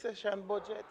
session budget.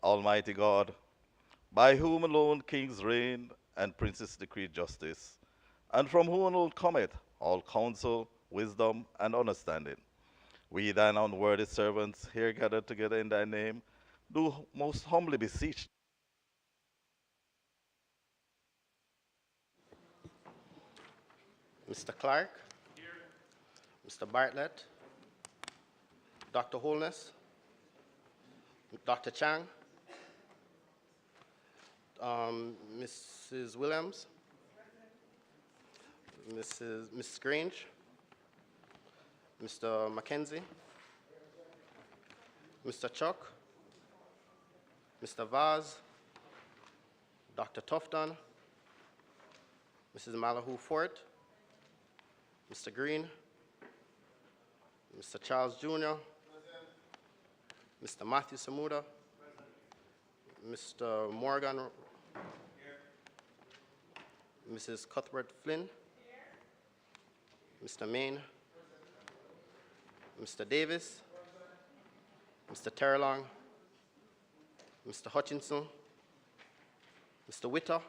Almighty God, by whom alone kings reign and princes decree justice, and from whom alone cometh all counsel, wisdom, and understanding. We, thine unworthy servants, here gathered together in thy name, do most humbly beseech. Mr. Clark, Mr. Bartlett, Dr. Holness, Dr. Chang, Mrs. Williams, Ms. Grange, Mr. Mackenzie, Mr. Chuck, Mr. Vaz, Dr. Tufton, Mrs. Malahoo Fort, Mr. Green, Mr. Charles Jr., Mr. Matthew Samuda, Mr. Morgan, Mrs. Cuthbert Flynn, Mr. Main, Mr. Davis, Mr. Terrelong, Mr. Hutchinson, Mr. Witter,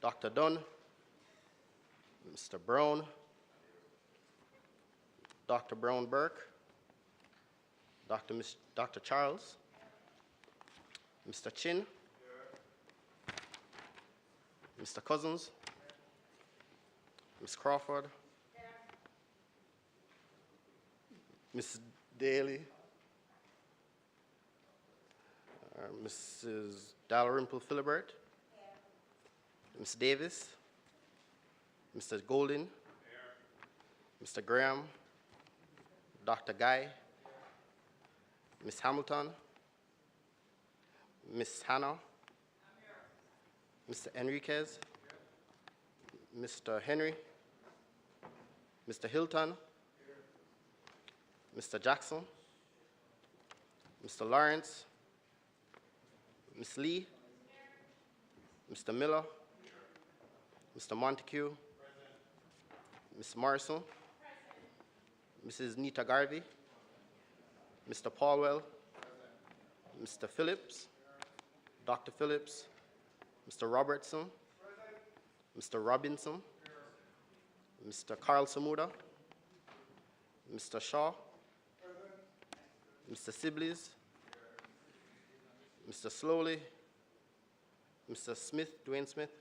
Dr. Dunn, Mr. Brown, Dr. Brown Burke, Dr. Charles, Mr. Chin, Mr. Cousins, Ms. Crawford, Ms. Daly, Mrs. Dalrymple Philibert, Ms. Davis, Mr. Golden, Mr. Graham, Dr. Guy, Ms. Hamilton, Ms. Hannah, Mr. Enriquez, Mr. Henry, Mr. Hilton, Mr. Jackson, Mr. Lawrence, Ms. Lee, Mr. Miller, Mr. Montague, Ms. Morrison, Mrs. Nita Garvey, Mr. Paulwell, Mr. Phillips, Dr. Phillips, Mr. Robertson, Mr. Robinson, Mr. Carl Samuda, Mr. Shaw, Mr. Sibley's, Mr. Slowly, Mr. Smith, Dwayne Smith,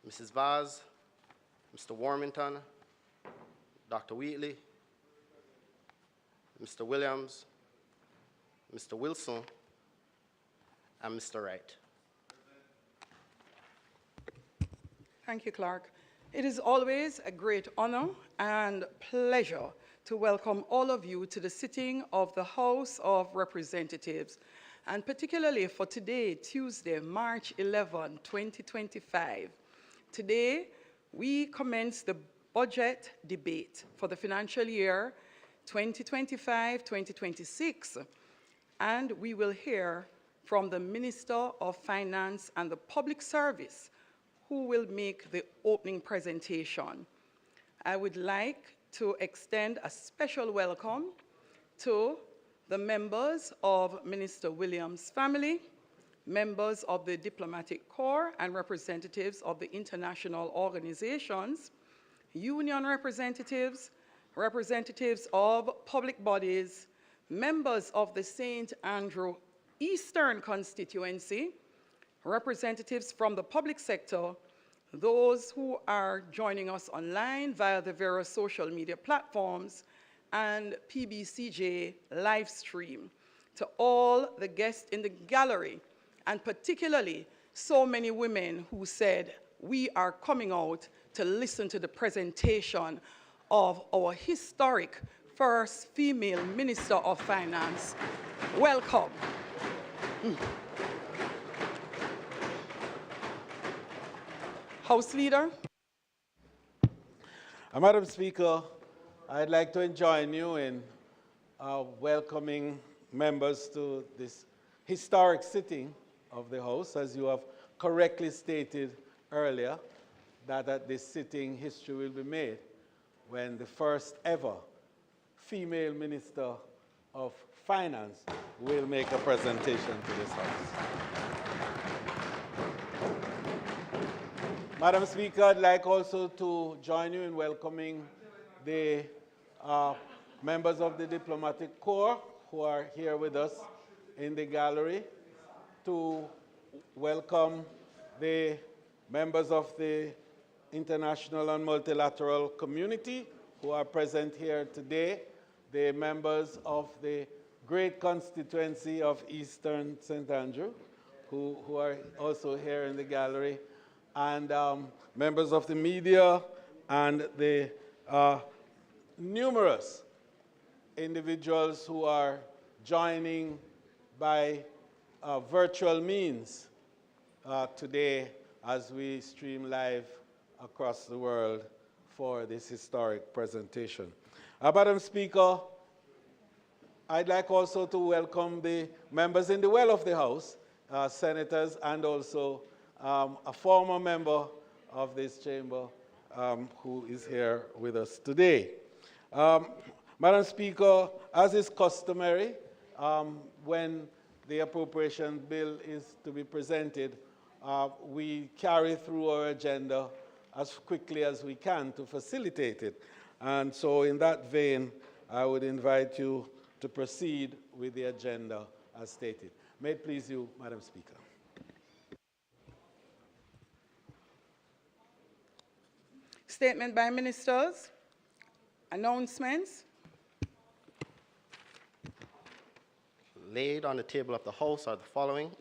Mrs. Vaz, Mr. Warmington, Dr. Wheatley, Mr. Williams, Mr. Wilson, and Mr. Wright. Thank you, Clark. It is always a great honor and pleasure to welcome all of you to the sitting of the House of Representatives, and particularly for today, Tuesday, March 11, 2025. Today, we commence the budget debate for the financial year 2025-2026, and we will hear from the Minister of Finance and the Public Service, who will make the opening presentation. I would like to extend a special welcome to the members of Minister Williams' family, members of the Diplomatic Corps, and representatives of the international organizations, union representatives, representatives of public bodies, members of the St. Andrew Eastern constituency, representatives from the public sector, those who are joining us online via the various social media platforms, and PBCJ live stream. To all the guests in the gallery, and particularly so many women who said, we are coming out to listen to the presentation of our historic first female Minister of Finance. Welcome. House Leader. Madam Speaker, I'd like to join you in welcoming members to this historic sitting of the House. As you have correctly stated earlier, that at this sitting history will be made when the first ever female Minister of Finance will make a presentation to this House. Madam Speaker, I'd like also to join you in welcoming the members of the Diplomatic Corps who are here with us in the gallery, to welcome the members of the international and multilateral community who are present here today, the members of the great constituency of Eastern St. Andrew, who are also here in the gallery, and members of the media and the numerous individuals who are joining by virtual means today as we stream live across the world for this historic presentation. Madam Speaker, I'd like also to welcome the members in the well of the House, senators, and also a former member of this chamber who is here with us today. Madam Speaker, as is customary, when the appropriation bill is to be presented, we carry through our agenda as quickly as we can to facilitate it. And so in that vein, I would invite you to proceed with the agenda as stated. May it please you, Madam Speaker. Statement by ministers. Announcements. Laid on the table of the House are the following: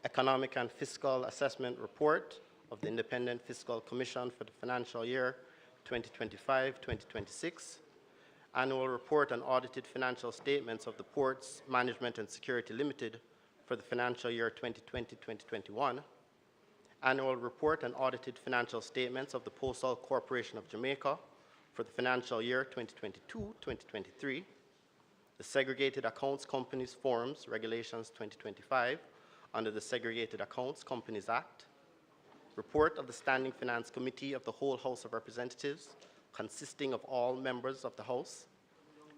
Economic and Fiscal Assessment Report of the Independent Fiscal Commission for the financial year 2025-2026, Annual Report on Audited Financial Statements of the Ports Management and Security Limited for the financial year 2020-2021, Annual Report on Audited Financial Statements of the Postal Corporation of Jamaica for the financial year 2022-2023, the Segregated Accounts Companies Forms Regulations 2025 under the Segregated Accounts Companies Act, report of the Standing Finance Committee of the whole House of Representatives, consisting of all members of the House,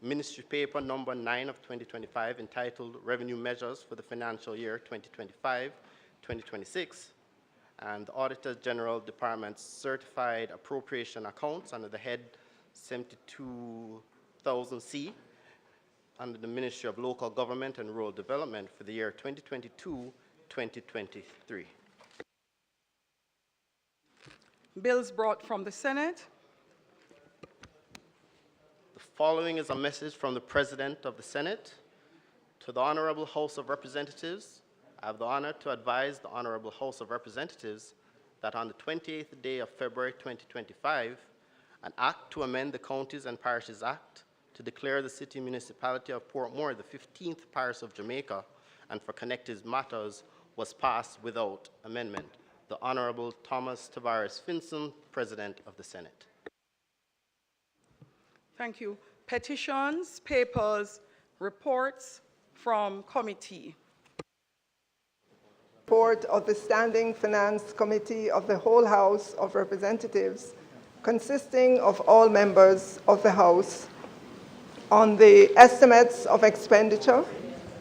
Ministry Paper number 9 of 2025 entitled Revenue Measures for the financial year 2025-2026, and the Auditor General Department's certified appropriation accounts under the head 72,000C under the Ministry of Local Government and Rural Development for the year 2022-2023. Bills brought from the Senate. The following is a message from the President of the Senate. To the Honorable House of Representatives, I have the honor to advise the Honorable House of Representatives that on the 28th day of February 2025, an act to amend the Counties and Parishes Act to declare the city municipality of Portmore the 15th parish of Jamaica and for connected matters was passed without amendment. The Honorable Thomas Tavares Finson, President of the Senate. Thank you. Petitions, papers, reports from committee. Report of the Standing Finance Committee of the whole House of Representatives, consisting of all members of the House, on the estimates of expenditure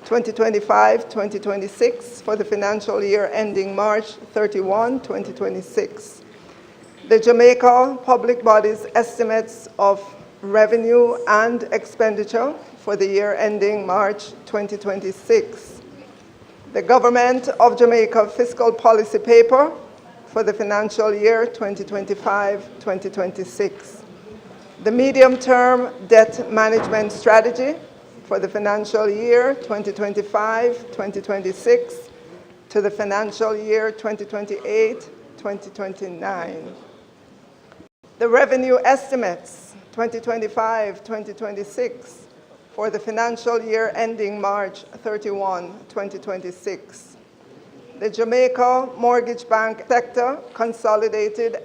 2025-2026 for the financial year ending March 31, 2026. The Jamaica Public Bodies estimates of revenue and expenditure for the year ending March 2026. The Government of Jamaica Fiscal Policy Paper for the financial year 2025-2026. The Medium-Term Debt Management Strategy for the financial year 2025-2026 to the financial year 2028-2029. The revenue estimates 2025-2026 for the financial year ending March 31, 2026. The Jamaica Mortgage Bank Sector Consolidated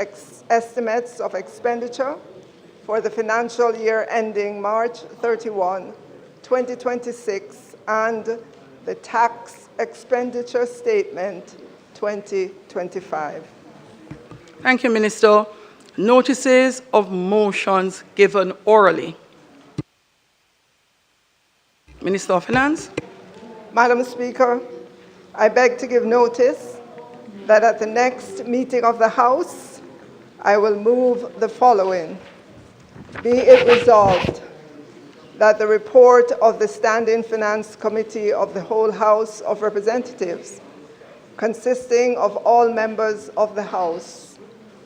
Estimates of Expenditure for the financial year ending March 31, 2026, and the Tax Expenditure Statement 2025. Thank you, Minister. Notices of motions given orally. Minister of Finance. Madam Speaker, I beg to give notice that at the next meeting of the House, I will move the following. Be it resolved that the report of the Standing Finance Committee of the whole House of Representatives, consisting of all members of the House,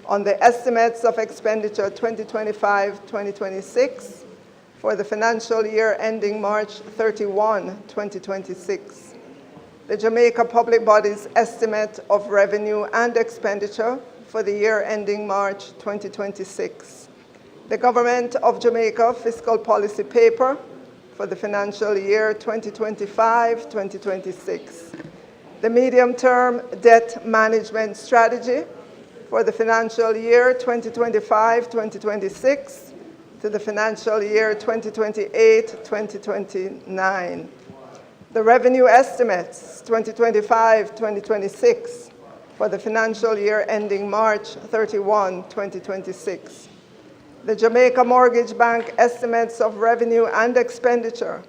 on the estimates of expenditure 2025-2026 for the financial year ending March 31, 2026, the Jamaica Public Body's estimate of revenue and expenditure for the year ending March 2026, the Government of Jamaica Fiscal Policy Paper for the financial year 2025-2026, the Medium-Term Debt Management Strategy for the financial year 2025-2026 to the financial year 2028-2029, the Revenue Estimates 2025-2026 for the financial year ending March 31, 2026, the Jamaica Mortgage Bank estimates of revenue and expenditure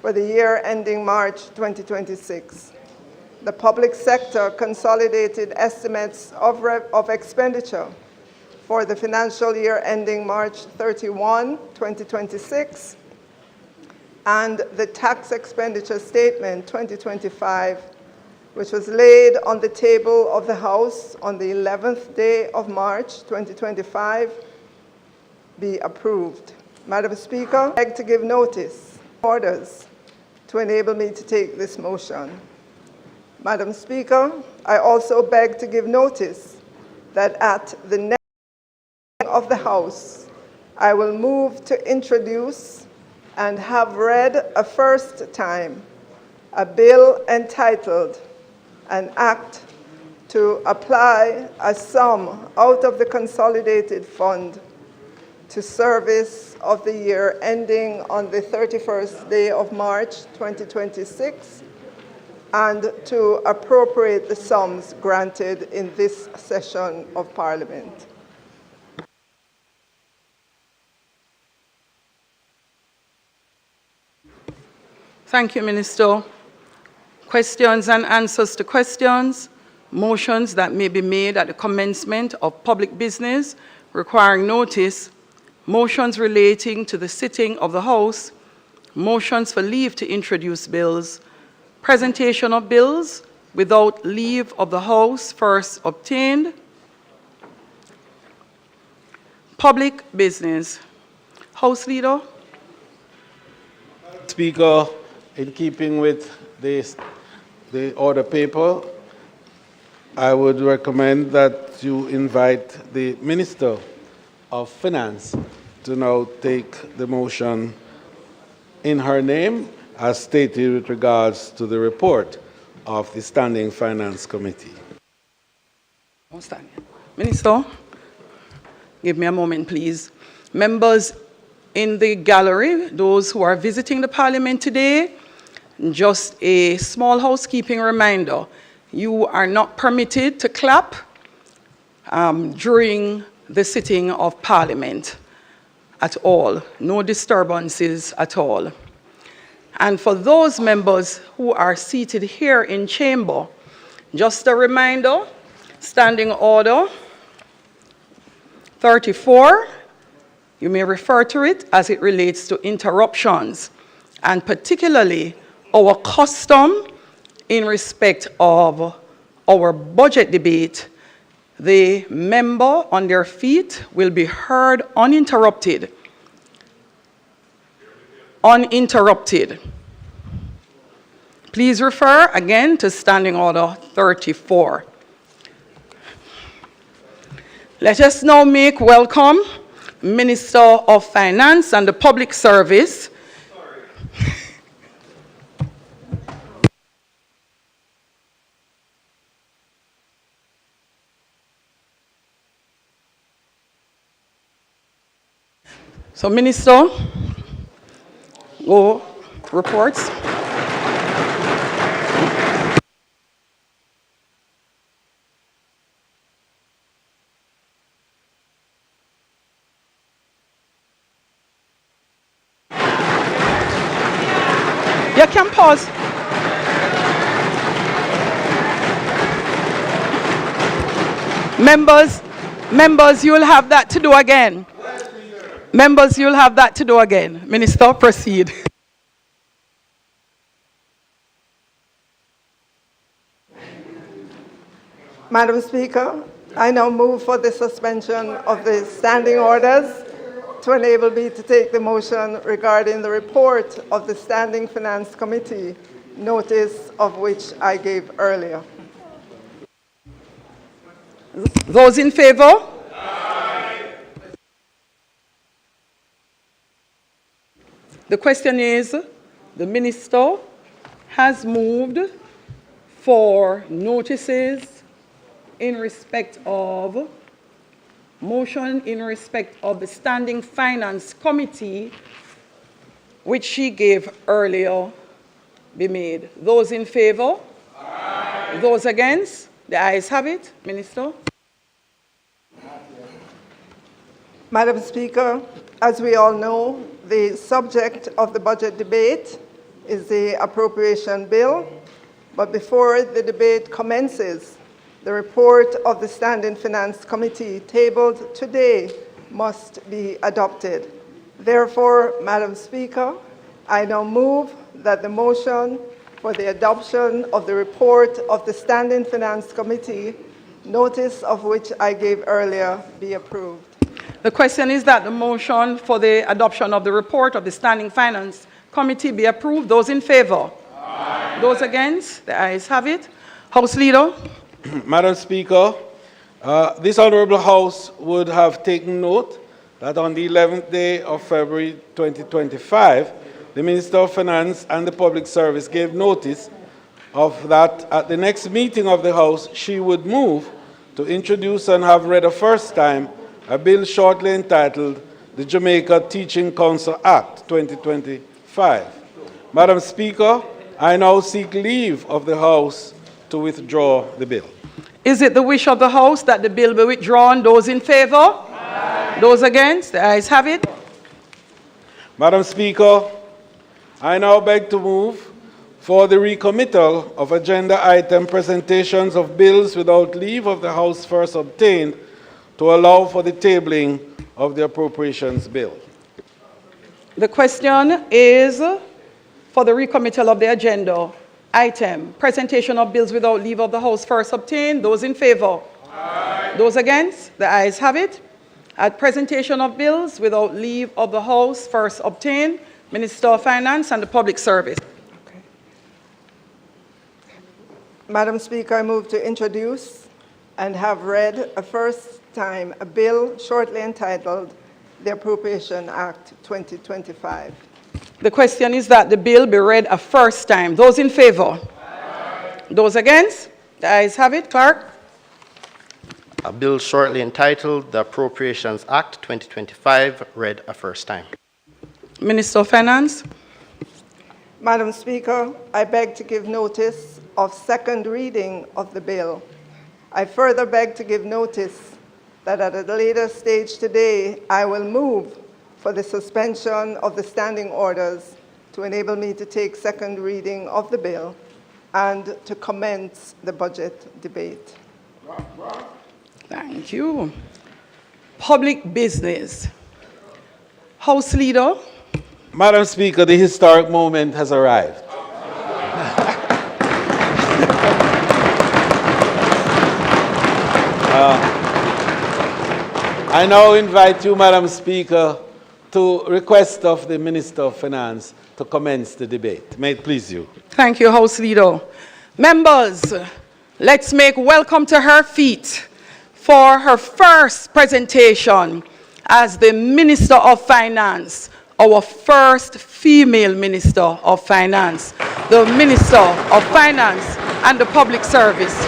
for the year ending March 2026, the public sector consolidated estimates of expenditure for the financial year ending March 31, 2026, and the tax expenditure statement 2025, which was laid on the table of the House on the 11th day of March 2025, be approved. Madam Speaker, I beg to give notice, orders to enable me to take this motion. Madam Speaker, I also beg to give notice that at the next meeting of the House, I will move to introduce and have read a first time a bill entitled An Act to Apply a Sum out of the Consolidated Fund to service of the year ending on the 31st day of March 2026 and to appropriate the sums granted in this session of Parliament. Thank you, Minister. Questions and answers to questions, motions that may be made at the commencement of public business requiring notice, motions relating to the sitting of the House, motions for leave to introduce bills, presentation of bills without leave of the House first obtained, public business. House Leader. Speaker, in keeping with the order paper, I would recommend that you invite the Minister of Finance to now take the motion in her name as stated with regards to the report of the Standing Finance Committee. Minister, give me a moment, please. Members in the gallery, those who are visiting the Parliament today, just a small housekeeping reminder. You are not permitted to clap during the sitting of Parliament at all. No disturbances at all. And for those members who are seated here in chamber, just a reminder, Standing Order 34, you may refer to it as it relates to interruptions, and particularly our custom in respect of our budget debate. The member on their feet will be heard uninterrupted. Uninterrupted. Please refer again to Standing Order 34. Let us now make welcome Minister of Finance and the Public Service. So, Minister, go reports. You can pause. Members, you'll have that to do again. Members, you'll have that to do again. Minister, proceed. Madam Speaker, I now move for the suspension of the standing orders to enable me to take the motion regarding the report of the Standing Finance Committee, notice of which I gave earlier. Those in favor? Aye. The question is, the minister has moved for notices in respect of, motion in respect of the Standing Finance Committee, which she gave earlier, be made. Those in favor? Aye. Those against? The ayes have it. Minister. Madam Speaker, as we all know, the subject of the budget debate is the appropriation bill. But before the debate commences, the report of the Standing Finance Committee tabled today must be adopted. Therefore, Madam Speaker, I now move that the motion for the adoption of the report of the Standing Finance Committee, notice of which I gave earlier, be approved. The question is that the motion for the adoption of the report of the Standing Finance Committee be approved. Those in favor? Aye. Those against? The ayes have it. House Leader. Madam Speaker, this Honorable House would have taken note that on the 11th day of February 2025, the Minister of Finance and the Public Service gave notice of that at the next meeting of the House, she would move to introduce and have read a first time a bill shortly entitled the Jamaica Teaching Council Act 2025. Madam Speaker, I now seek leave of the House to withdraw the bill. Is it the wish of the House that the bill be withdrawn? Those in favor? Aye. Those against? The ayes have it. Madam Speaker, I now beg to move for the recommittal of agenda item presentations of bills without leave of the House first obtained to allow for the tabling of the appropriations bill. The question is for the recommittal of the agenda item, presentation of bills without leave of the House first obtained. Those in favor? Aye. Those against? The ayes have it. At presentation of bills without leave of the House first obtained, Minister of Finance and the Public Service. Okay. Madam Speaker, I move to introduce and have read a first time a bill shortly entitled the Appropriation Act 2025. The question is that the bill be read a first time. Those in favor? Aye. Those against? The ayes have it. Clerk. A bill shortly entitled the Appropriations Act 2025 read a first time. Minister of Finance. Madam Speaker, I beg to give notice of second reading of the bill. I further beg to give notice that at a later stage today, I will move for the suspension of the standing orders to enable me to take second reading of the bill and to commence the budget debate. Thank you. Public business. House Leader. Madam Speaker, the historic moment has arrived. I now invite you, Madam Speaker, to request of the Minister of Finance to commence the debate. May it please you. Thank you, House Leader. Members, let's make welcome to her feet for her first presentation as the Minister of Finance, our first female Minister of Finance, the Minister of Finance and the Public Service.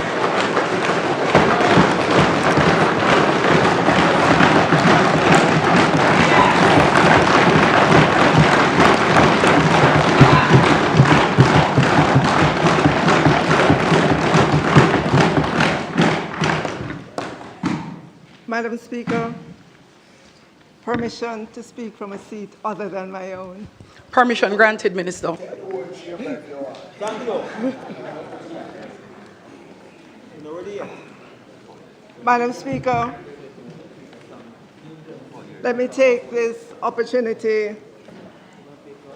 Madam Speaker, permission to speak from a seat other than my own. Permission granted, Minister. Madam Speaker, let me take this opportunity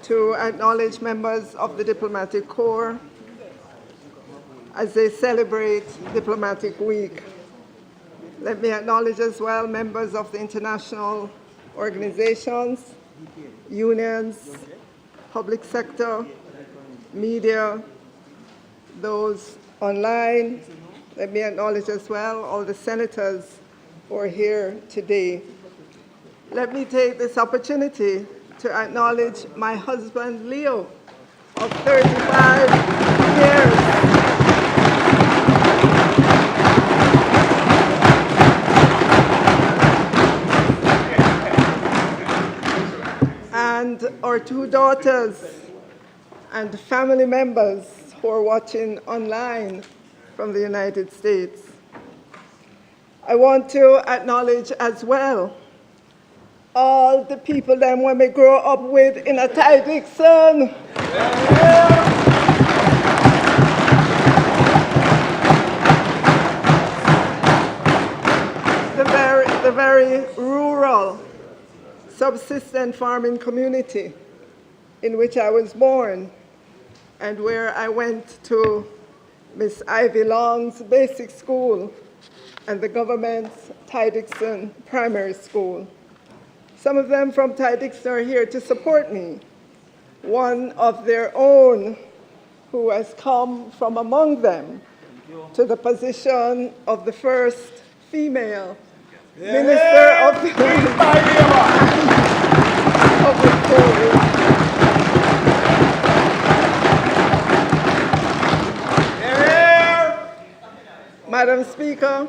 to acknowledge members of the Diplomatic Corps as they celebrate Diplomatic Week. Let me acknowledge as well members of the international organizations, unions, public sector, media, those online. Let me acknowledge as well all the senators who are here today. Let me take this opportunity to acknowledge my husband, Leo, of 35 years. And our two daughters and family members who are watching online from the United States. I want to acknowledge as well all the people that when we grow up with in a Dixon. The very rural, subsistent farming community in which I was born and where I went to Miss Ivy Long's basic school and the government's Dixon primary school. Some of them from Dixon are here to support me. One of their own who has come from among them to the position of the first female Minister of Madam Speaker,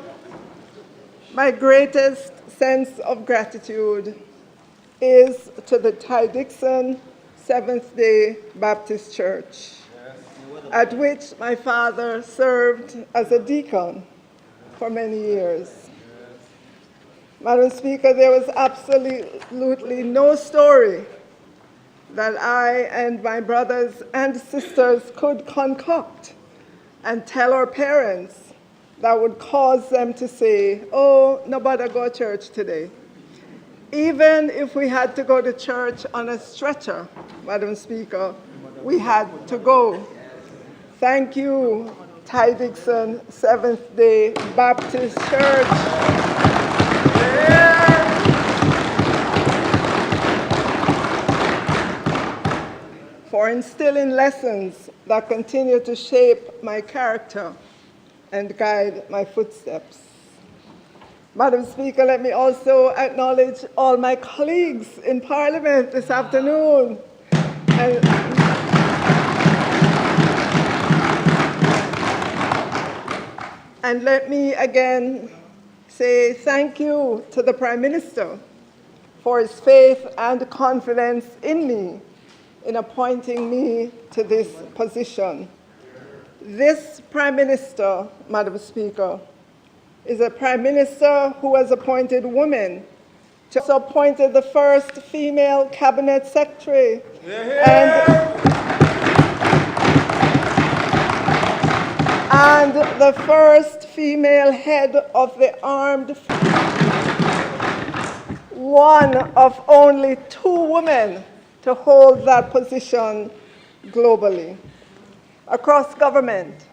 my greatest sense of gratitude is to the Dixon Seventh-day Baptist Church, at which my father served as a deacon for many years. Madam Speaker, there was absolutely no story that I and my brothers and sisters could concoct and tell our parents that would cause them to say, oh, nobody go to church today. Even if we had to go to church on a stretcher, Madam Speaker, we had to go. Thank you, Dixon Seventh-day Baptist Church. For instilling lessons that continue to shape my character and guide my footsteps. Madam Speaker, let me also acknowledge all my colleagues in Parliament this afternoon. And let me again say thank you to the Prime Minister for his faith and confidence in me in appointing me to this position. This Prime Minister, Madam Speaker, is a Prime Minister who has appointed women. She also appointed the first female cabinet secretary and the first female head of the armed one of only 2 women to hold that position globally. Across government,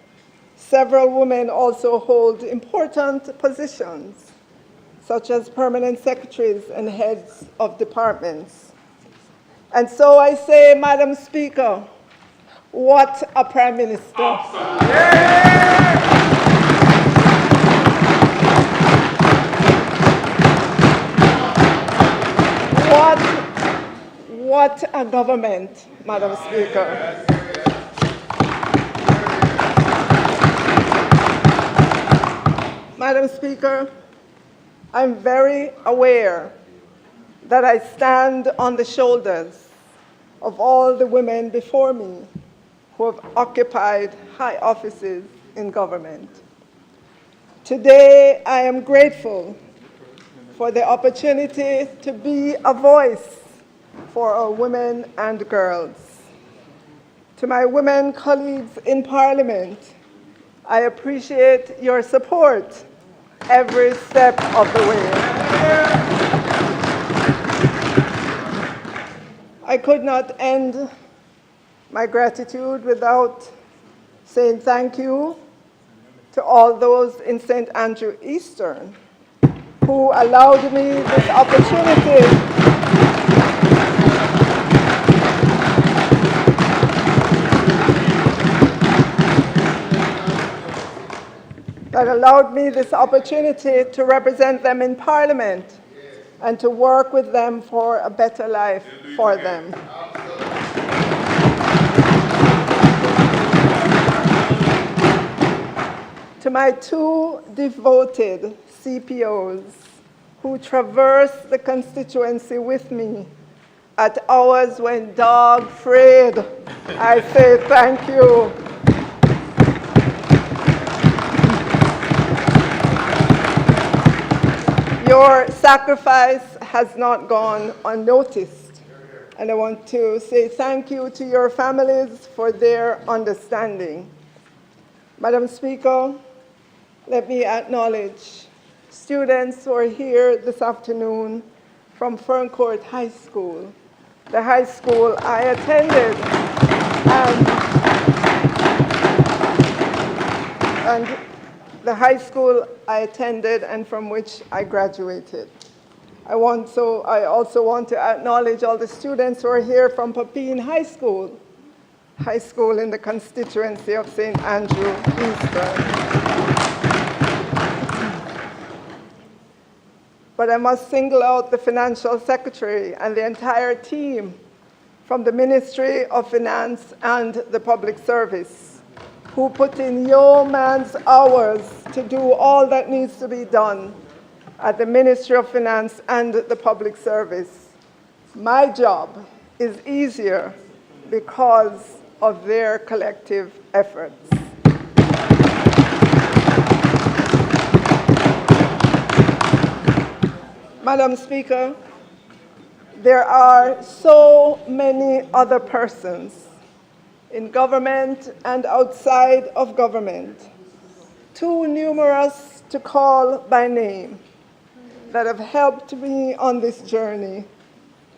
several women also hold important positions, such as permanent secretaries and heads of departments. And so I say, Madam Speaker, what a Prime Minister. Awesome. Yeah! What a government, Madam Speaker. Madam Speaker, I'm very aware that I stand on the shoulders of all the women before me who have occupied high offices in government. Today, I am grateful for the opportunity to be a voice for our women and girls. To my women colleagues in Parliament, I appreciate your support every step of the way. I could not end my gratitude without saying thank you to all those in St. Andrew Eastern who allowed me this opportunity to represent them in Parliament and to work with them for a better life for them. To my two devoted CPOs who traverse the constituency with me at hours when dog afraid, I say thank you. Your sacrifice has not gone unnoticed, and I want to say thank you to your families for their understanding. Madam Speaker, let me acknowledge students who are here this afternoon from Ferncourt High School, the high school I attended, and the high school I attended and from which I graduated. I also want to acknowledge all the students who are here from Papine High School in the constituency of St. Andrew Eastern. But I must single out the Financial Secretary and the entire team from the Ministry of Finance and the Public Service, who put in yeoman's hours to do all that needs to be done at the Ministry of Finance and the Public Service. My job is easier because of their collective efforts. Madam Speaker, there are so many other persons in government and outside of government, too numerous to call by name, that have helped me on this journey.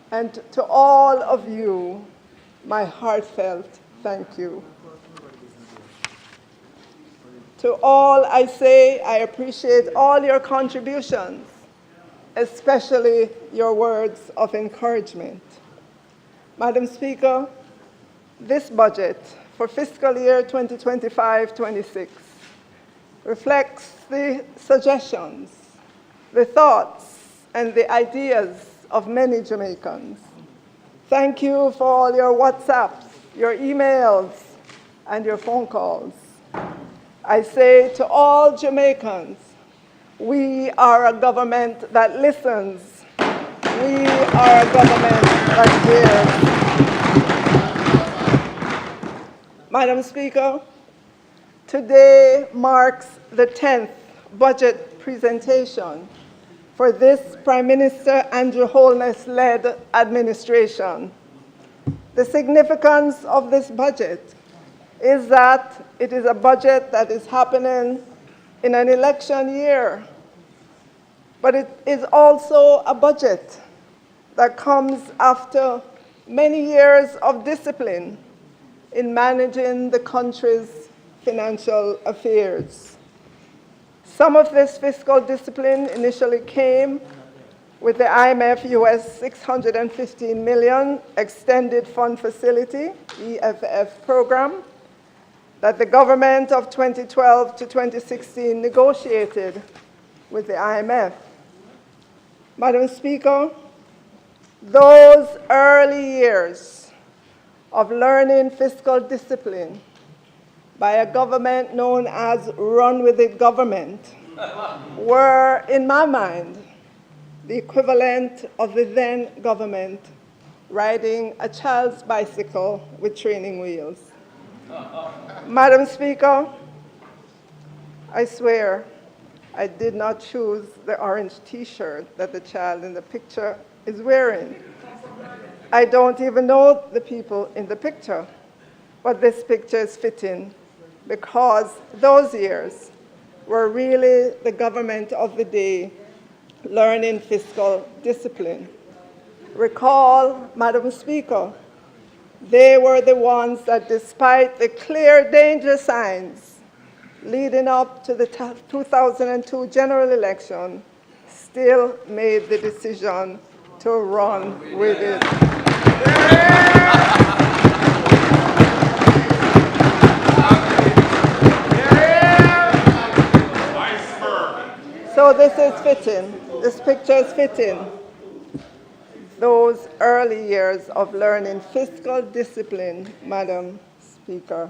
And to all of you, my heartfelt thank you. To all I say, I appreciate all your contributions, especially your words of encouragement. Madam Speaker, this budget for fiscal year 2025-26 reflects the suggestions, the thoughts, and the ideas of many Jamaicans. Thank you for all your WhatsApps, your emails, and your phone calls. I say to all Jamaicans, we are a government that listens. We are a government that hears. Madam Speaker, today marks the 10th budget presentation for this Prime Minister Andrew Holness-led administration. The significance of this budget is that it is a budget that is happening in an election year, but it is also a budget that comes after many years of discipline in managing the country's financial affairs. Some of this fiscal discipline initially came with the IMF US $615 million Extended Fund Facility, EFF program, that the government of 2012 to 2016 negotiated with the IMF. Madam Speaker, those early years of learning fiscal discipline by a government known as run-with-it government were, in my mind, the equivalent of the then government riding a child's bicycle with training wheels. Madam Speaker, I swear I did not choose the orange T-shirt that the child in the picture is wearing. I don't even know the people in the picture, but this picture is fitting because those years were really the government of the day learning fiscal discipline. Recall, Madam Speaker, they were the ones that, despite the clear danger signs leading up to the 2002 general election, still made the decision to run with it. So this is fitting. This picture is fitting. Those early years of learning fiscal discipline, Madam Speaker,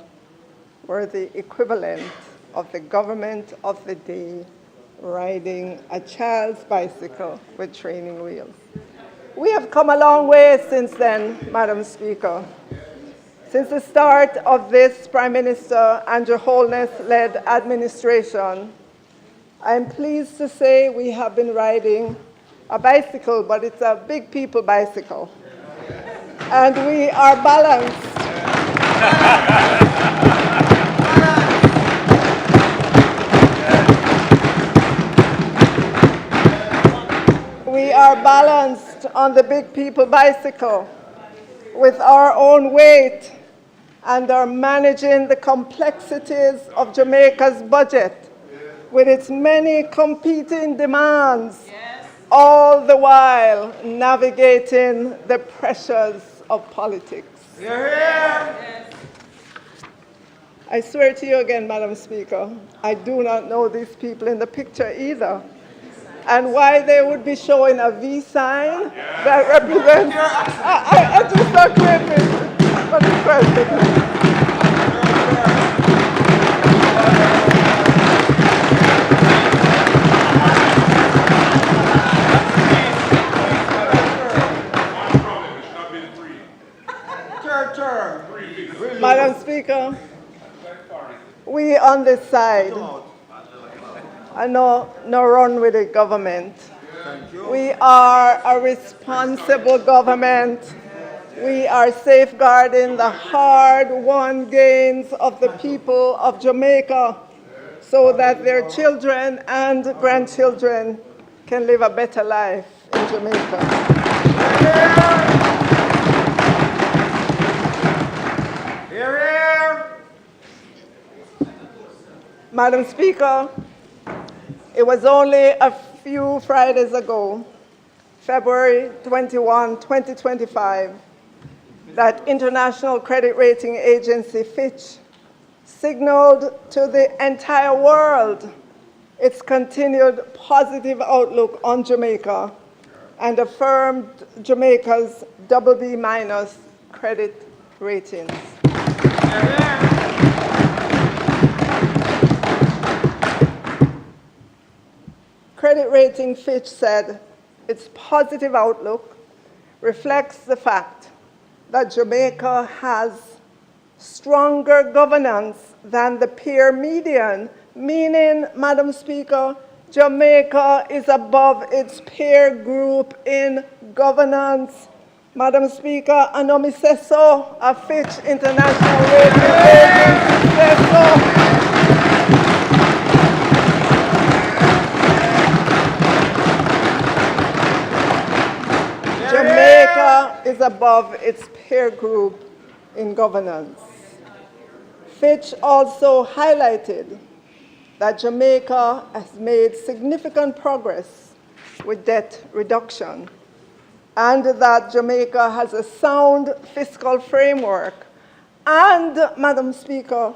were the equivalent of the government of the day riding a child's bicycle with training wheels. We have come a long way since then, Madam Speaker. Since the start of this Prime Minister Andrew Holness-led administration, I'm pleased to say we have been riding a bicycle, but it's a big people bicycle. And we are balanced. We are balanced on the big people bicycle with our own weight and are managing the complexities of Jamaica's budget with its many competing demands, all the while navigating the pressures of politics. I swear to you again, Madam Speaker, I do not know these people in the picture either. And why they would be showing a V sign that represents, I just not grateful for the question. Madam Speaker, we on this side, I no run with the government. We are a responsible government. We are safeguarding the hard-won gains of the people of Jamaica so that their children and grandchildren can live a better life in Jamaica. Madam Speaker, it was only a few Fridays ago, February 21, 2025, that international credit rating agency Fitch signaled to the entire world its continued positive outlook on Jamaica and affirmed Jamaica's BB- credit ratings. Credit rating Fitch said its positive outlook reflects the fact that Jamaica has stronger governance than the peer median, meaning, Madam Speaker, Jamaica is above its peer group in governance. Madam Speaker, I know me say so, a Fitch International Rating Agency says so. Jamaica is above its peer group in governance. Fitch also highlighted that Jamaica has made significant progress with debt reduction and that Jamaica has a sound fiscal framework and, Madam Speaker,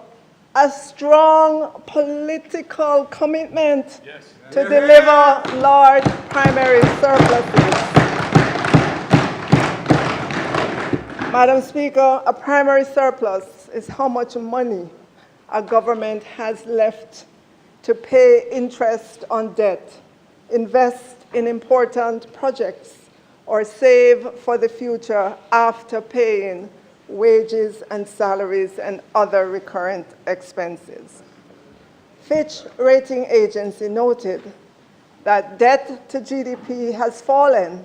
a strong political commitment to deliver large primary surpluses. Madam Speaker, a primary surplus is how much money a government has left to pay interest on debt, invest in important projects, or save for the future after paying wages and salaries and other recurrent expenses. Fitch Rating Agency noted that debt to GDP has fallen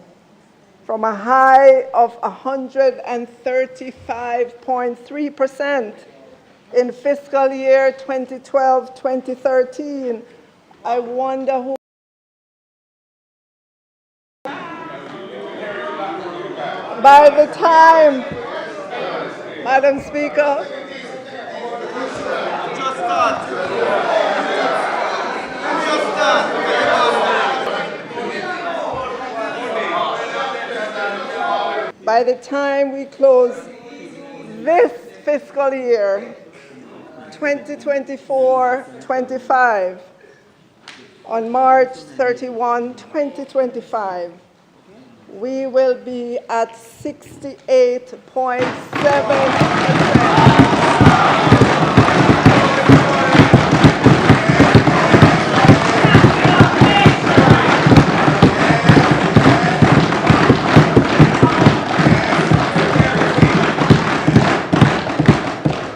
from a high of 135.3% in fiscal year 2012-2013. I wonder who. By the time, Madam Speaker, by the time we close this fiscal year, 2024-25, on March 31, 2025, we will be at 68.7%.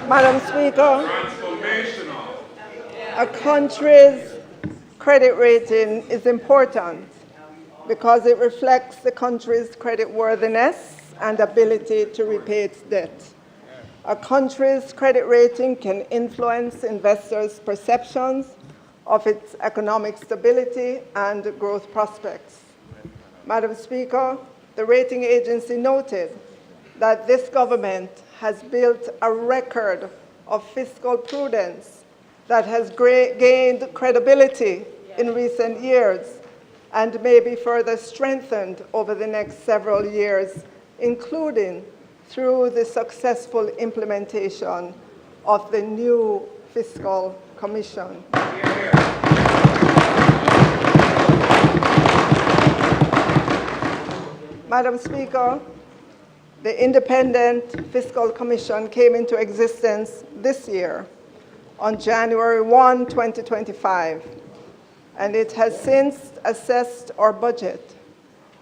Madam Speaker, a country's credit rating is important because it reflects the country's creditworthiness and ability to repay its debt. A country's credit rating can influence investors' perceptions of its economic stability and growth prospects. Madam Speaker, the rating agency noted that this government has built a record of fiscal prudence that has gained credibility in recent years and may be further strengthened over the next several years, including through the successful implementation of the new Fiscal Commission. Madam Speaker, the Independent Fiscal Commission came into existence this year on January 1, 2025, and it has since assessed our budget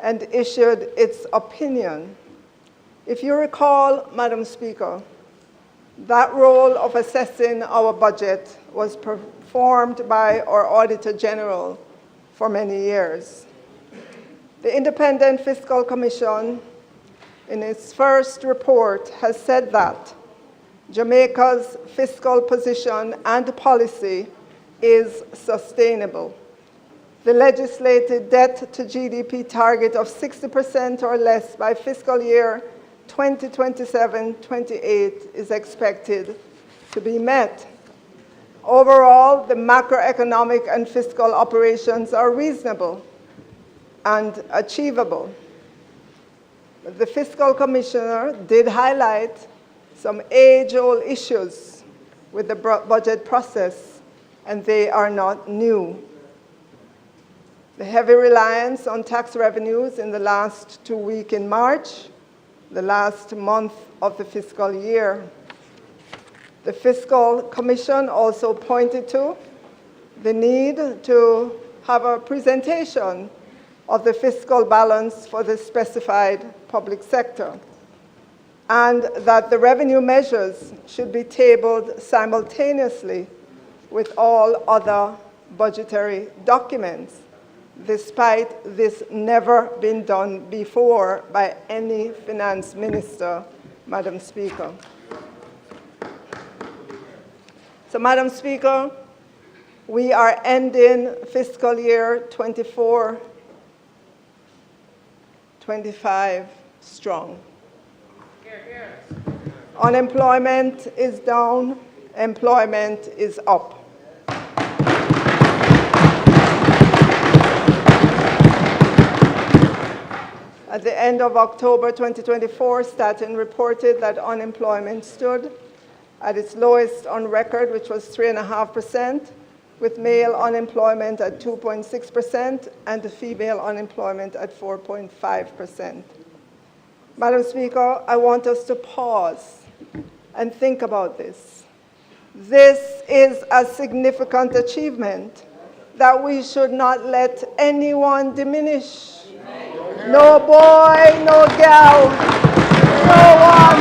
and issued its opinion. If you recall, Madam Speaker, that role of assessing our budget was performed by our Auditor General for many years. The Independent Fiscal Commission, in its first report, has said that Jamaica's fiscal position and policy is sustainable. The legislated debt to GDP target of 60% or less by fiscal year 2027-28 is expected to be met. Overall, the macroeconomic and fiscal operations are reasonable and achievable. The Fiscal Commissioner did highlight some age-old issues with the budget process, and they are not new. The heavy reliance on tax revenues in the last 2 weeks in March, the last month of the fiscal year. The Fiscal Commission also pointed to the need to have a presentation of the fiscal balance for the specified public sector, and that the revenue measures should be tabled simultaneously with all other budgetary documents, despite this never been done before by any finance minister, Madam Speaker. So, Madam Speaker, we are ending fiscal year 24-25 strong. Unemployment is down, employment is up. At the end of October 2024, Statin reported that unemployment stood at its lowest on record, which was 3.5%, with male unemployment at 2.6% and female unemployment at 4.5%. Madam Speaker, I want us to pause and think about this. This is a significant achievement that we should not let anyone diminish. No boy, no girl, no one.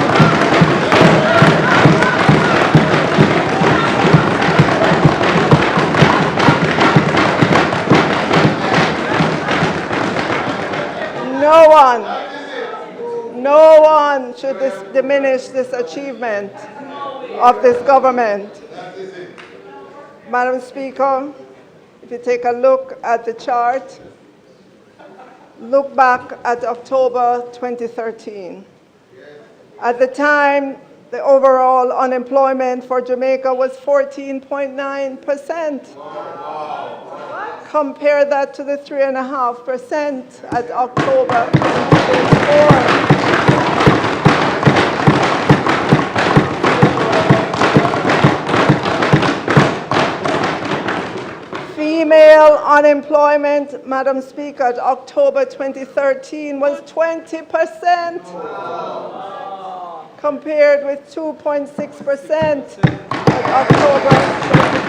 no one should diminish this achievement of this government. Madam Speaker, if you take a look at the chart, look back at October 2013. At the time, the overall unemployment for Jamaica was 14.9%. Compare that to the 3.5% at October 2024. Female unemployment, Madam Speaker, at October 2013 was 20%, compared with 2.6% at October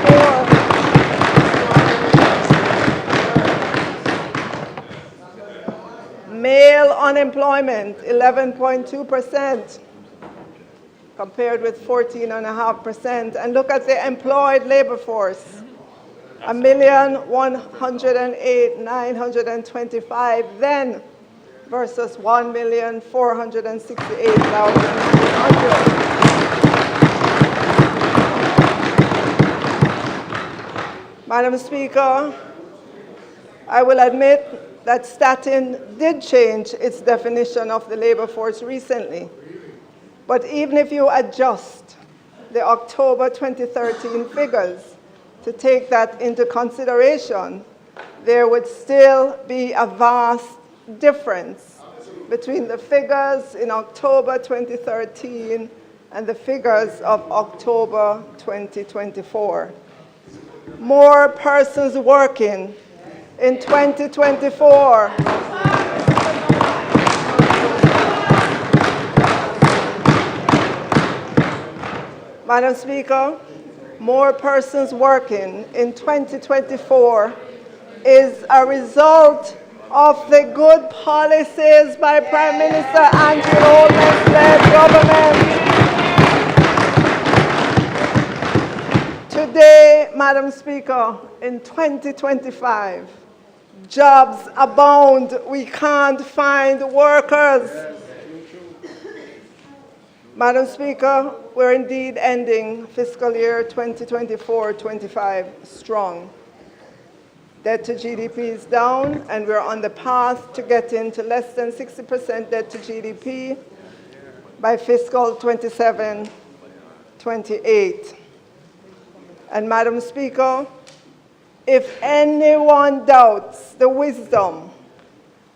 24. Male unemployment, 11.2%, compared with 14.5%. And look at the employed labor force. 1,108,925 then versus 1,468,200. Madam Speaker, I will admit that Statin did change its definition of the labor force recently. But even if you adjust the October 2013 figures to take that into consideration, there would still be a vast difference between the figures in October 2013 and the figures of October 2024. More persons working in 2024 Madam Speaker, more persons working in 2024 is a result of the good policies by Prime Minister Andrew Holness-led government. Today, Madam Speaker, in 2025, jobs abound. We can't find workers. Madam Speaker, we're indeed ending fiscal year 2024-25 strong. Debt to GDP is down, and we're on the path to getting to less than 60% debt to GDP by fiscal 27-28. And Madam Speaker, if anyone doubts the wisdom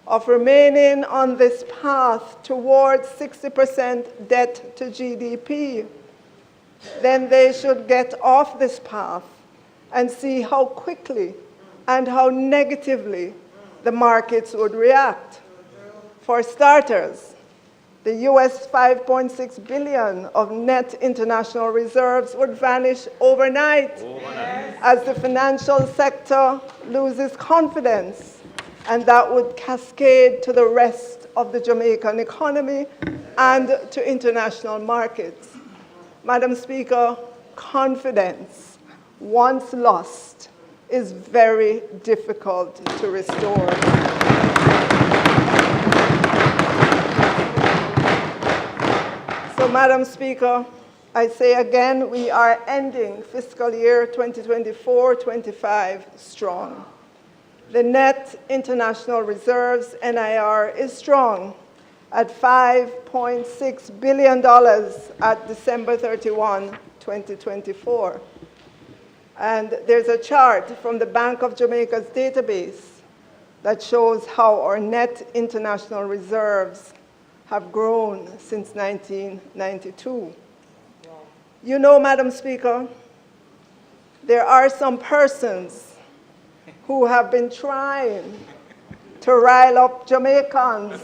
of remaining on this path towards 60% debt to GDP, then they should get off this path and see how quickly and how negatively the markets would react. For starters, the US $5.6 billion of net international reserves would vanish overnight as the financial sector loses confidence, and that would cascade to the rest of the Jamaican economy and to international markets. Madam Speaker, confidence, once lost, is very difficult to restore. So, Madam Speaker, I say again, we are ending fiscal year 2024-25 strong. The net international reserves, NIR, is strong at $5.6 billion at December 31, 2024. And there's a chart from the Bank of Jamaica's database that shows how our net international reserves have grown since 1992. You know, Madam Speaker, there are some persons who have been trying to rile up Jamaicans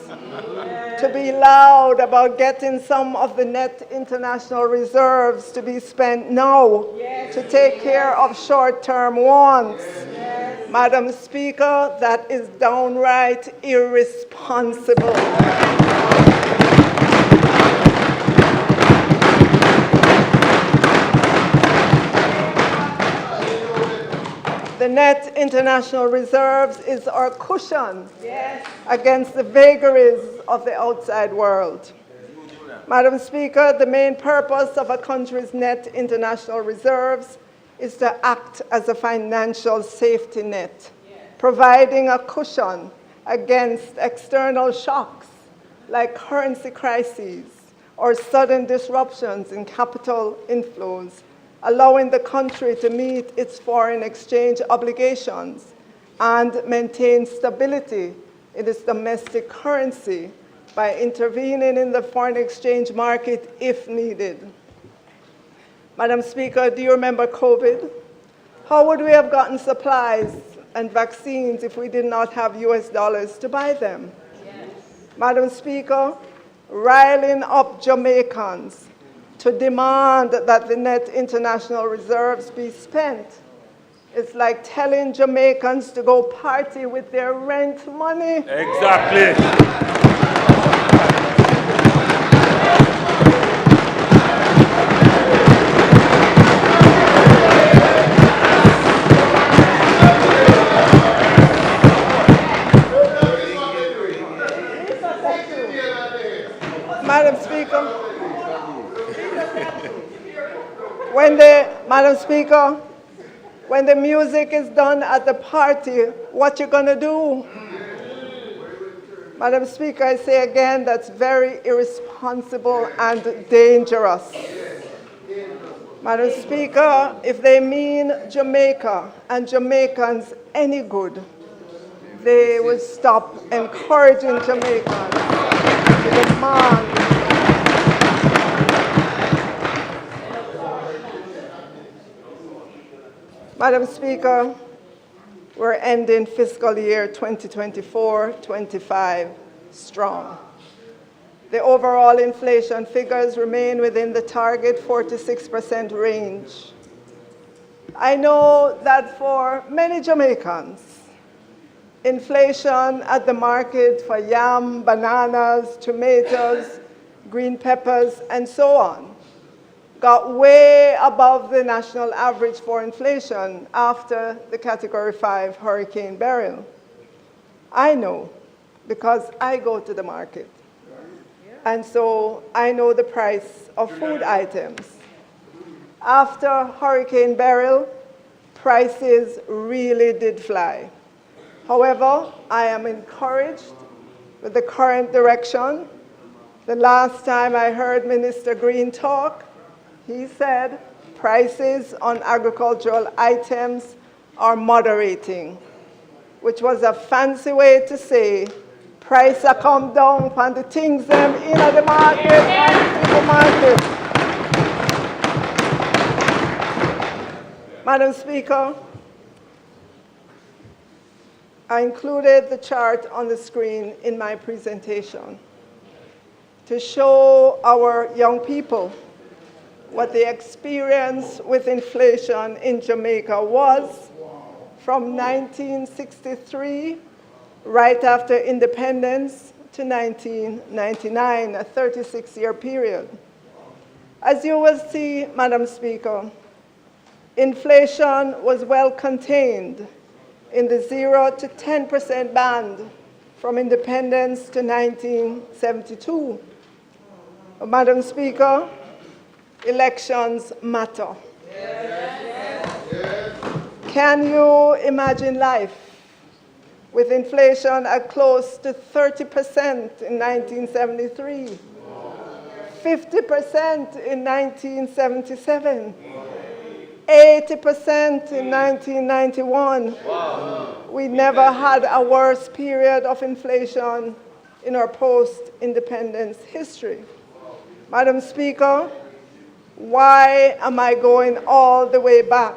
to be loud about getting some of the net international reserves to be spent now to take care of short-term wants. Madam Speaker, that is downright irresponsible. The net international reserves is our cushion against the vagaries of the outside world. Madam Speaker, the main purpose of a country's net international reserves is to act as a financial safety net, providing a cushion against external shocks like currency crises or sudden disruptions in capital inflows, allowing the country to meet its foreign exchange obligations and maintain stability in its domestic currency by intervening in the foreign exchange market if needed. Madam Speaker, do you remember COVID? How would we have gotten supplies and vaccines if we did not have US dollars to buy them? Yes. Madam Speaker, riling up Jamaicans to demand that the net international reserves be spent is like telling Jamaicans to go party with their rent money. Exactly. Madam Speaker, when the music is done at the party, what you gonna do? Madam Speaker, I say again, that's very irresponsible and dangerous. Madam Speaker, if they mean Jamaica and Jamaicans any good, they will stop encouraging Jamaicans to demand. Madam Speaker, we're ending fiscal year 2024-25 strong. The overall inflation figures remain within the target 4% to 6% range. I know that for many Jamaicans, inflation at the market for yam, bananas, tomatoes, green peppers, and so on got way above the national average for inflation after the Category 5 Hurricane Beryl. I know because I go to the market. And so I know the price of food items. After Hurricane Beryl, prices really did fly. However, I am encouraged with the current direction. The last time I heard Minister Green talk, he said prices on agricultural items are moderating, which was a fancy way to say price a come down on the things them in the market and the supermarket. Madam Speaker, I included the chart on the screen in my presentation to show our young people what the experience with inflation in Jamaica was from 1963, right after independence, to 1999, a 36-year period. As you will see, Madam Speaker, inflation was well contained in the 0 to 10% band from independence to 1972. Madam Speaker, elections matter. Can you imagine life with inflation at close to 30% in 1973, 50% in 1977, 80% in 1991? We never had a worse period of inflation in our post-independence history. Madam Speaker, why am I going all the way back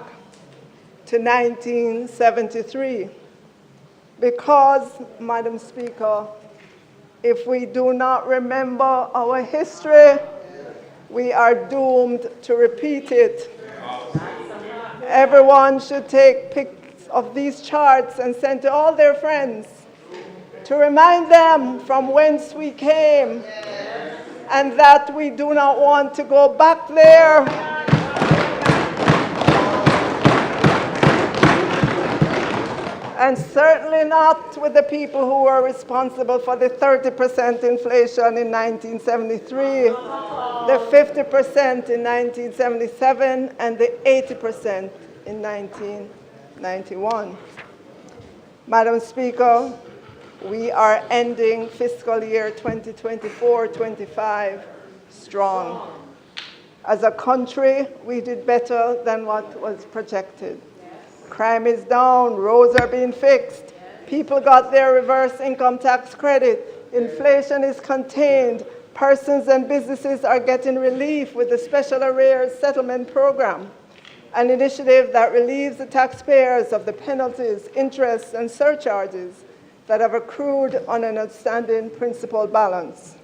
to 1973? Because, Madam Speaker, if we do not remember our history, we are doomed to repeat it. Everyone should take pics of these charts and send to all their friends to remind them from whence we came and that we do not want to go back there. And certainly not with the people who were responsible for the 30% inflation in 1973, the 50% in 1977, and the 80% in 1991. Madam Speaker, we are ending fiscal year 2024-25 strong. As a country, we did better than what was projected. Crime is down, roads are being fixed, people got their reverse income tax credit, inflation is contained, persons and businesses are getting relief with the Special Arrears Settlement Program, an initiative that relieves the taxpayers of the penalties, interests, and surcharges that have accrued on an outstanding principal balance.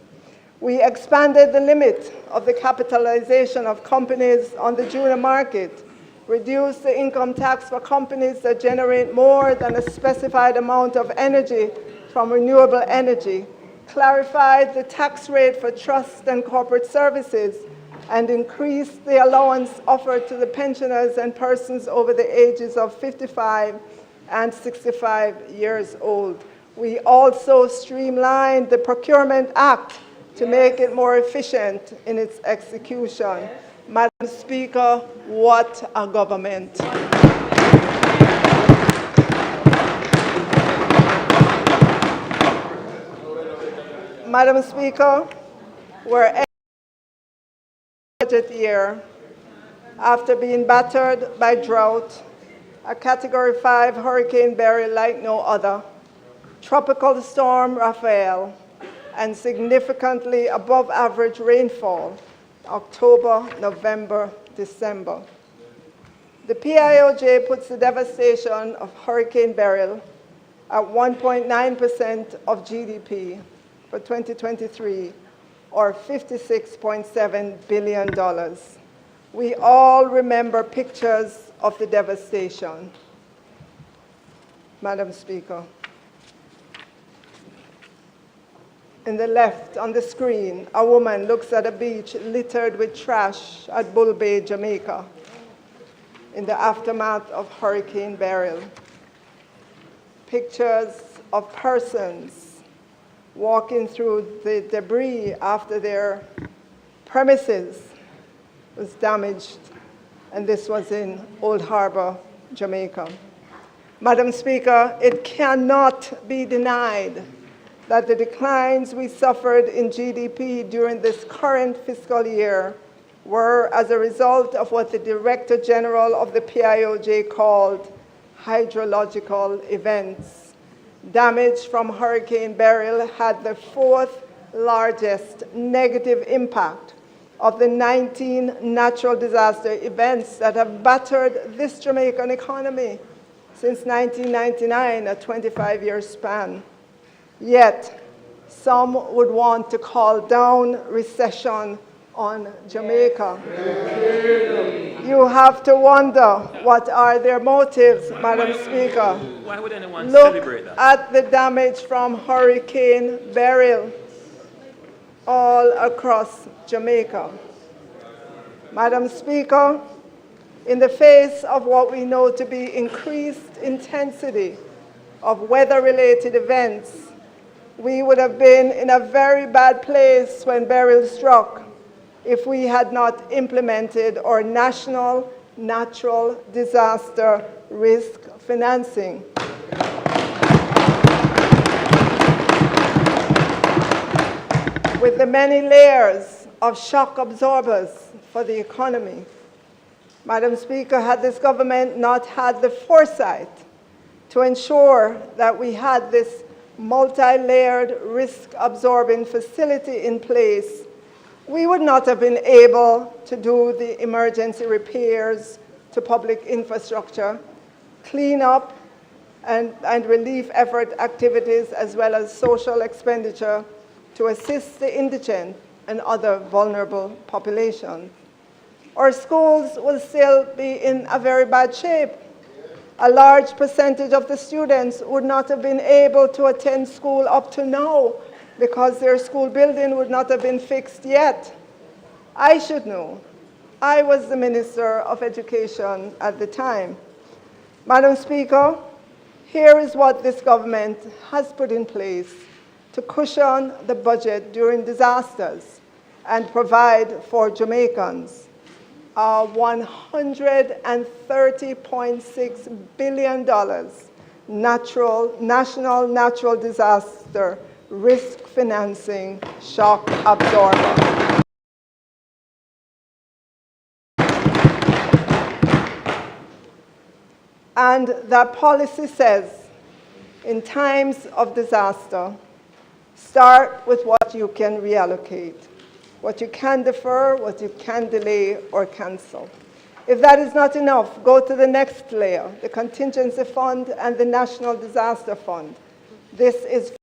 We expanded the limit of the capitalization of companies on the junior market, reduced the income tax for companies that generate more than a specified amount of energy from renewable energy, clarified the tax rate for trust and corporate services, and increased the allowance offered to the pensioners and persons over the ages of 55 and 65 years old. We also streamlined the Procurement Act to make it more efficient in its execution. Madam Speaker, what a government. Madam Speaker, we're ending the budget year after being battered by drought, a Category 5 Hurricane Beryl like no other, Tropical Storm Rafael, and significantly above average rainfall, October, November, December. The PIOJ puts the devastation of Hurricane Beryl at 1.9% of GDP for 2023, or $56.7 billion. We all remember pictures of the devastation. Madam Speaker. In the left, on the screen, a woman looks at a beach littered with trash at Bull Bay, Jamaica, in the aftermath of Hurricane Beryl. Pictures of persons walking through the debris after their premises was damaged, and this was in Old Harbor, Jamaica. Madam Speaker, it cannot be denied that the declines we suffered in GDP during this current fiscal year were as a result of what the Director General of the PIOJ called hydrological events. Damage from Hurricane Beryl had the fourth largest negative impact of the 19 natural disaster events that have battered this Jamaican economy since 1999, a 25-year span. Yet, some would want to call down recession on Jamaica. You have to wonder, what are their motives, Madam Speaker? Why would anyone Look celebrate that? at the damage from Hurricane Beryl all across Jamaica. Madam Speaker, in the face of what we know to be increased intensity of weather-related events, we would have been in a very bad place when Beryl struck if we had not implemented our national natural disaster risk financing. With the many layers of shock absorbers for the economy. Madam Speaker, had this government not had the foresight to ensure that we had this multi-layered risk-absorbing facility in place, we would not have been able to do the emergency repairs to public infrastructure, clean up and relief effort activities, as well as social expenditure to assist the indigent and other vulnerable populations. Our schools will still be in a very bad shape. A large percentage of the students would not have been able to attend school up to now because their school building would not have been fixed yet. I should know. I was the Minister of Education at the time. Madam Speaker, Here is what this government has put in place to cushion the budget during disasters and provide for Jamaicans. $130.6 billion national natural disaster risk financing shock absorber. And that policy says, in times of disaster, start with what you can reallocate, what you can defer, what you can delay or cancel. If that is not enough, go to the next layer, the contingency fund and the National Disaster Fund. This is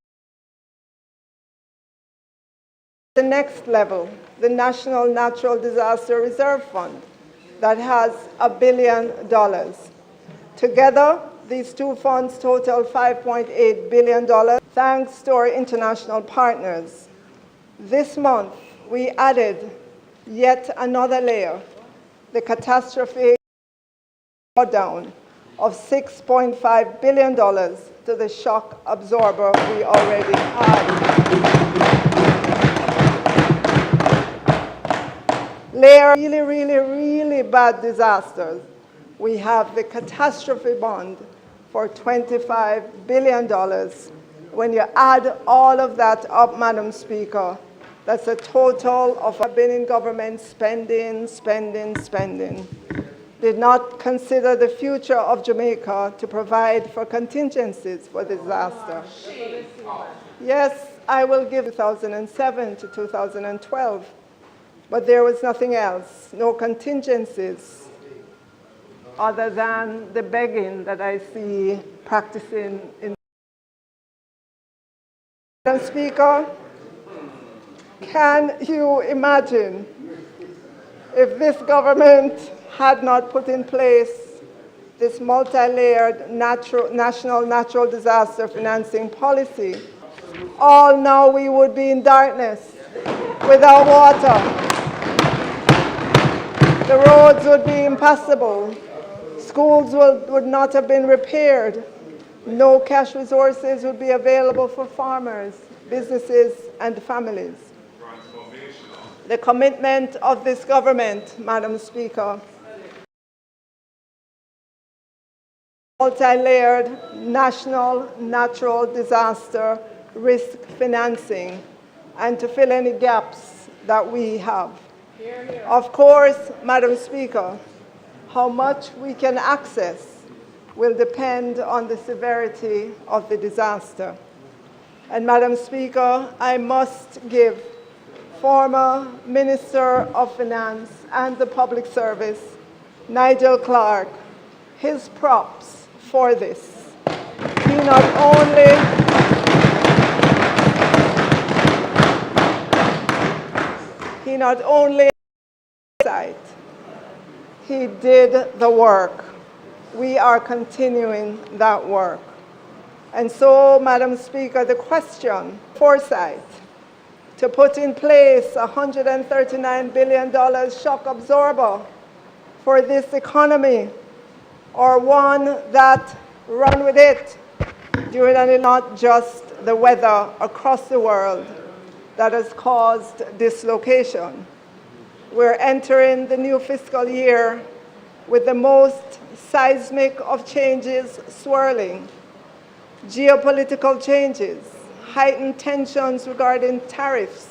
the next level, the National Natural Disaster Reserve Fund, that has $1 billion. Together, these two funds total $5.8 billion, thanks to our international partners. This month, we added yet another layer, the catastrophe drawdown of $6.5 billion to the shock absorber we already had. Layer really bad disasters. We have the catastrophe bond for $25 billion. When you add all of that up, Madam Speaker, that's a total of been in government spending. Did not consider the future of Jamaica to provide for contingencies for disaster. Yes, I will give 2007 to 2012, but there was nothing else, no contingencies, other than the begging that I see practicing in. Madam Speaker, can you imagine if this government had not put in place this multi-layered national natural disaster financing policy? All now we would be in darkness, without water. The roads would be impassable. Schools would not have been repaired. No cash resources would be available for farmers, businesses, and families. The commitment of this government, Madam Speaker, multi-layered national natural disaster risk financing, and to fill any gaps that we have. Of course, Madam Speaker, how much we can access will depend on the severity of the disaster. And Madam Speaker, I must give former Minister of Finance and the Public Service, Nigel Clark, his props for this. He not only he did the work. We are continuing that work. And so, Madam Speaker, the question, foresight, to put in place a $139 billion shock absorber for this economy, or one that run with it during and not just the weather across the world that has caused dislocation. We're entering the new fiscal year with the most seismic of changes swirling. Geopolitical changes, heightened tensions regarding tariffs.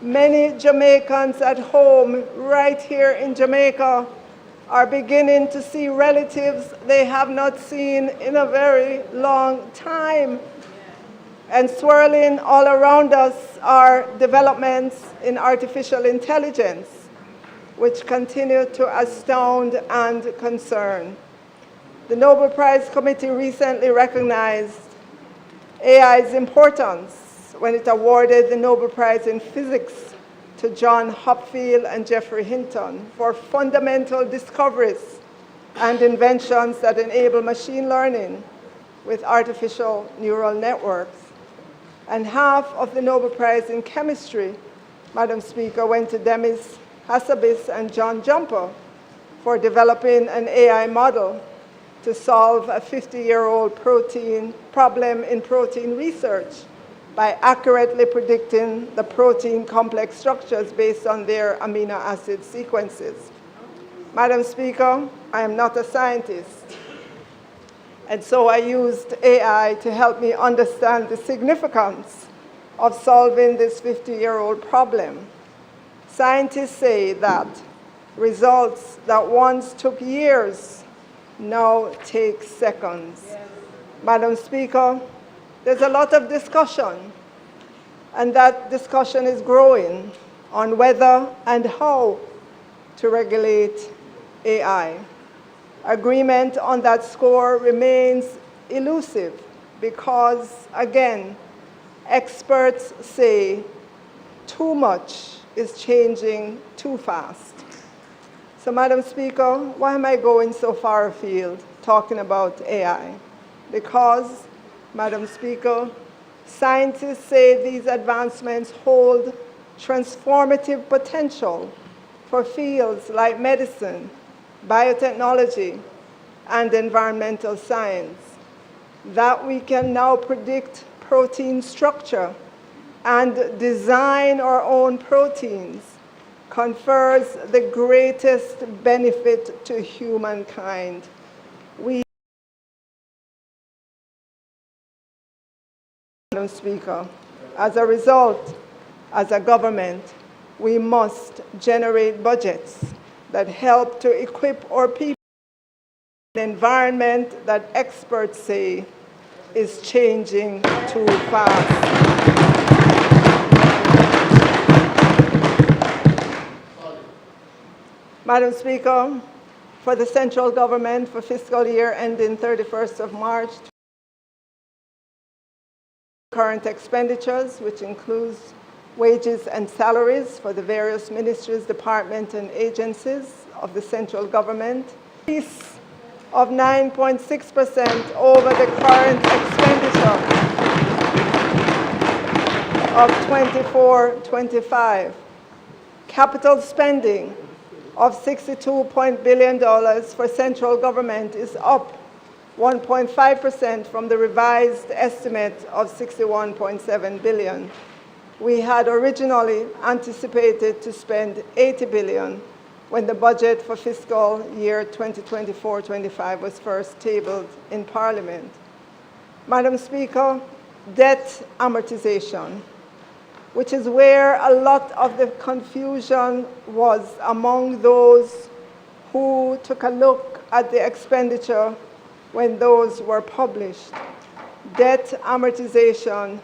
Many Jamaicans at home, right here in Jamaica, are beginning to see relatives they have not seen in a very long time. And swirling all around us are developments in artificial intelligence, which continue to astound and concern. The Nobel Prize Committee recently recognized AI's importance when it awarded the Nobel Prize in Physics to John Hopfield and Geoffrey Hinton for fundamental discoveries and inventions that enable machine learning with artificial neural networks. And half of the Nobel Prize in Chemistry, Madam Speaker, went to Demis Hassabis and John Jumper for developing an AI model to solve a 50-year-old protein problem in protein research by accurately predicting the protein complex structures based on their amino acid sequences. Madam Speaker, I am not a scientist, and so I used AI to help me understand the significance of solving this 50-year-old problem. Scientists say that results that once took years now take seconds. Yes. Madam Speaker, there's a lot of discussion, and that discussion is growing on whether and how to regulate AI. Agreement on that score remains elusive because, again, experts say too much is changing too fast. So, Madam Speaker, why am I going so far afield talking about AI? Because, Madam Speaker, scientists say these advancements hold transformative potential for fields like medicine, biotechnology, and environmental science, that we can now predict protein structure and design our own proteins confers the greatest benefit to humankind. Madam Speaker, as a result, as a government, we must generate budgets that help to equip our people in an environment that experts say is changing too fast. Madam Speaker, for the central government for fiscal year ending 31st of March, current expenditures, which includes wages and salaries for the various ministries, departments, and agencies of the central government, increase of 9.6% over the current expenditure of 24-25. Capital spending of $62 billion for central government is up 1.5% from the revised estimate of $61.7 billion. We had originally anticipated to spend $80 billion when the budget for fiscal year 2024-25 was first tabled in Parliament. Madam Speaker, debt amortization, which is where a lot of the confusion was among those who took a look at the expenditure when those were published. Debt amortization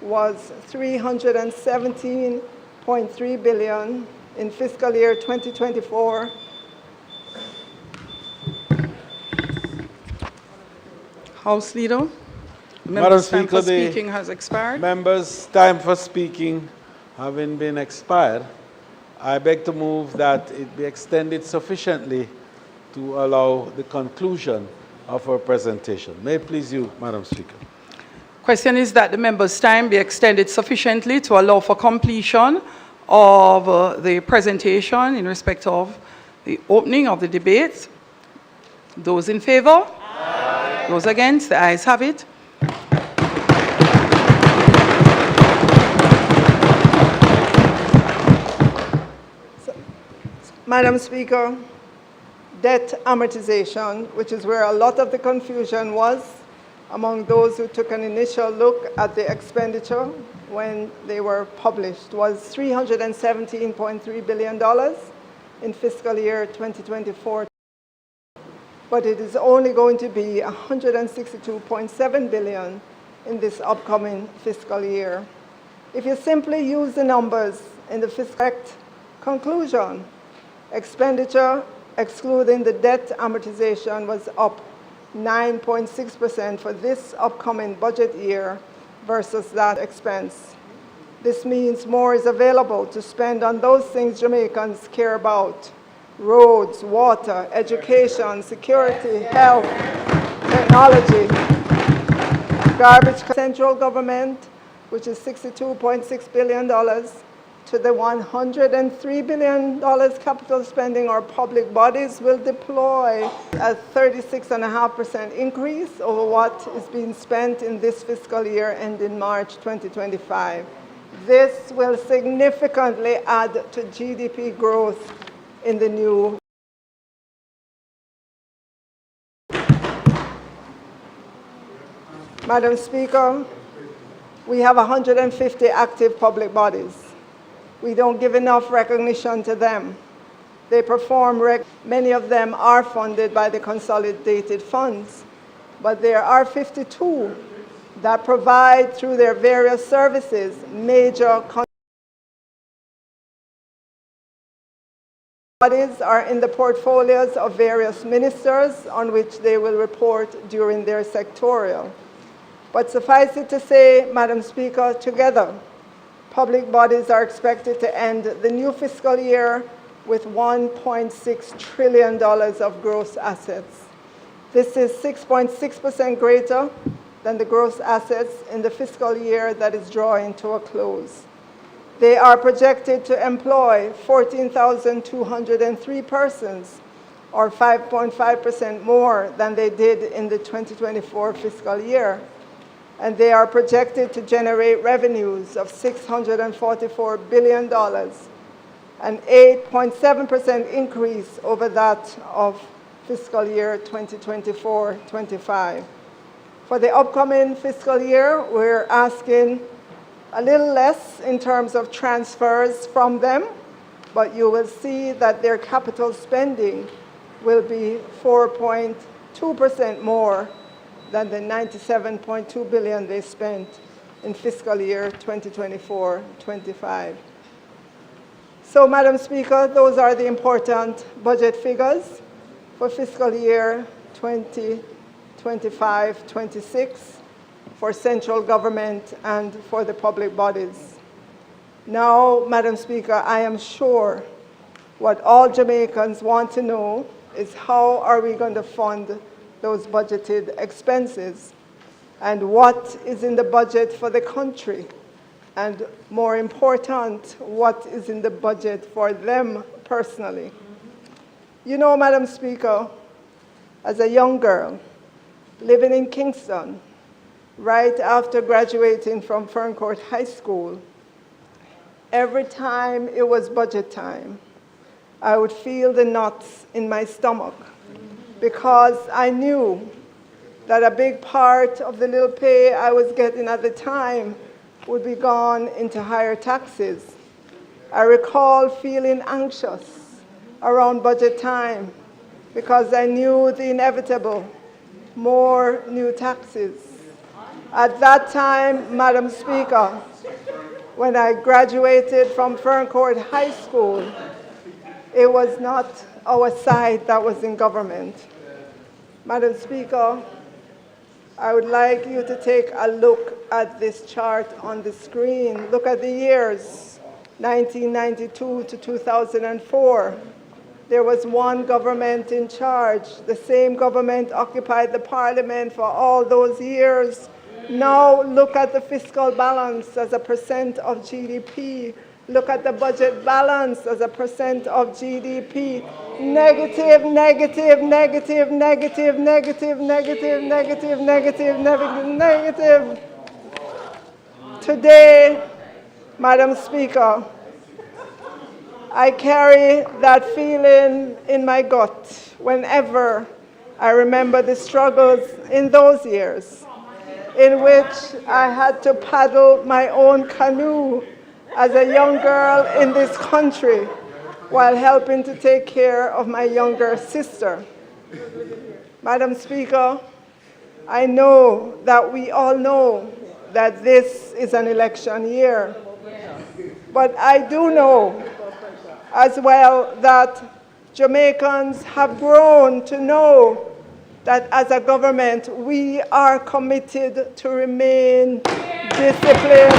was $317.3 billion in fiscal year 2024. House Leader, Madam time Speaker, for speaking has expired. Members' time for speaking having been expired, I beg to move that it be extended sufficiently to allow the conclusion of our presentation. May it please you, Madam Speaker. Question is that the members' time be extended sufficiently to allow for completion of the presentation in respect of the opening of the debate. Those in favor? Aye. Those against? The ayes have it. Madam Speaker, debt amortization, which is where a lot of the confusion was among those who took an initial look at the expenditure when they were published, was $317.3 billion in fiscal year 2024. But it is only going to be $162.7 billion in this upcoming fiscal year. If you simply use the numbers in the fiscal conclusion, expenditure, excluding the debt amortization, was up 9.6% for this upcoming budget year versus that expense. This means more is available to spend on those things Jamaicans care about: roads, water, education, security, health, technology. Garbage central government, which is $62.6 billion, to the $103 billion capital spending our public bodies will deploy, a 36.5% increase over what is being spent in this fiscal year ending March 2025. This will significantly add to GDP growth in the new. Madam Speaker, we have 150 active public bodies. We don't give enough recognition to them. They perform, many of them are funded by the consolidated funds, but there are 52 that provide through their various services major bodies are in the portfolios of various ministers on which they will report during their sectorial. But suffice it to say, Madam Speaker, together, public bodies are expected to end the new fiscal year with $1.6 trillion of gross assets. This is 6.6% greater than the gross assets in the fiscal year that is drawing to a close. They are projected to employ 14,203 persons, or 5.5% more than they did in the 2024 fiscal year. And they are projected to generate revenues of $644 billion, an 8.7% increase over that of fiscal year 2024-25. For the upcoming fiscal year, we're asking a little less in terms of transfers from them, but you will see that their capital spending will be 4.2% more than the $97.2 billion they spent in fiscal year 2024-25. So, Madam Speaker, those are the important budget figures for fiscal year 2025-26 for central government and for the public bodies. Now, Madam Speaker, I am sure what all Jamaicans want to know is how are we going to fund those budgeted expenses, and what is in the budget for the country, and more important, what is in the budget for them personally. You know, Madam Speaker, as a young girl living in Kingston, right after graduating from Ferncourt High School, every time it was budget time, I would feel the knots in my stomach, because I knew that a big part of the little pay I was getting at the time would be gone into higher taxes. I recall feeling anxious around budget time because I knew the inevitable, more new taxes. At that time, Madam Speaker, when I graduated from Ferncourt High School, it was not our side that was in government. Madam Speaker, I would like you to take a look at this chart on the screen. Look at the years, 1992 to 2004. There was one government in charge. The same government occupied the parliament for all those years. Now look at the fiscal balance as a percent of GDP. Look at the budget balance as a percent of GDP. Negative, negative, negative, negative, negative, negative, negative, negative, negative, negative. Today, Madam Speaker, I carry that feeling in my gut whenever I remember the struggles in those years in which I had to paddle my own canoe as a young girl in this country while helping to take care of my younger sister. Madam Speaker, I know that we all know that this is an election year, but I do know as well that Jamaicans have grown to know that as a government, we are committed to remain disciplined.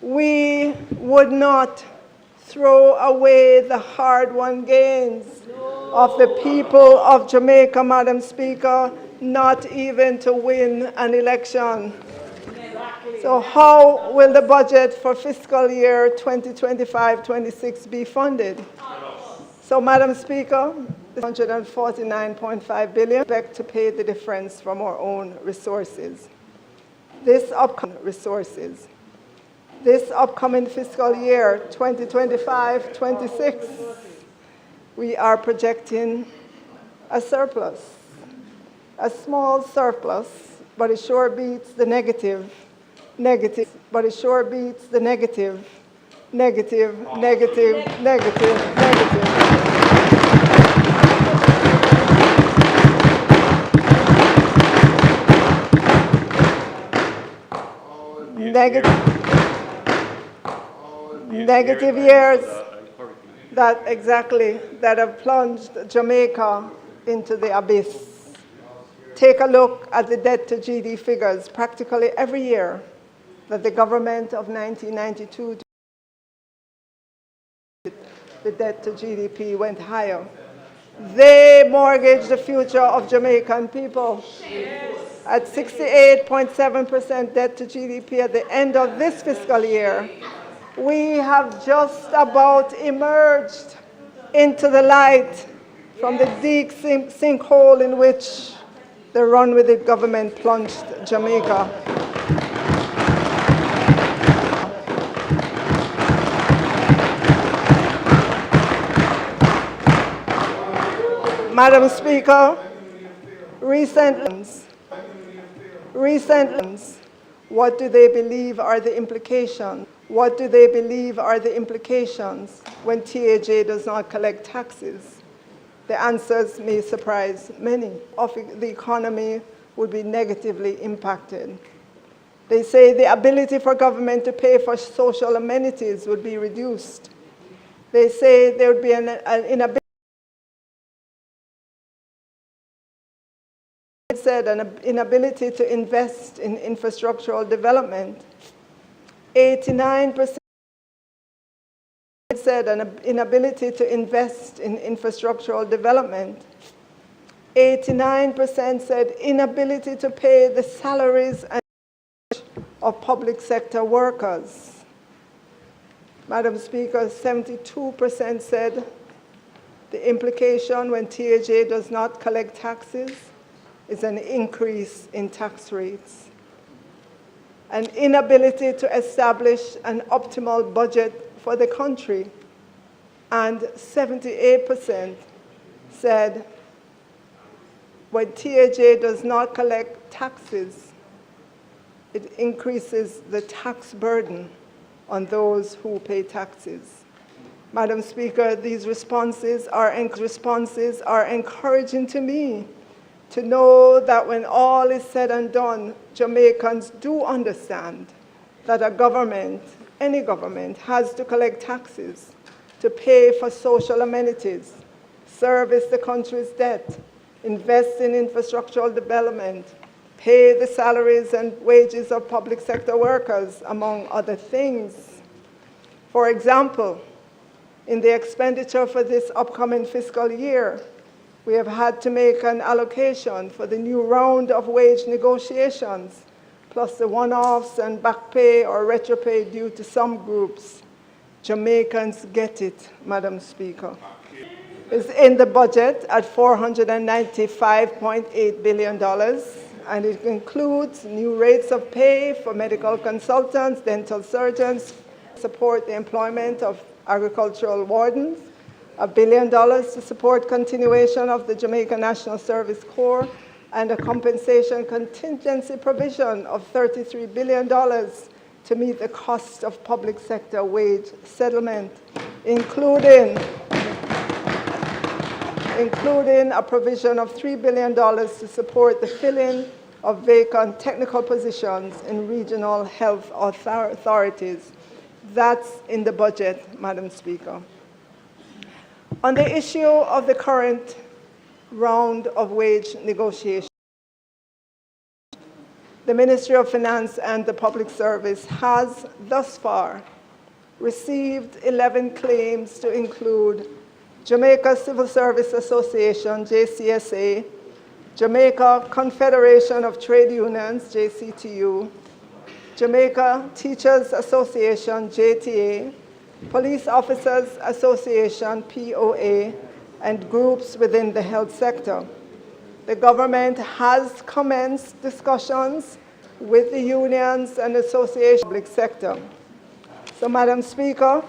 We would not throw away the hard-won gains of the people of Jamaica, Madam Speaker, not even to win an election. So how will the budget for fiscal year 2025-26 be funded? So, Madam Speaker, the 149.5 billion, expect to pay the difference from our own resources. This upcoming fiscal year 2025-26, we are projecting a surplus, a small surplus, but it sure beats the negative, but it sure beats the negative. Negative. Negative years that have plunged Jamaica into the abyss. Take a look at the debt to GDP figures. Practically every year that the government of 1992, the debt to GDP went higher. They mortgaged the future of Jamaican people. At 68.7% debt to GDP at the end of this fiscal year, we have just about emerged into the light from the deep sinkhole in which the run-with-it government plunged Jamaica. Madam Speaker, recent what do they believe are the implications? What do they believe are the implications when TAJ does not collect taxes? The answers may surprise many. Of the economy would be negatively impacted. They say the ability for government to pay for social amenities would be reduced. They say there would be an inability. Said an inability to invest in infrastructural development. 89% said an inability to invest in infrastructural development. 89% said inability to pay the salaries of public sector workers. Madam Speaker, 72% said the implication when TAJ does not collect taxes is an increase in tax rates. An inability to establish an optimal budget for the country. And 78% said when TAJ does not collect taxes, it increases the tax burden on those who pay taxes. Madam Speaker, these responses are encouraging to me, to know that when all is said and done, Jamaicans do understand that a government, any government, has to collect taxes to pay for social amenities, service the country's debt, invest in infrastructural development, pay the salaries and wages of public sector workers, among other things. For example, in the expenditure for this upcoming fiscal year, we have had to make an allocation for the new round of wage negotiations, plus the one-offs and back pay or retro pay due to some groups. Jamaicans get it, Madam Speaker. It's in the budget at $495.8 billion, and it includes new rates of pay for medical consultants, dental surgeons, support the employment of agricultural wardens, $1 billion to support continuation of the Jamaica National Service Corps, and a compensation contingency provision of $33 billion to meet the cost of public sector wage settlement, including a provision of $3 billion to support the filling of vacant technical positions in regional health authorities. That's in the budget, Madam Speaker. On the issue of the current round of wage negotiations, the Ministry of Finance and the Public Service has thus far received 11 claims to include Jamaica Civil Service Association, JCSA, Jamaica Confederation of Trade Unions, JCTU, Jamaica Teachers Association, JTA, Police Officers Association, POA, and groups within the health sector. The government has commenced discussions with the unions and associations of the public sector. So, Madam Speaker,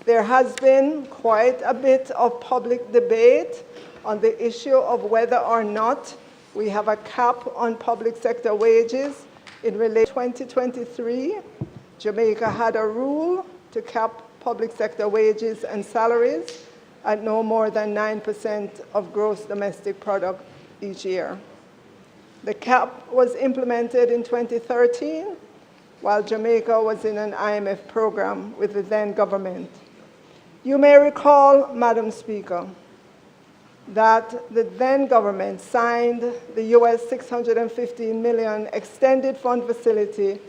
there has been quite a bit of public debate on the issue of whether or not we have a cap on public sector wages. In relation to 2023, Jamaica had a rule to cap public sector wages and salaries at no more than 9% of gross domestic product each year. The cap was implemented in 2013 while Jamaica was in an IMF program with the then government. You may recall, Madam Speaker, that the then government signed the US $615 million extended fund facility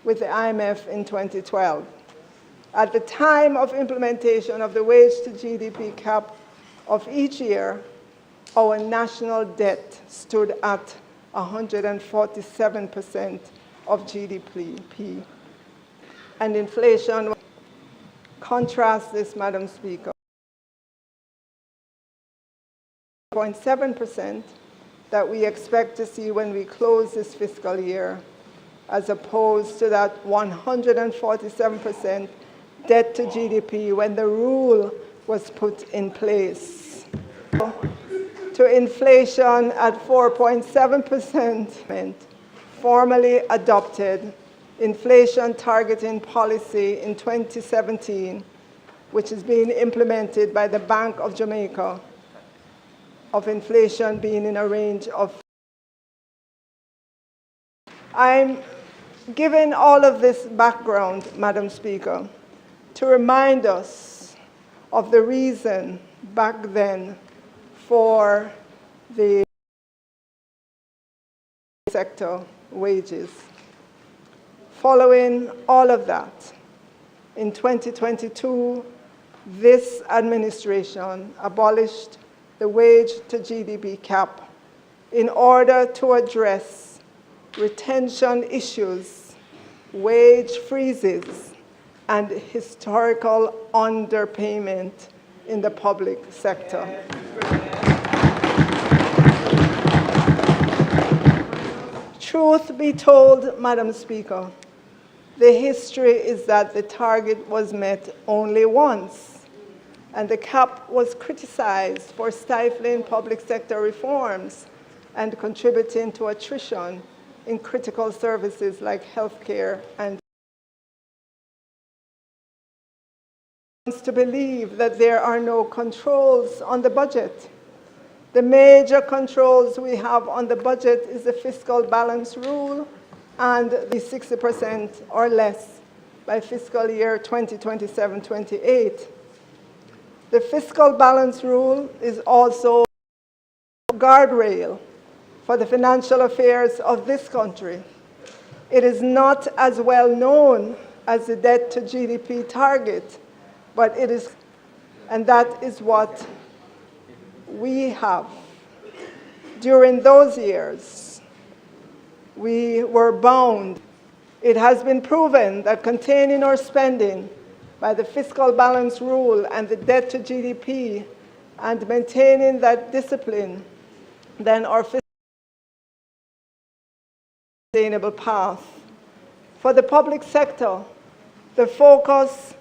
with the IMF in 2012. At the time of implementation of the wage to GDP cap of each year, our national debt stood at 147% of GDP. And inflation, contrast this, Madam Speaker, 0.7% that we expect to see when we close this fiscal year, as opposed to that 147% debt to GDP when the rule was put in place. To inflation at 4.7%, formally adopted inflation targeting policy in 2017, which is being implemented by the Bank of Jamaica, of inflation being in a range of. I'm giving all of this background, Madam Speaker, to remind us of the reason back then for the sector wages. Following all of that, in 2022, this administration abolished the wage to GDP cap in order to address retention issues, wage freezes, and historical underpayment in the public sector. Truth be told, Madam Speaker, the history is that the target was met only once, and the cap was criticized for stifling public sector reforms and contributing to attrition in critical services like healthcare and to believe that there are no controls on the budget. The major controls we have on the budget is the fiscal balance rule and the 60% or less by fiscal year 2027-28. The fiscal balance rule is also a guardrail for the financial affairs of this country. It is not as well known as the debt to GDP target, but it is, and that is what we have. During those years, we were bound. It has been proven that containing our spending by the fiscal balance rule and the debt to GDP and maintaining that discipline, then our sustainable path. For the public sector, the focus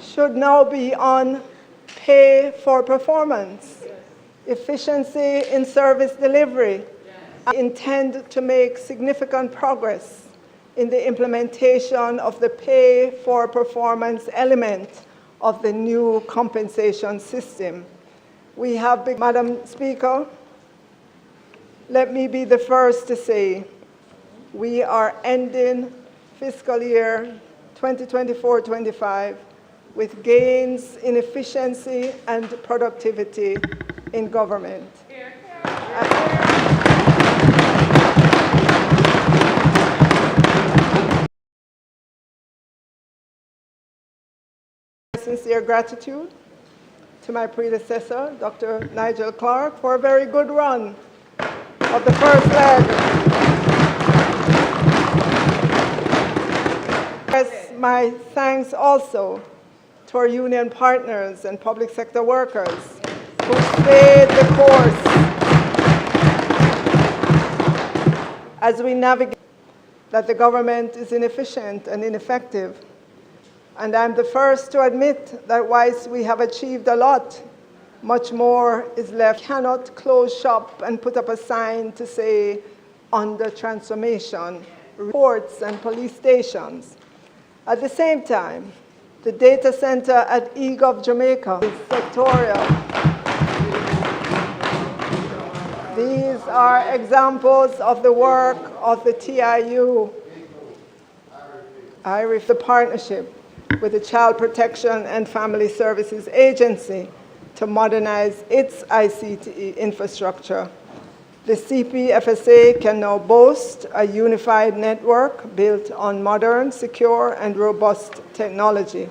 should now be on pay for performance, efficiency in service delivery. I intend to make significant progress in the implementation of the pay for performance element of the new compensation system. We have, Madam Speaker, let me be the first to say we are ending fiscal year 2024-25 with gains in efficiency and productivity in government. Sincere gratitude to my predecessor, Dr. Nigel Clark, for a very good run of the first leg. Express my thanks also to our union partners and public sector workers who stayed the course as we navigate that the government is inefficient and ineffective. And I'm the first to admit that whilst we have achieved a lot, much more is left. We cannot close shop and put up a sign to say under transformation, ports and police stations. At the same time, the data center at eGov Jamaica is sectorial. These are examples of the work of the TIU, the partnership with the Child Protection and Family Services Agency to modernize its ICT infrastructure. The CPFSA can now boast a unified network built on modern, secure, and robust technology.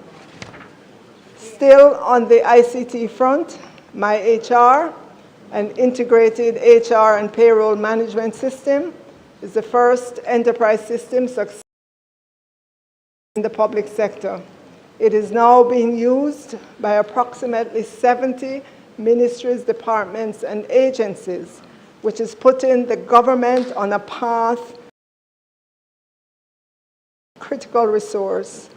Still on the ICT front, my HR, an integrated HR and payroll management system, is the first enterprise system successful in the public sector. It is now being used by approximately 70 ministries, departments, and agencies, which is putting the government on a path critical resource,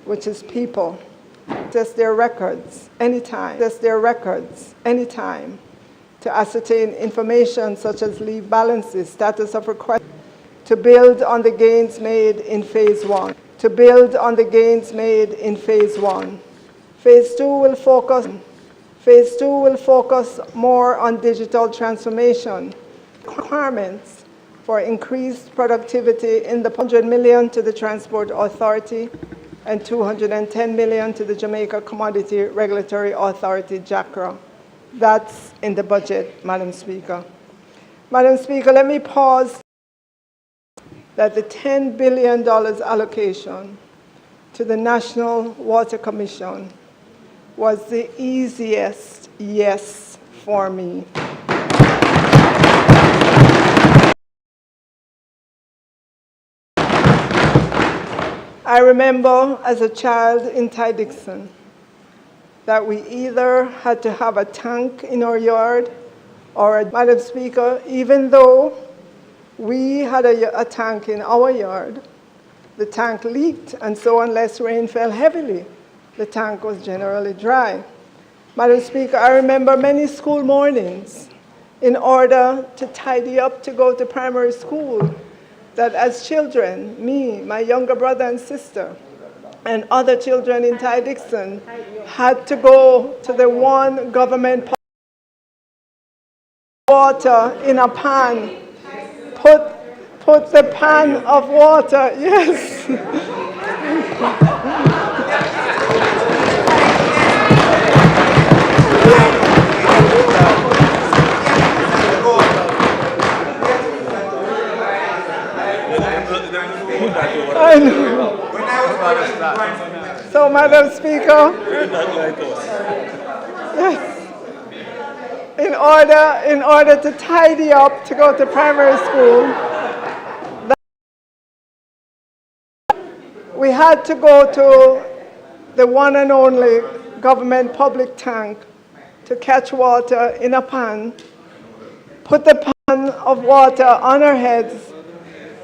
which is people. Access their records anytime. Access their records anytime to ascertain information such as leave balances, status of request, to build on the gains made in phase one. To build on the gains made in phase one. Phase two will focus more on digital transformation. Requirements for increased productivity in the 100 million to the Transport Authority and 210 million to the Jamaica Commodity Regulatory Authority, JACRA. That's in the budget, Madam Speaker. Madam Speaker, let me pause that the $10 billion allocation to the National Water Commission was the easiest yes for me. I remember as a child in Ty-Dixon that we either had to have a tank in our yard or, Madam Speaker, even though we had a tank in our yard, the tank leaked, and so unless rain fell heavily, the tank was generally dry. Madam Speaker, I remember many school mornings in order to tidy up to go to primary school, that as children, me, my younger brother and sister, and other children in Ty-Dixon had to go to the one government water in a pan, put the pan of water, yes. I know. So, Madam Speaker, yes. In order to tidy up to go to primary school, we had to go to the one and only government public tank to catch water in a pan, put the pan of water on our heads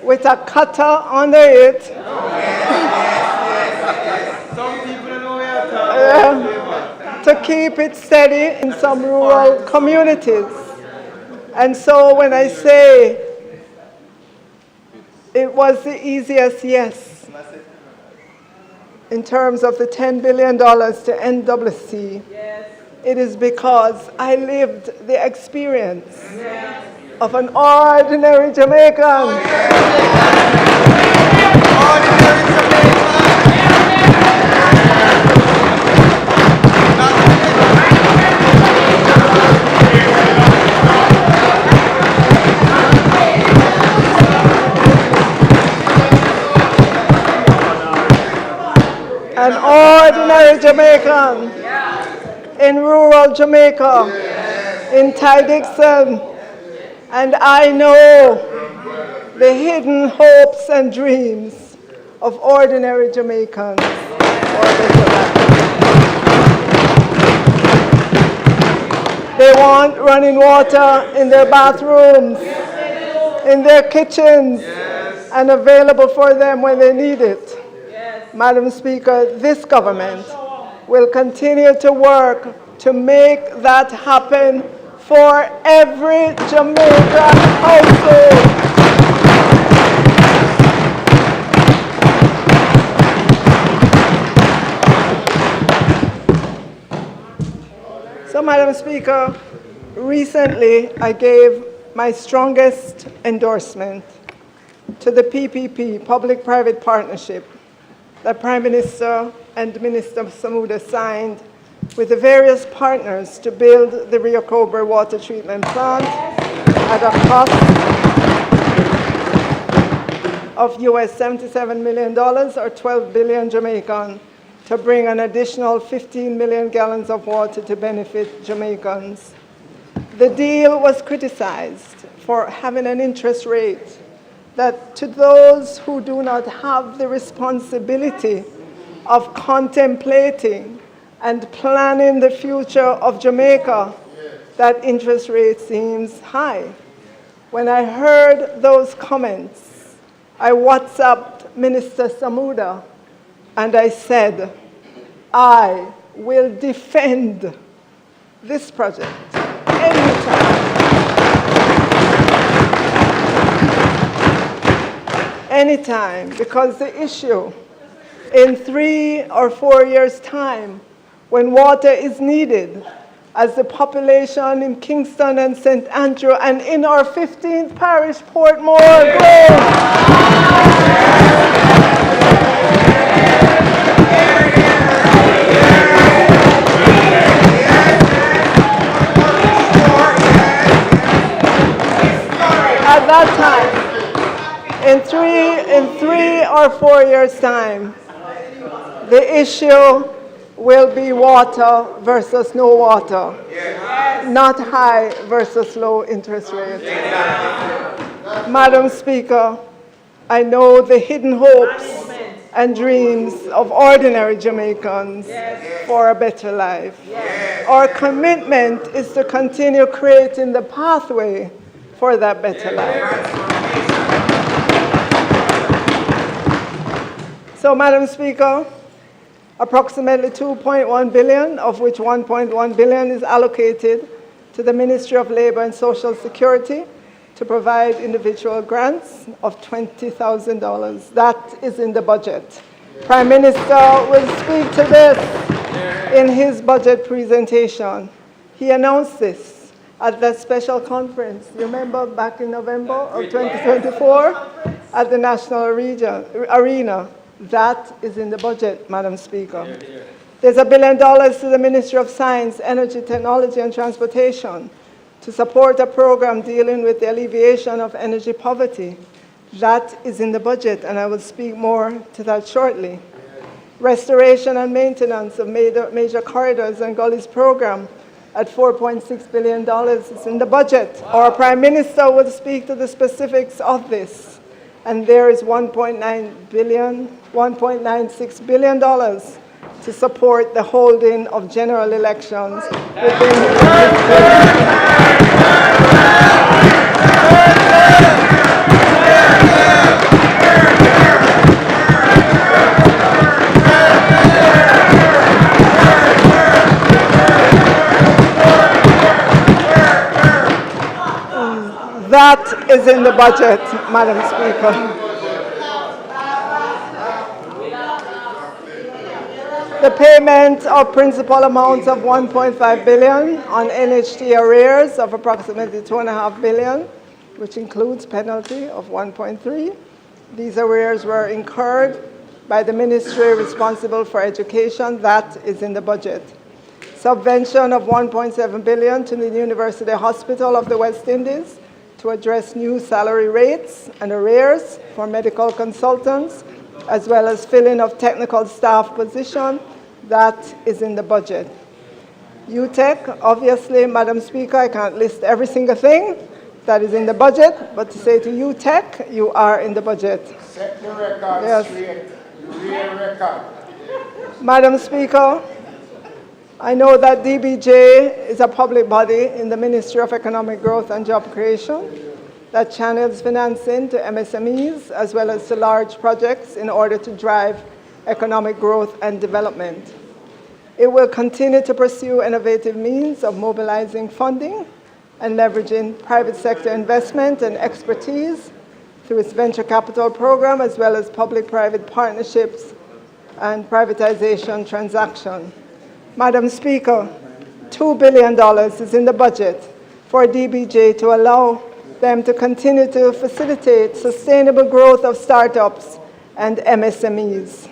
with a cutter under it. To keep it steady in some rural communities. And so when I say it was the easiest yes in terms of the $10 billion to NWC, it is because I lived the experience of an ordinary Jamaican. An ordinary Jamaican in rural Jamaica, in Ty-Dixon, And I know the hidden hopes and dreams of ordinary Jamaicans for a better life. They want running water in their bathrooms, in their kitchens, and available for them when they need it. Madam Speaker, this government will continue to work to make that happen for every Jamaican household. So, Madam Speaker, recently I gave my strongest endorsement to the PPP, Public-Private Partnership, that Prime Minister and Minister Samuda signed with the various partners to build the Rio Cobra water treatment plant at a cost of US $77 million or 12 billion Jamaican to bring an additional 15 million gallons of water to benefit Jamaicans. The deal was criticized for having an interest rate that to those who do not have the responsibility of contemplating and planning the future of Jamaica, that interest rate seems high. When I heard those comments, I WhatsApped Minister Samuda and I said, I will defend this project anytime. Anytime, because the issue in 3 or 4 years' time, when water is needed, as the population in Kingston and St. Andrew and in our 15th parish, Portmore, grows. At that time, in 3 or 4 years' time, the issue will be water versus no water, not high versus low interest rates. Madam Speaker, I know the hidden hopes and dreams of ordinary Jamaicans for a better life. Our commitment is to continue creating the pathway for that better life. So, Madam Speaker, approximately 2.1 billion, of which 1.1 billion is allocated to the Ministry of Labor and Social Security to provide individual grants of $20,000. That is in the budget. Prime Minister will speak to this in his budget presentation. He announced this at that special conference, you remember back in November of 2024 at the National Arena. That is in the budget, Madam Speaker. There's $1 billion to the Ministry of Science, Energy, Technology, and Transportation to support a program dealing with the alleviation of energy poverty. That is in the budget, and I will speak more to that shortly. Restoration and maintenance of major corridors and gullies program at $4.6 billion is in the budget. Our Prime Minister will speak to the specifics of this. And there is $1.96 billion to support the holding of general elections within That is in the budget, Madam Speaker. The payment of principal amounts of $1.5 billion on NHT arrears of approximately $2.5 billion, which includes penalty of $1.3. These arrears were incurred by the ministry responsible for education. That is in the budget. Subvention of $1.7 billion to the University Hospital of the West Indies to address new salary rates and arrears for medical consultants, as well as filling of technical staff position. That is in the budget. UTEC, obviously, Madam Speaker, I can't list every single thing, that is in the budget, but to say to you, Tech, you are in the budget. Set the record Yes. straight. Real record. Madam Speaker, I know that DBJ is a public body in the Ministry of Economic Growth and Job Creation that channels financing to MSMEs as well as to large projects in order to drive economic growth and development. It will continue to pursue innovative means of mobilizing funding and leveraging private sector investment and expertise through its venture capital program as well as public-private partnerships and privatization transaction. Madam Speaker, $2 billion is in the budget for DBJ to allow them to continue to facilitate sustainable growth of startups and MSMEs.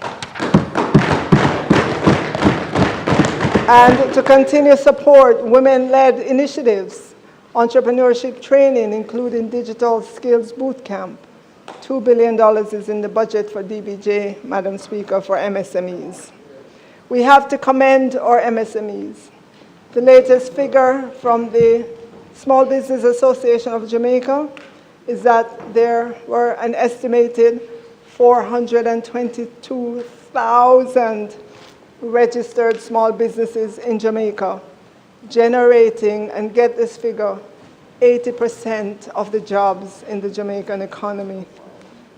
And to continue support women-led initiatives, entrepreneurship training, including digital skills bootcamp. $2 billion is in the budget for DBJ, Madam Speaker, for MSMEs. We have to commend our MSMEs. The latest figure from the Small Business Association of Jamaica is that there were an estimated 422,000 registered small businesses in Jamaica, generating, and get this figure, 80% of the jobs in the Jamaican economy.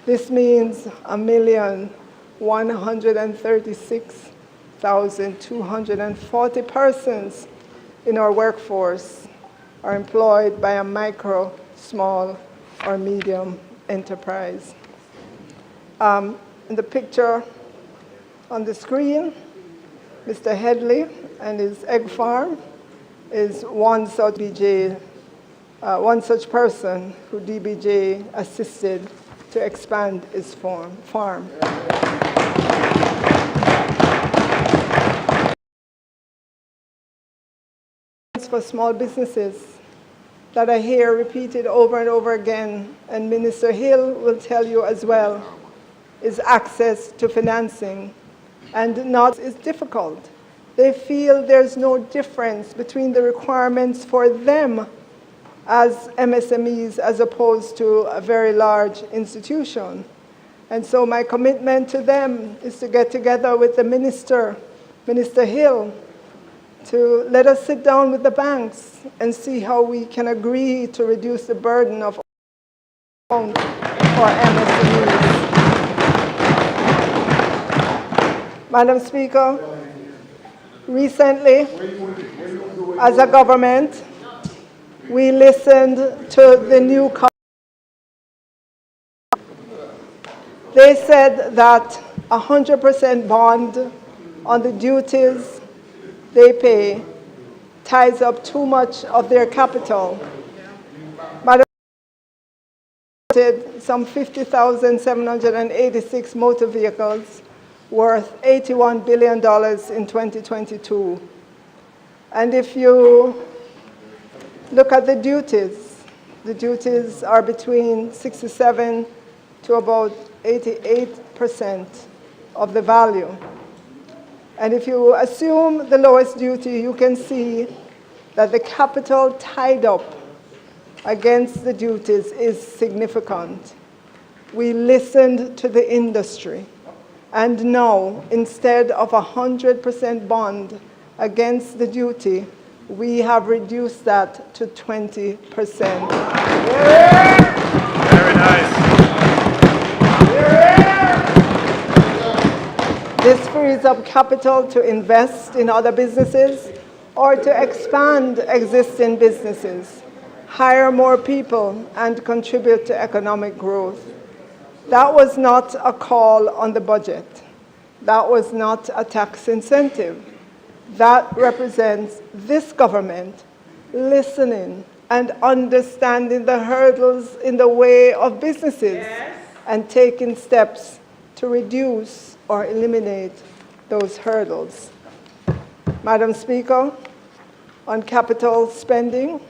This means 1,136,240 persons in our workforce are employed by a micro, small, or medium enterprise. In the picture on the screen, Mr. Headley and his egg farm is one such person who DBJ assisted to expand his farm. For small businesses that I hear repeated over and over again, and Minister Hill will tell you as well, is access to financing. And not is difficult. They feel there's no difference between the requirements for them as MSMEs as opposed to a very large institution. And so my commitment to them is to get together with the Minister Hill, to let us sit down with the banks and see how we can agree to reduce the burden of for MSMEs. Madam Speaker, recently, as a government, we listened to the new They said that 100% bond on the duties they pay ties up too much of their capital. Madam Speaker, some 50,786 motor vehicles worth $81 billion in 2022. And if you look at the duties are between 67 to about 88% of the value. And if you assume the lowest duty, you can see that the capital tied up against the duties is significant. We listened to the industry. And now, instead of 100% bond against the duty, we have reduced that to 20%. Very nice. This frees up capital to invest in other businesses or to expand existing businesses, hire more people, and contribute to economic growth. That was not a call on the budget. That was not a tax incentive. That represents this government listening and understanding the hurdles in the way of businesses and taking steps to reduce or eliminate those hurdles. Madam Speaker, on capital spending,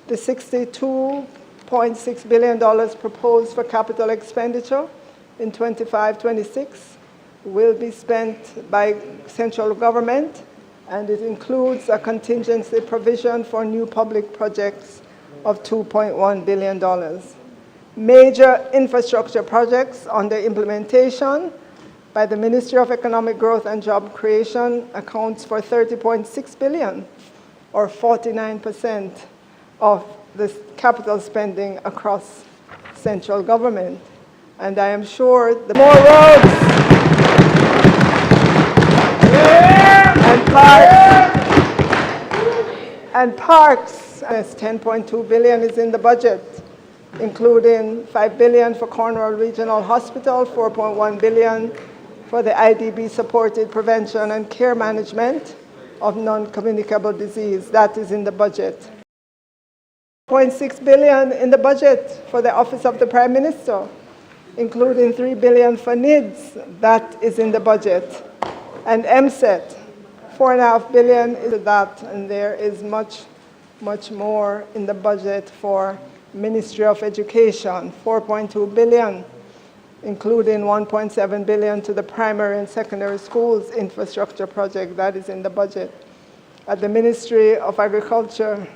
the $62.6 billion proposed for capital expenditure in 25-26 will be spent by central government, and it includes a contingency provision for new public projects of $2.1 billion. Major infrastructure projects under implementation by the Ministry of Economic Growth and Job Creation accounts for $30.6 billion, or 49% of the capital spending across central government. And I am sure the more roads and parks, as $10.2 billion is in the budget, including $5 billion for Cornwall Regional Hospital, $4.1 billion for the IDB-supported prevention and care management of non-communicable disease. That is in the budget. $0.6 billion in the budget for the Office of the Prime Minister, including $3 billion for NIDS. That is in the budget. And MSET, $4.5 billion is that, and there is much, much more in the budget for Ministry of Education, $4.2 billion, including $1.7 billion to the primary and secondary schools infrastructure project. That is in the budget. At the Ministry of Agriculture,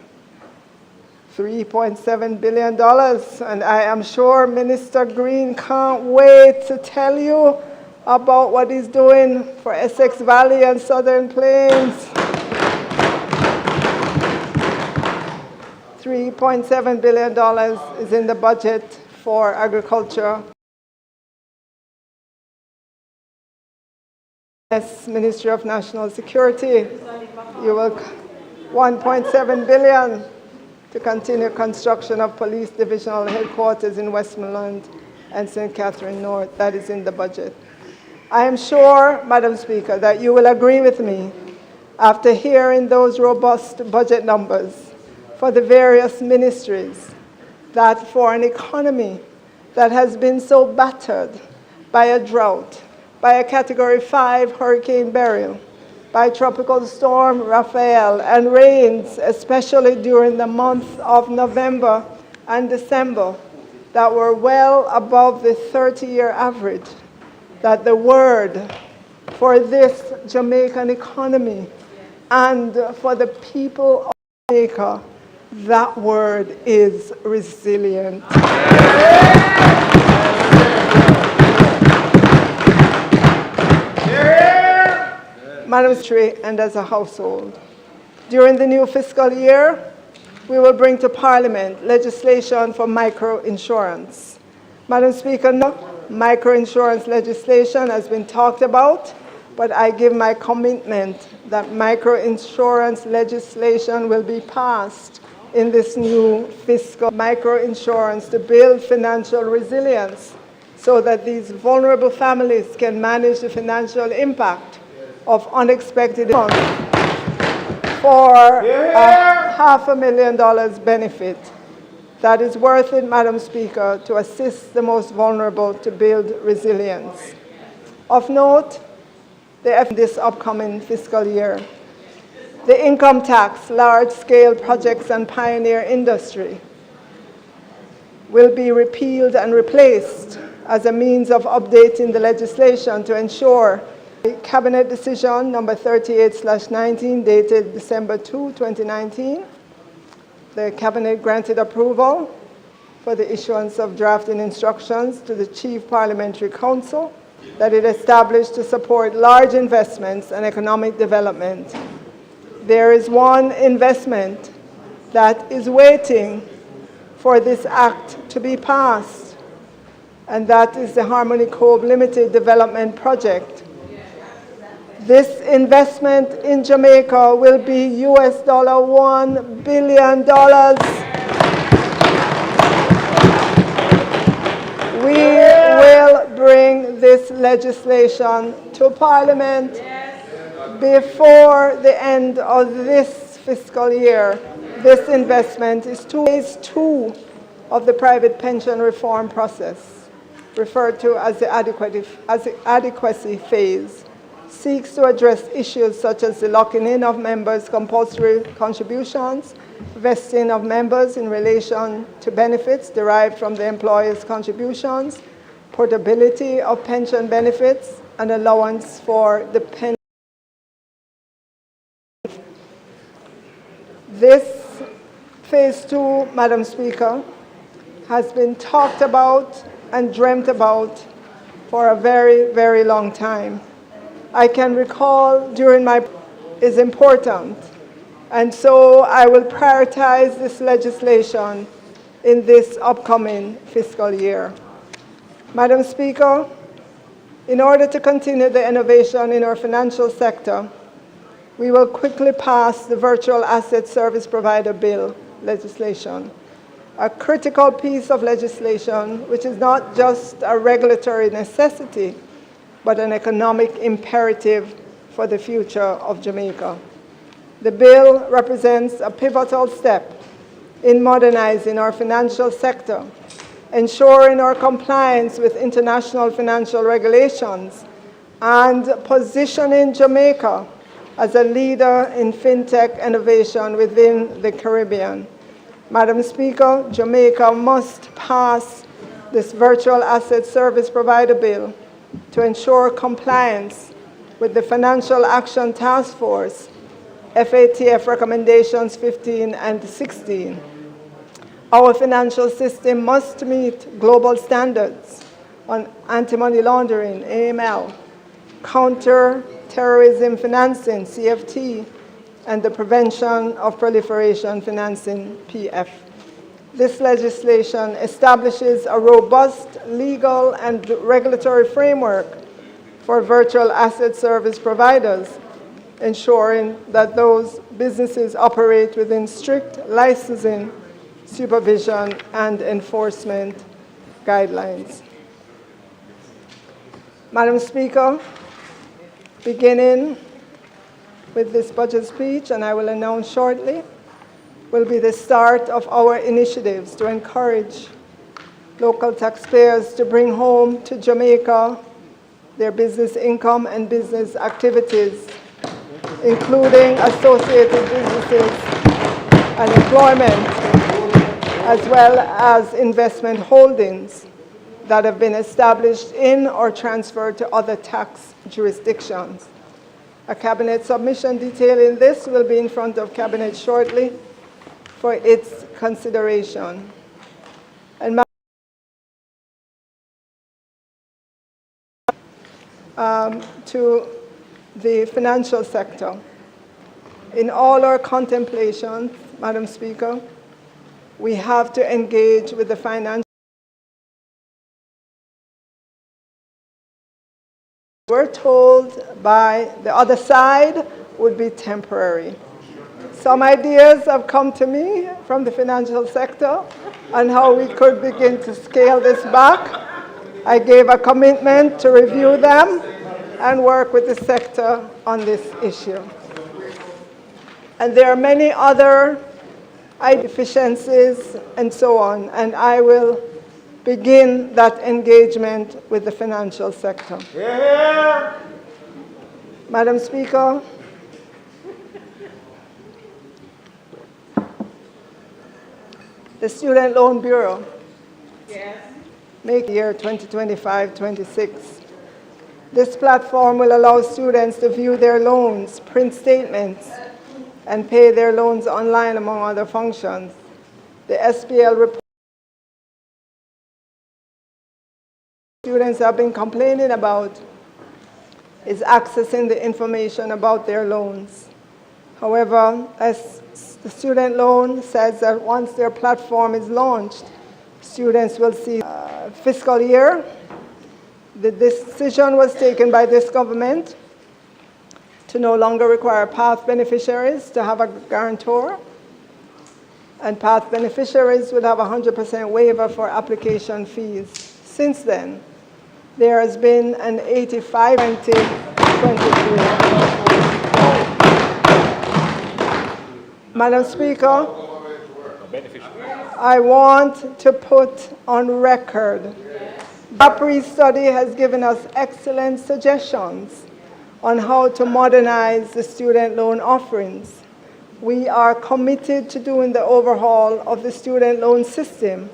$3.7 billion, and I am sure Minister Green can't wait to tell you about what he's doing for Essex Valley and Southern Plains. $3.7 billion is in the budget for agriculture. Yes, Ministry of National Security, you will $1.7 billion to continue construction of police divisional headquarters in Westmoreland and St. Catherine North. That is in the budget. I am sure, Madam Speaker, that you will agree with me after hearing those robust budget numbers for the various ministries that for an economy that has been so battered by a drought, by a Category 5 Hurricane Beryl, by Tropical Storm Raphael, and rains, especially during the month of November and December, that were well above the 30-year average, that the word for this Jamaican economy and for the people of Jamaica, that word is resilient. Madam Secretary, and as a household, during the new fiscal year, we will bring to Parliament legislation for microinsurance. Madam Speaker, no microinsurance legislation has been talked about, but I give my commitment that microinsurance legislation will be passed in this new fiscal microinsurance to build financial resilience so that these vulnerable families can manage the financial impact of unexpected events for a $500,000 benefit. That is worth it, Madam Speaker, to assist the most vulnerable to build resilience. Of note, this upcoming fiscal year, the income tax, large-scale projects and pioneer industry will be repealed and replaced as a means of updating the legislation to ensure Cabinet Decision number 38/19 dated December 2, 2019. The Cabinet granted approval for the issuance of drafting instructions to the Chief Parliamentary Council that it established to support large investments and economic development. There is one investment that is waiting for this act to be passed, and that is the Harmony Cove Limited Development Project. This investment in Jamaica will be $1 billion. We will bring this legislation to Parliament before the end of this fiscal year. This investment is phase 2 of the private pension reform process, referred to as the adequacy phase. Seeks to address issues such as the locking in of members' compulsory contributions, vesting of members in relation to benefits derived from the employer's contributions, portability of pension benefits, and allowance for the pension. This Phase 2, Madam Speaker, has been talked about and dreamt about for a very, very long time. I can recall during my is important, and so I will prioritize this legislation in this upcoming fiscal year. Madam Speaker, in order to continue the innovation in our financial sector, we will quickly pass the Virtual Asset Service Provider Bill legislation, a critical piece of legislation which is not just a regulatory necessity, but an economic imperative for the future of Jamaica. The bill represents a pivotal step in modernizing our financial sector, ensuring our compliance with international financial regulations, and positioning Jamaica as a leader in fintech innovation within the Caribbean. Madam Speaker, Jamaica must pass this Virtual Asset Service Provider Bill to ensure compliance with the Financial Action Task Force, FATF Recommendations 15 and 16. Our financial system must meet global standards on anti-money laundering, AML, counter-terrorism financing, CFT, and the prevention of proliferation financing, PF. This legislation establishes a robust legal and regulatory framework for virtual asset service providers, ensuring that those businesses operate within strict licensing, supervision, and enforcement guidelines. Madam Speaker, beginning with this budget speech, and I will announce shortly, will be the start of our initiatives to encourage local taxpayers to bring home to Jamaica their business income and business activities, including associated businesses and employment, as well as investment holdings that have been established in or transferred to other tax jurisdictions. A Cabinet submission detailing this will be in front of Cabinet shortly for its consideration. And to the financial sector. In all our contemplations, Madam Speaker, we have to engage with the financial. We're told by the other side would be temporary. Some ideas have come to me from the financial sector on how we could begin to scale this back. I gave a commitment to review them and work with the sector on this issue. And there are many other deficiencies and so on, and I will begin that engagement with the financial sector. Yeah. Madam Speaker, the Student Loan Bureau, make year 2025-26. This platform will allow students to view their loans, print statements, and pay their loans online, among other functions. The SPL report students have been complaining about is accessing the information about their loans. However, as the student loan says that once their platform is launched, students will see fiscal year. The decision was taken by this government to no longer require PATH beneficiaries to have a guarantor, and PATH beneficiaries would have 100% waiver for application fees. Since then, there has been an 85-20-23. Madam Speaker, I want to put on record the APRI study has given us excellent suggestions on how to modernize the student loan offerings. We are committed to doing the overhaul of the student loan system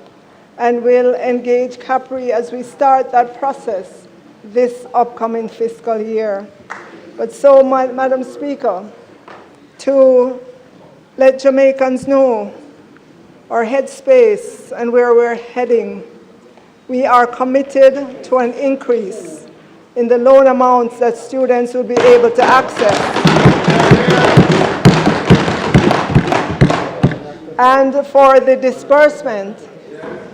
and will engage CAPRI as we start that process this upcoming fiscal year. But so, Madam Speaker, to let Jamaicans know our headspace and where we're heading, we are committed to an increase in the loan amounts that students will be able to access. And for the disbursement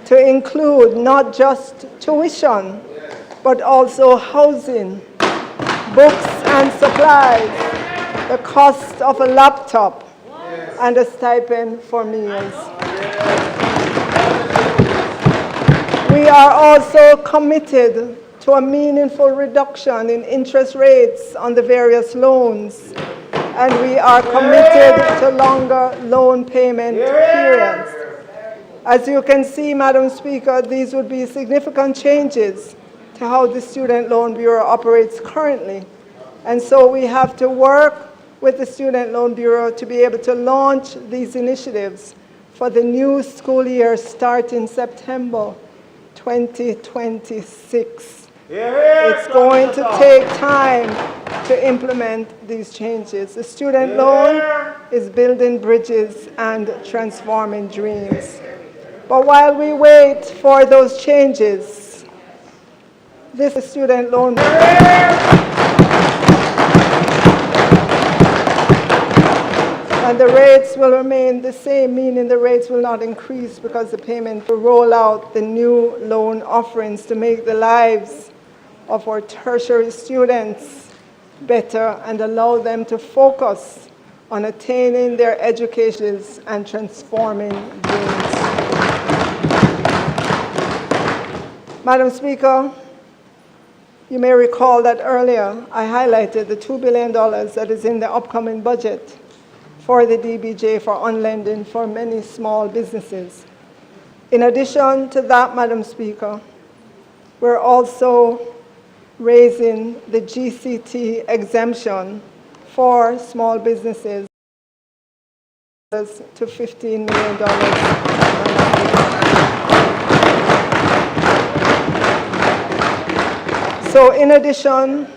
to include not just tuition, but also housing, books and supplies, the cost of a laptop, and a stipend for meals. We are also committed to a meaningful reduction in interest rates on the various loans, and we are committed to longer loan payment periods. As you can see, Madam Speaker, these would be significant changes to how the Student Loan Bureau operates currently. And so we have to work with the Student Loan Bureau to be able to launch these initiatives for the new school year starting September 2026. It's going to take time to implement these changes. The student loan is building bridges and transforming dreams. But while we wait for those changes, this student loan and the rates will remain the same, meaning the rates will not increase because the payment will roll out the new loan offerings to make the lives of our tertiary students better and allow them to focus on attaining their educations and transforming dreams. Madam Speaker, you may recall that earlier I highlighted the $2 billion that is in the upcoming budget for the DBJ for on-lending for many small businesses. In addition to that, Madam Speaker, we're also raising the GCT exemption for small businesses to $15 million. So in addition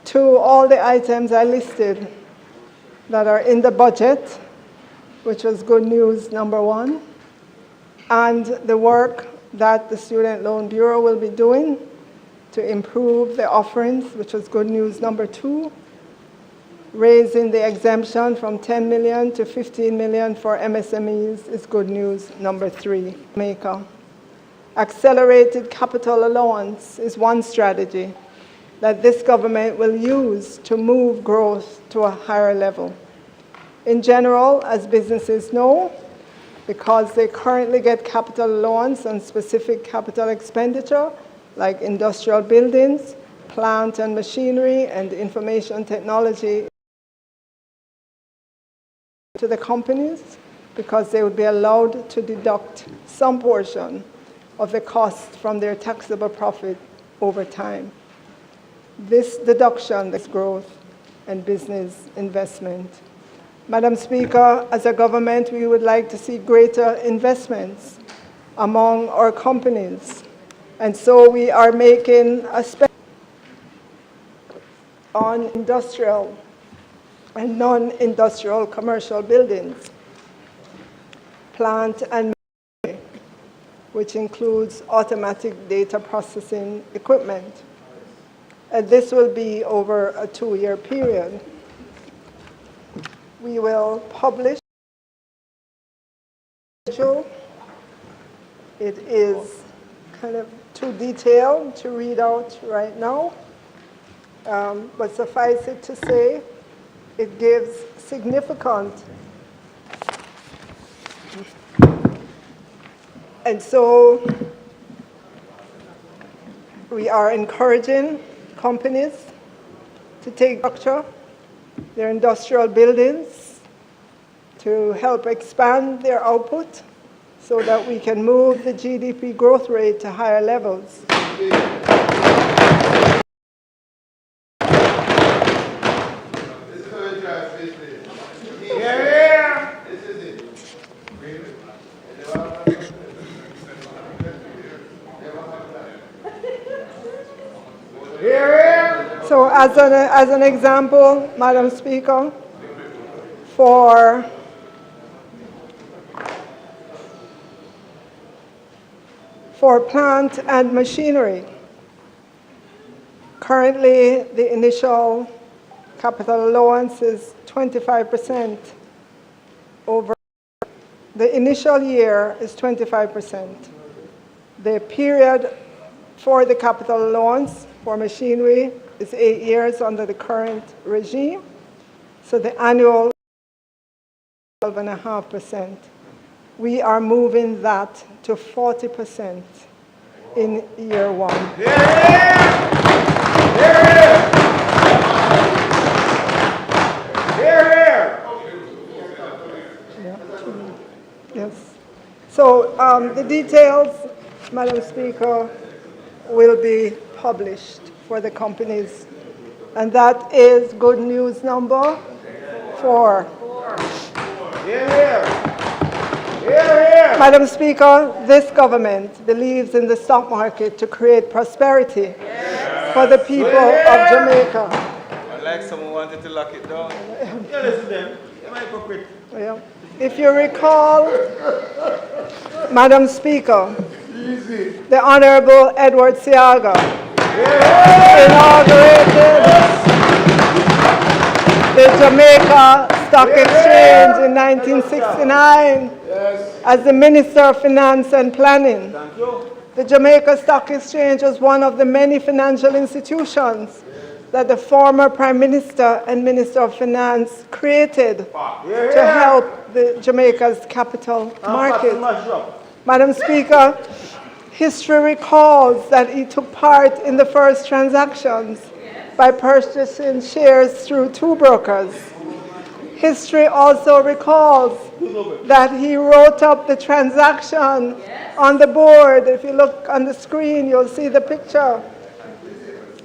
to all the items I listed that are in the budget, which was good news number one, and the work that the Student Loan Bureau will be doing to improve the offerings, which was good news number two, raising the exemption from 10 million to 15 million for MSMEs is good news number three. Jamaica. Accelerated capital allowance is one strategy that this government will use to move growth to a higher level. In general, as businesses know, because they currently get capital allowance on specific capital expenditure, like industrial buildings, plant and machinery, and information technology to the companies, because they would be allowed to deduct some portion of the cost from their taxable profit over time. This deduction is growth and business investment. Madam Speaker, as a government, we would like to see greater investments among our companies. And so we are making a special on industrial and non-industrial commercial buildings, plant and machinery, which includes automatic data processing equipment. And this will be over a 2-year period. We will publish it is kind of too detailed to read out right now, but suffice it to say, it gives significant. And so we are encouraging companies to take structure, their industrial buildings, to help expand their output so that we can move the GDP growth rate to higher levels. So as an example, Madam Speaker, for for plant and machinery. Currently, the initial capital allowance is 25% over. The initial year is 25%. The period for the capital allowance for machinery is 8 years under the current regime. So the annual 12.5%. We are moving that to 40% in year one. Yes. So the details, Madam Speaker, will be published for the companies. And that is good news number 4. Madam Speaker, this government believes in the stock market to create prosperity for the people of Jamaica. I'd like someone wanted to lock it down. Yeah. If you recall, Madam Speaker, the Honorable Edward Seaga inaugurated the Jamaica Stock Exchange in 1969 as the Minister of Finance and Planning. The Jamaica Stock Exchange was one of the many financial institutions that the former Prime Minister and Minister of Finance created to help Jamaica's capital market. Madam Speaker, history recalls that he took part in the first transactions by purchasing shares through 2 brokers. History also recalls that he wrote up the transaction on the board. If you look on the screen, you'll see the picture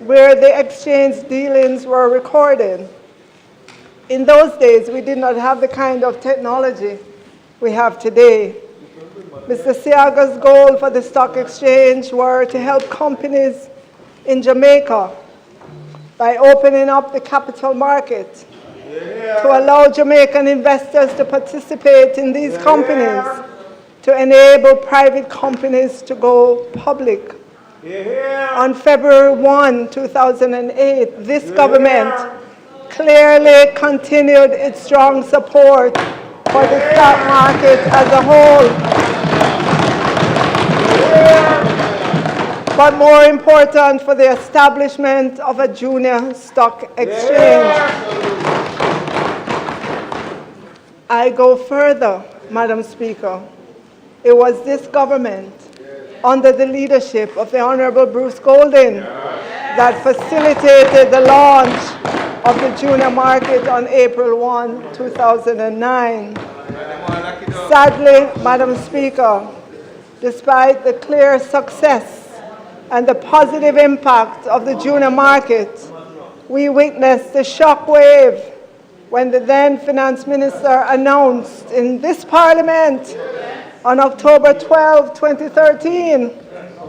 where the exchange dealings were recorded. In those days, we did not have the kind of technology we have today. Mr. Seaga's goal for the stock exchange were to help companies in Jamaica by opening up the capital market to allow Jamaican investors to participate in these companies, to enable private companies to go public. On February 1, 2008, this government clearly continued its strong support for the stock market as a whole. But more important, for the establishment of a junior stock exchange. I go further, Madam Speaker. It was this government, under the leadership of the Honorable Bruce Golding, that facilitated the launch of the junior market on April 1, 2009. Sadly, Madam Speaker, despite the clear success and the positive impact of the junior market, we witnessed the shockwave when the then Finance Minister announced in this Parliament on October 12, 2013,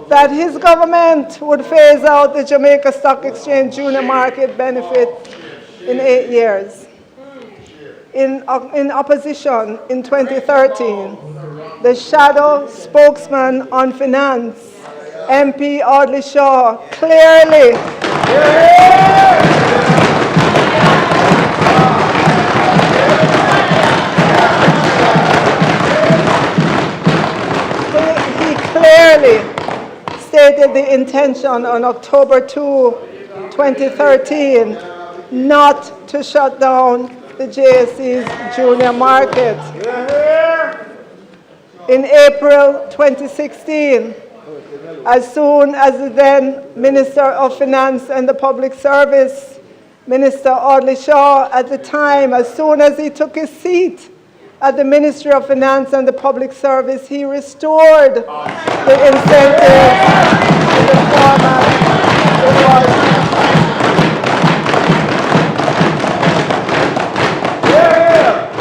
that his government would phase out the Jamaica Stock Exchange junior market benefit in 8 years. In opposition, in 2013, the shadow spokesman on finance, MP Audley Shaw, clearly stated the intention on October 2, 2013, not to shut down the JSE's junior market. In April 2016, as soon as the then Minister of Finance and the Public Service, Minister Audley Shaw, at the time, as soon as he took his seat at the Ministry of Finance and the Public Service, he restored the incentives in the format it was.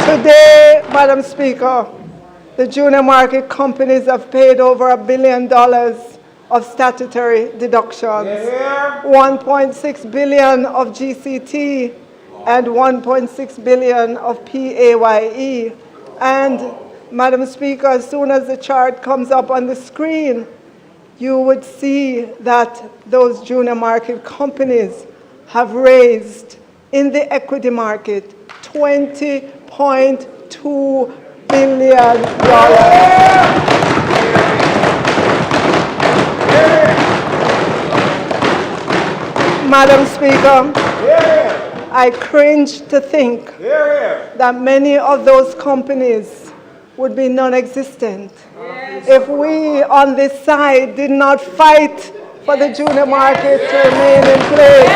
Today, Madam Speaker, the junior market companies have paid over $1 billion of statutory deductions, 1.6 billion of GCT, and 1.6 billion of PAYE. And, Madam Speaker, as soon as the chart comes up on the screen, you would see that those junior market companies have raised in the equity market $20.2 billion. Madam Speaker, I cringe to think that many of those companies would be non-existent if we on this side did not fight for the junior market to remain in place.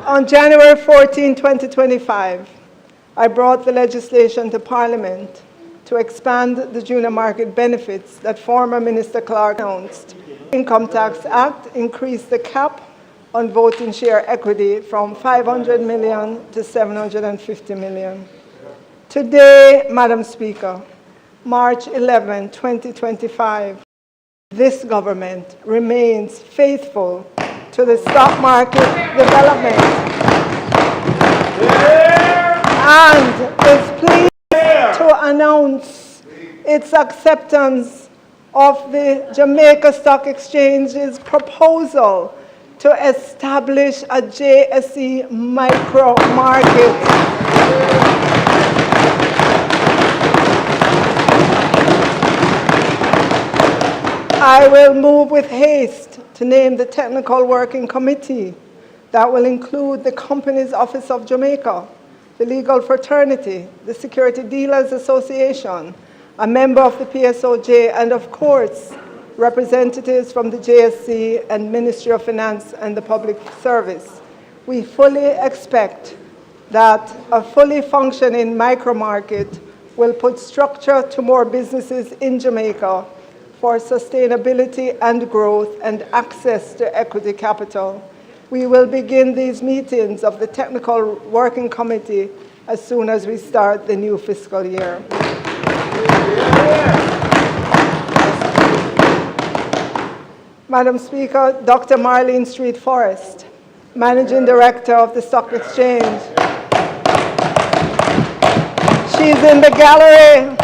On January 14, 2025, I brought the legislation to Parliament to expand the junior market benefits that former Minister Clark announced. Income Tax Act increased the cap on voting share equity from 500 million to 750 million. Today, Madam Speaker, March 11, 2025, this government remains faithful to the stock market development and is pleased to announce its acceptance of the Jamaica Stock Exchange's proposal to establish a JSE micro market. I will move with haste to name the Technical Working Committee that will include the Companies Office of Jamaica, the Legal Fraternity, the Security Dealers Association, a member of the PSOJ, and of course, representatives from the JSC and Ministry of Finance and the Public Service. We fully expect that a fully functioning micromarket will put structure to more businesses in Jamaica for sustainability and growth and access to equity capital. We will begin these meetings of the Technical Working Committee as soon as we start the new fiscal year. Madam Speaker, Dr. Marlene Street Forrest, Managing Director of the Stock Exchange. She's in the gallery,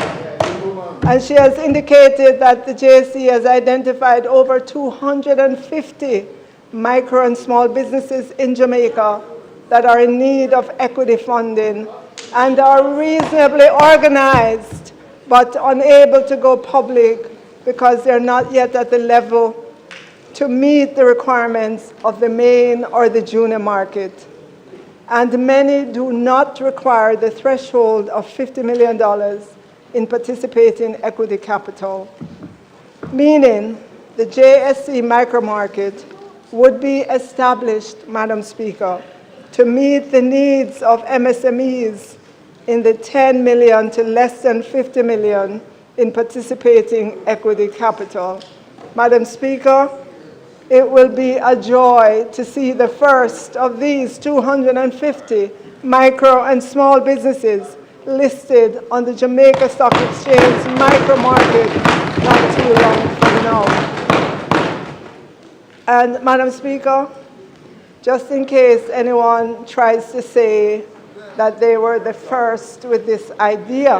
and she has indicated that the JSE has identified over 250 micro and small businesses in Jamaica that are in need of equity funding and are reasonably organized but unable to go public because they're not yet at the level to meet the requirements of the main or the junior market. And many do not require the threshold of $50 million in participating equity capital, meaning the JSE micromarket would be established, Madam Speaker, to meet the needs of MSMEs in the 10 million to less than 50 million in participating equity capital. Madam Speaker, it will be a joy to see the first of these 250 micro and small businesses listed on the Jamaica Stock Exchange micro market not too long from now. And Madam Speaker, just in case anyone tries to say that they were the first with this idea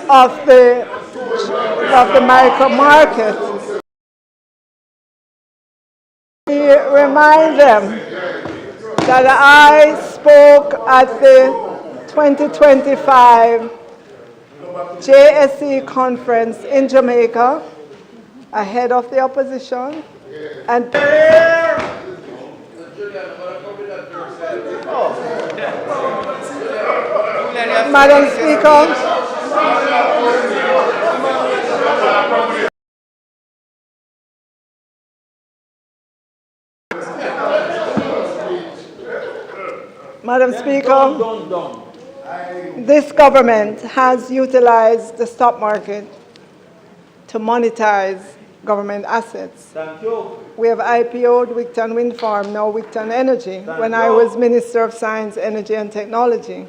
of the micro market, we remind them that I spoke at the 2025 JSE conference in Jamaica ahead of the opposition, and Madam Speaker, Madam Speaker, this government has utilized the stock market to monetize government assets. Thank you. We have IPO'd Wigton Wind Farm, now Wigton Energy, when I was Minister of Science, Energy and Technology.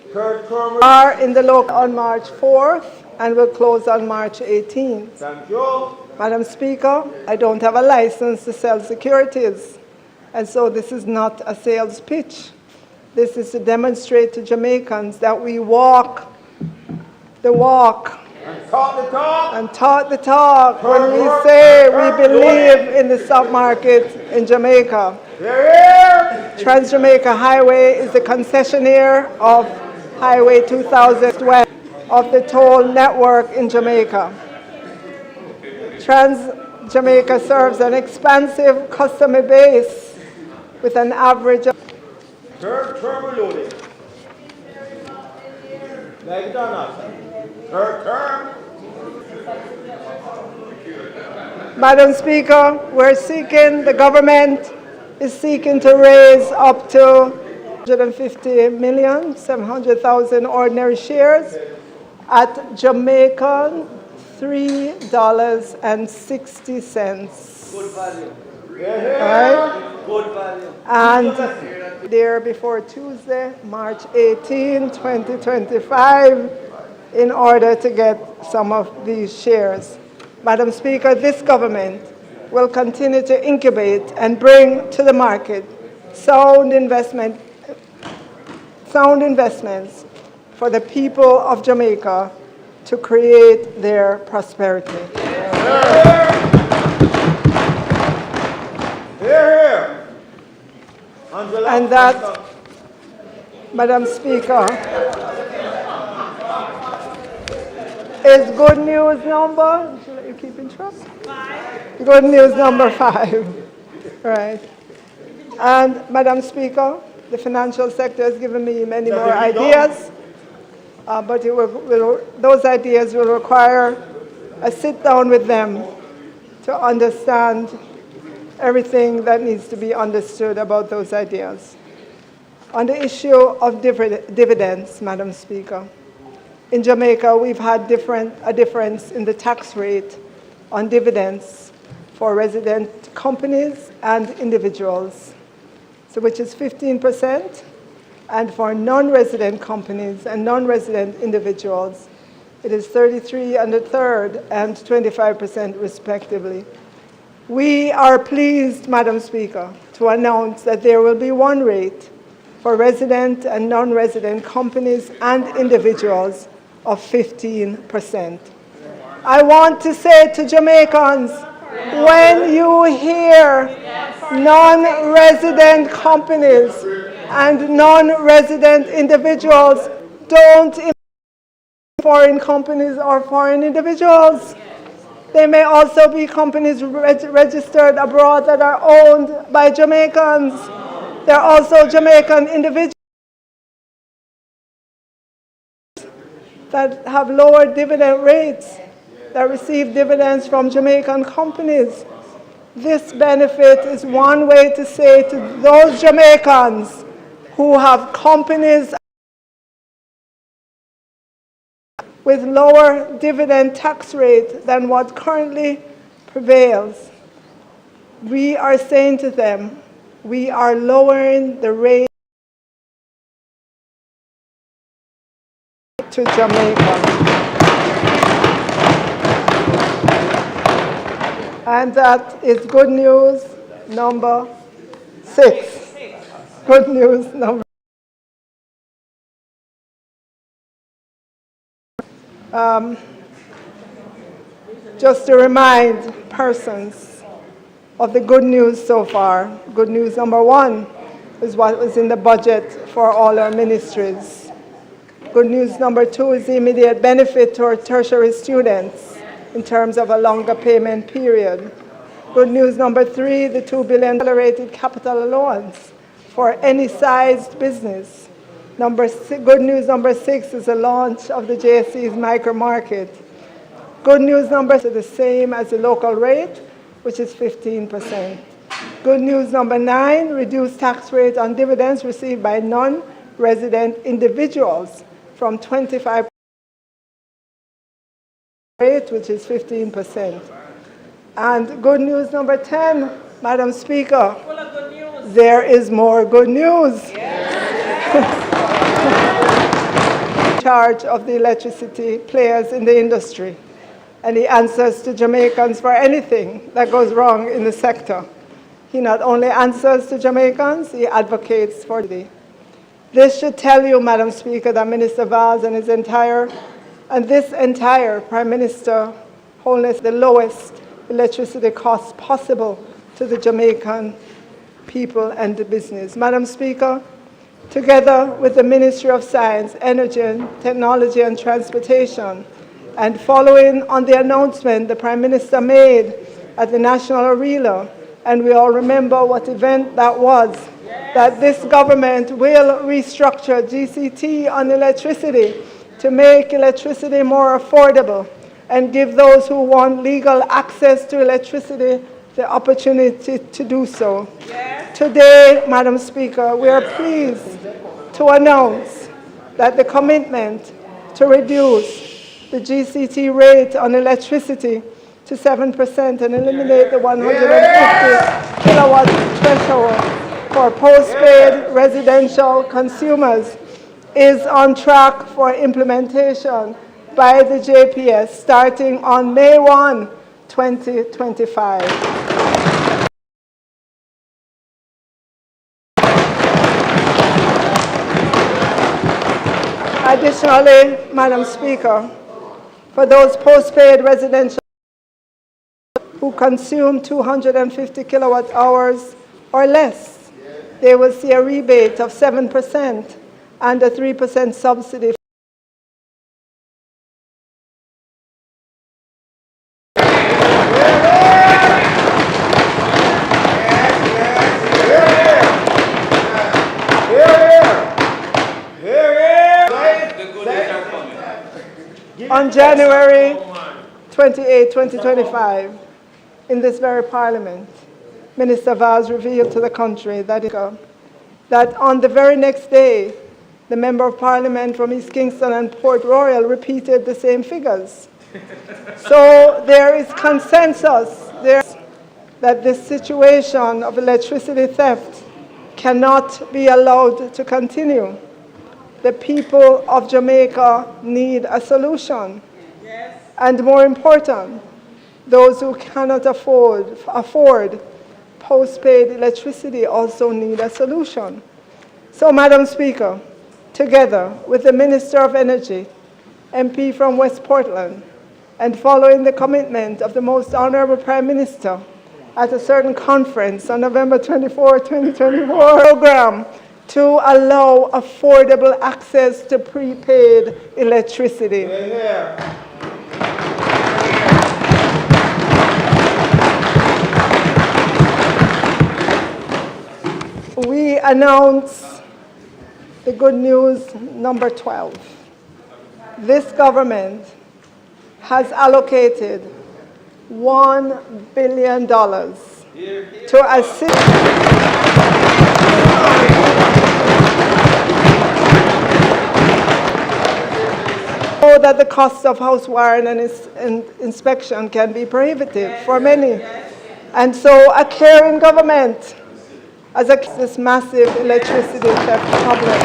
Are in the local on March 4th and will close on March 18th. Thank you. Madam Speaker, I don't have a license to sell securities, and so this is not a sales pitch. This is to demonstrate to Jamaicans that we walk the walk And talk the talk. and talk the talk when we say we believe in the stock market in Jamaica. Here. Trans-Jamaica Highway is the concessionaire of Highway 2000 west of the toll network in Jamaica. Trans-Jamaica serves an expansive customer base with an average of Turbo loaded. Like Donald. Turn. Madam Speaker, the government is seeking to raise up to 150,700,000 ordinary shares at Jamaican $3.60. Good value. Right? Good value. And there before Tuesday, March 18, 2025, in order to get some of these shares. Madam Speaker, this government will continue to incubate and bring to the market sound investments for the people of Jamaica to create their prosperity. Here. And that, Madam Speaker, is good news number, should I let you keep in track? 5. Good news number 5. Right. And Madam Speaker, the financial sector has given me many more ideas, but those ideas will require a sit down with them to understand everything that needs to be understood about those ideas. On the issue of dividends, Madam Speaker, in Jamaica, we've had a difference in the tax rate on dividends for resident companies and individuals, so which is 15%, and for non-resident companies and non-resident individuals, it is 33 1/3 and 25% respectively. We are pleased, Madam Speaker, to announce that there will be one rate for resident and non-resident companies and individuals of 15%. I want to say to Jamaicans, when you hear non-resident companies and non-resident individuals, don't foreign companies or foreign individuals. They may also be companies registered abroad that are owned by Jamaicans. They're also Jamaican individuals that have lower dividend rates, that receive dividends from Jamaican companies. This benefit is one way to say to those Jamaicans who have companies with lower dividend tax rate than what currently prevails. We are saying to them, we are lowering the rate to Jamaica. And that is good news number 6. Good news number. Just to remind persons of the good news so far. Good news number 1 is what was in the budget for all our ministries. Good news number 2 is the immediate benefit to our tertiary students in terms of a longer payment period. Good news number 3, the $2 billion accelerated capital allowance for any sized business. Good news number 6 is the launch of the JSC's micro market. Good news number 7 is the same as the local rate, which is 15%. Good news number 9, reduced tax rate on dividends received by non-resident individuals from 25% rate, which is 15%. And good news number 10, Madam Speaker, full of good news. There is more good news. Charge of the electricity players in the industry, and he answers to Jamaicans for anything that goes wrong in the sector. He not only answers to Jamaicans, he advocates for the. This should tell you, Madam Speaker, that Minister Vaz and this entire Prime Minister holds the lowest electricity costs possible to the Jamaican people and the business. Madam Speaker, together with the Ministry of Science, Energy and Technology and Transportation, and following on the announcement the Prime Minister made at the National Arena, and we all remember what event that was, that this government will restructure GCT on electricity to make electricity more affordable and give those who want legal access to electricity the opportunity to do so. Yes. Today, Madam Speaker, we are pleased to announce that the commitment to reduce the GCT rate on electricity to 7% and eliminate the 150 kilowatt threshold for postpaid residential consumers is on track for implementation by the JPS starting on May 1, 2025. Additionally, Madam Speaker, for those postpaid residential who consume 250 kilowatt hours or less, they will see a rebate of 7% and a 3% subsidy. On January 28, 2025, in this very Parliament, Minister Vaz revealed to the country that on the very next day, the Member of Parliament from East Kingston and Port Royal repeated the same figures. So there is consensus that this situation of electricity theft cannot be allowed to continue. The people of Jamaica need a solution. Yes. And more important, those who cannot afford postpaid electricity also need a solution. So, Madam Speaker, together with the Minister of Energy, MP from West Portland, and following the commitment of the Most Honorable Prime Minister at a certain conference on November 24, 2024, program to allow affordable access to prepaid electricity. We announce the good news number 12. This government has allocated $1 billion to assist so that the cost of house wiring and inspection can be prohibitive for many. And so a caring government as this massive electricity theft problem.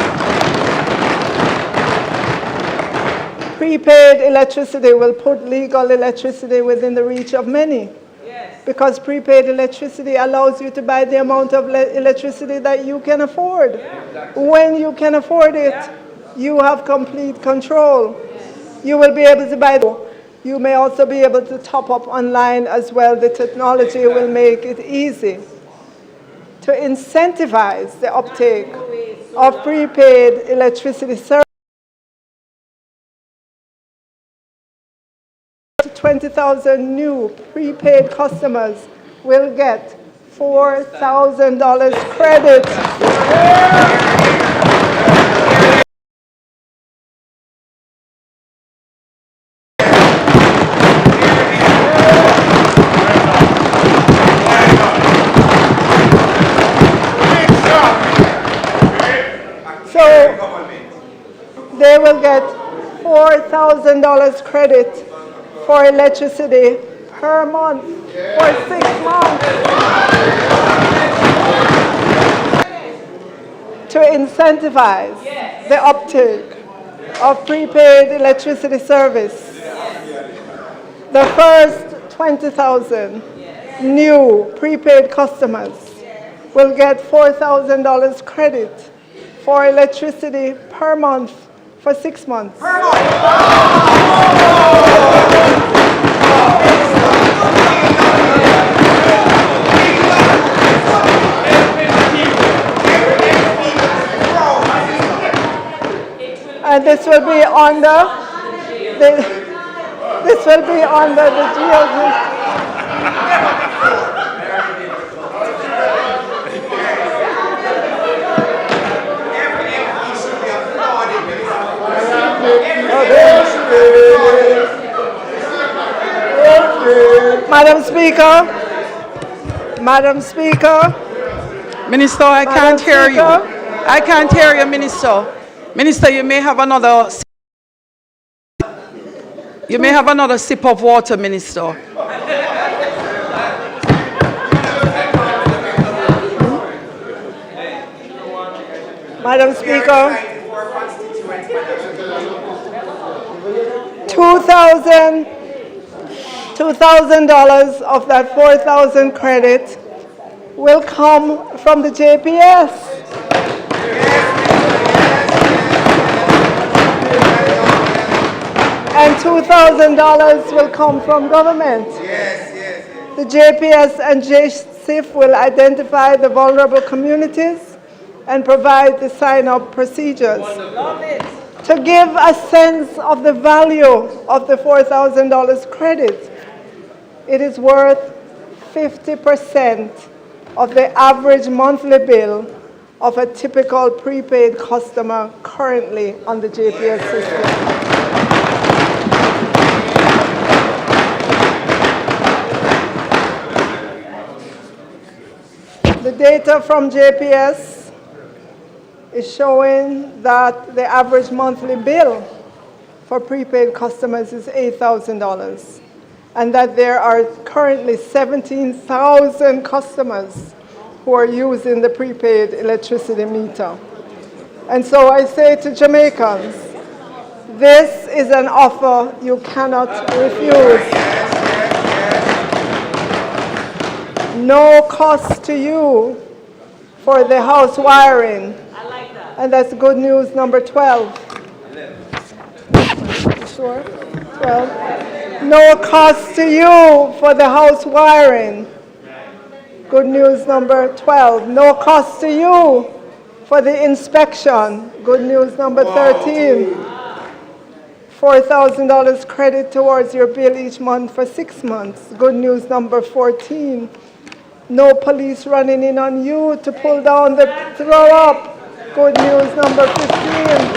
Prepaid electricity will put legal electricity within the reach of many. Yes. Because prepaid electricity allows you to buy the amount of electricity that you can afford. Yeah, exactly. When you can afford it, you have complete control. Yes. You will be able to buy. You may also be able to top up online as well. The technology will make it easy to incentivize the uptake of prepaid electricity service. 20,000 new prepaid customers will get $4,000 credit. So they will get $4,000 credit for electricity per month for 6 months to incentivize the uptake of prepaid electricity service. The first 20,000 new prepaid customers will get $4,000 credit for electricity per month for 6 months. And this will be under the GLG. Madam Speaker. Minister, I can't hear you. I can't hear you, Minister. Minister, you may have another sip of water, Minister. Madam Speaker, $2,000 of that 4,000 credit will come from the JPS. And $2,000 will come from government. The JPS and JSIF will identify the vulnerable communities and provide the sign-up procedures. To give a sense of the value of the $4,000 credit, it is worth 50% of the average monthly bill of a typical prepaid customer currently on the JPS system. The data from JPS is showing that the average monthly bill for prepaid customers is $8,000, and that there are currently 17,000 customers who are using the prepaid electricity meter. And so I say to Jamaicans, this is an offer you cannot refuse. No cost to you for the house wiring. I like that. And that's good news number 12. You sure? 12. No cost to you for the house wiring. Good news number 12. No cost to you for the inspection. Good news number 13. $4,000 credit towards your bill each month for 6 months. Good news number 14. No police running in on you to pull down the throw up. Good news number 15.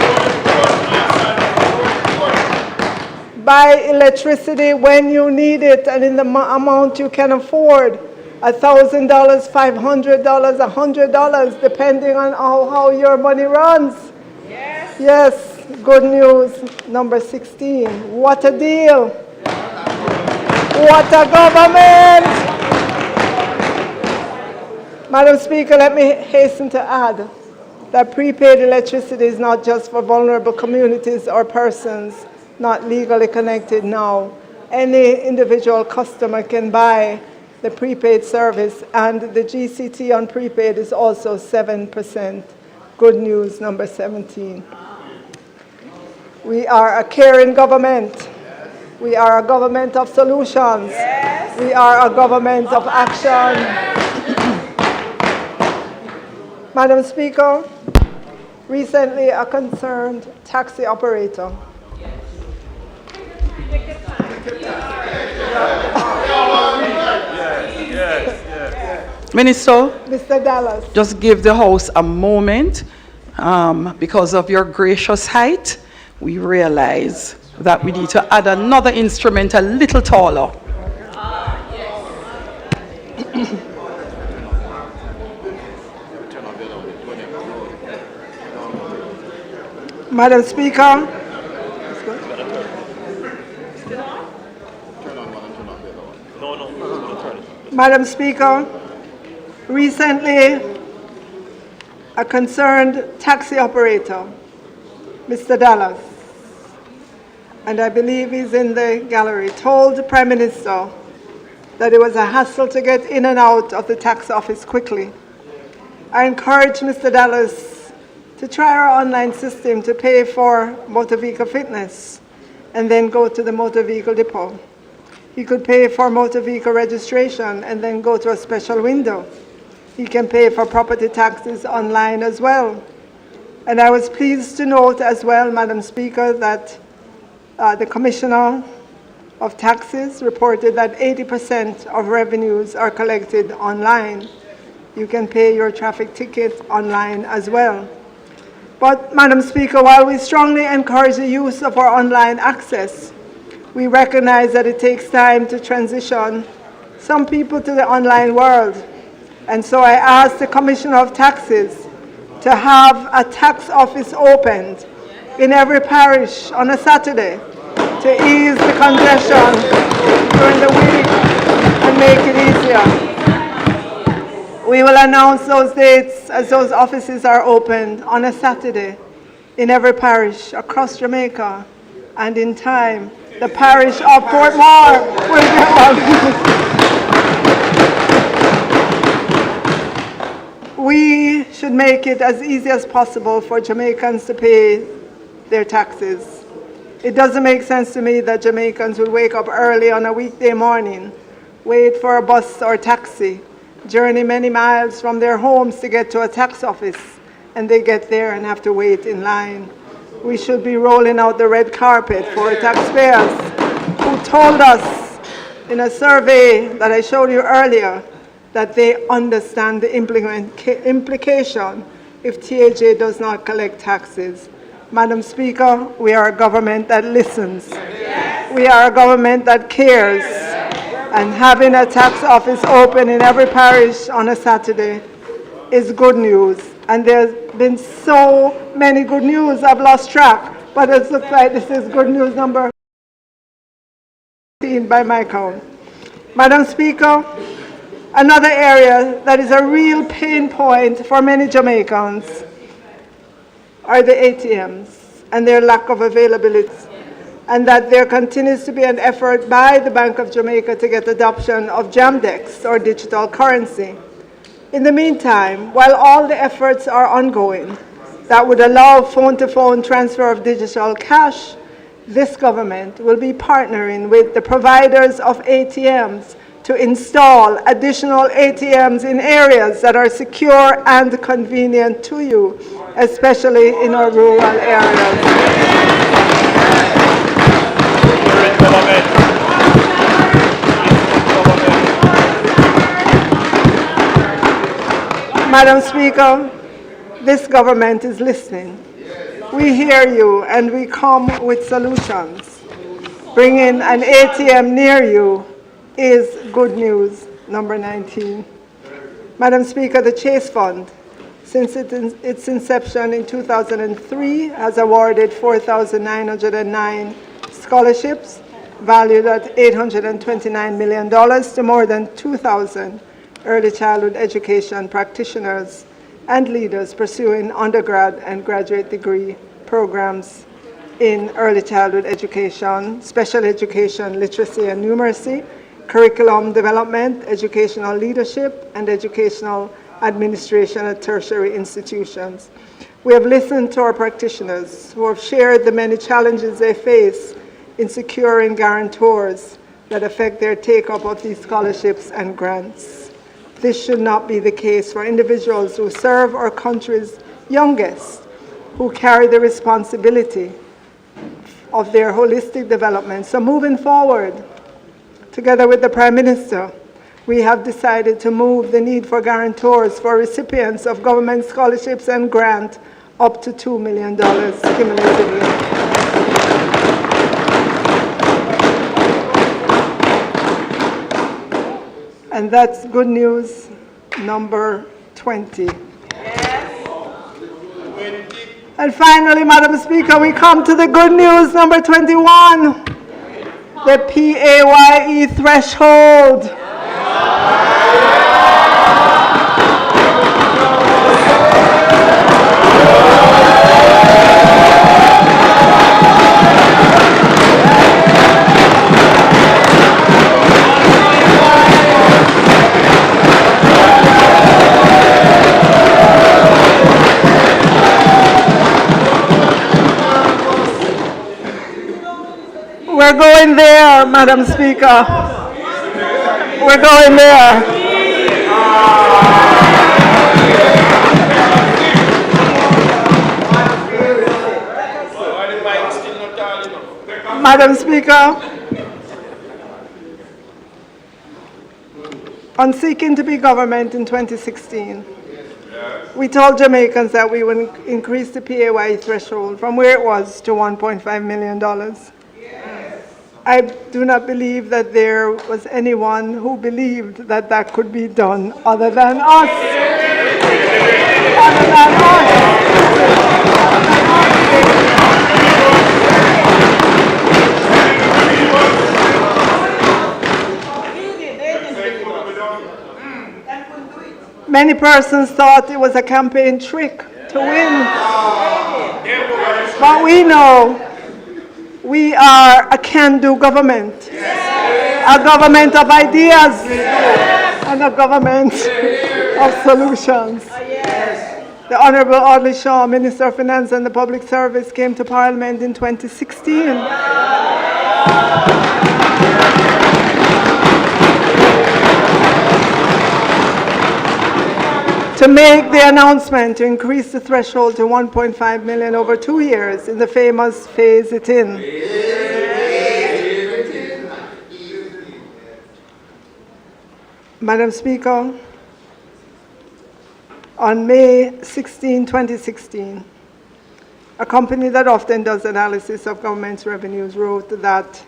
Buy electricity when you need it and in the amount you can afford. $1,000, $500, $100, depending on how your money runs. Yes. Yes. Good news number 16. What a deal. What a government. Madam Speaker, let me hasten to add that prepaid electricity is not just for vulnerable communities or persons not legally connected now. Any individual customer can buy the prepaid service, and the GCT on prepaid is also 7%. Good news number 17. We are a caring government. We are a government of solutions. Yes. We are a government of action. Madam Speaker, recently a concerned taxi operator Minister, Mr. Dallas. Just give the House a moment. Because of your gracious height, we realize that we need to add another instrument a little taller. Madam Speaker, Madam Speaker, recently a concerned taxi operator, Mr. Dallas, and I believe he's in the gallery, told the Prime Minister that it was a hassle to get in and out of the tax office quickly. I encourage Mr. Dallas to try our online system to pay for motor vehicle fitness and then go to the motor vehicle depot. He could pay for motor vehicle registration and then go to a special window. He can pay for property taxes online as well. And I was pleased to note as well, Madam Speaker, that the Commissioner of Taxes reported that 80% of revenues are collected online. You can pay your traffic ticket online as well. But, Madam Speaker, while we strongly encourage the use of our online access, we recognize that it takes time to transition some people to the online world. And so I asked the Commissioner of Taxes to have a tax office opened in every parish on a Saturday to ease the congestion during the week and make it easier. We will announce those dates as those offices are opened on a Saturday in every parish across Jamaica, and in time, the parish of Portmore will get one. We should make it as easy as possible for Jamaicans to pay their taxes. It doesn't make sense to me that Jamaicans will wake up early on a weekday morning, wait for a bus or taxi, journey many miles from their homes to get to a tax office, and they get there and have to wait in line. We should be rolling out the red carpet for taxpayers who told us in a survey that I showed you earlier that they understand the implication if TAJ does not collect taxes. Madam Speaker, we are a government that listens. Yes. We are a government that cares. Yes. And having a tax office open in every parish on a Saturday is good news. And there's been so many good news, I've lost track. But it looks like this is good news number 15 by my count. Madam Speaker, another area that is a real pain point for many Jamaicans are the ATMs and their lack of availability, and that there continues to be an effort by the Bank of Jamaica to get adoption of JAMDEX, or digital currency. In the meantime, while all the efforts are ongoing that would allow phone-to-phone transfer of digital cash, this government will be partnering with the providers of ATMs to install additional ATMs in areas that are secure and convenient to you, especially in our rural areas. Madam Speaker, this government is listening. We hear you and we come with solutions. Bringing an ATM near you is good news, number 19. Madam Speaker, the Chase Fund, since its inception in 2003, has awarded 4,909 scholarships valued at $829 million to more than 2,000 early childhood education practitioners and leaders pursuing undergrad and graduate degree programs in early childhood education, special education, literacy and numeracy, curriculum development, educational leadership, and educational administration at tertiary institutions. We have listened to our practitioners who have shared the many challenges they face in securing guarantors that affect their take-up of these scholarships and grants. This should not be the case for individuals who serve our country's youngest, who carry the responsibility of their holistic development. So moving forward, together with the Prime Minister, we have decided to move the need for guarantors for recipients of government scholarships and grants up to $2 million cumulatively. And that's good news number 20. And finally, Madam Speaker, we come to the good news number 21, the PAYE threshold. We're going there, Madam Speaker. We're going there. Madam Speaker, on seeking to be government in 2016, we told Jamaicans that we would increase the PAYE threshold from where it was to $1.5 million. I do not believe that there was anyone who believed that that could be done other than us. Other than us. Many persons thought it was a campaign trick to win. But we know we are a can-do government. A government of ideas and a government of solutions. The Honorable Audley Shaw, Minister of Finance and the Public Service, came to Parliament in 2016. To make the announcement to increase the threshold to 1.5 million over 2 years in the famous phase it in. Madam Speaker, on May 16, 2016, a company that often does analysis of government's revenues wrote that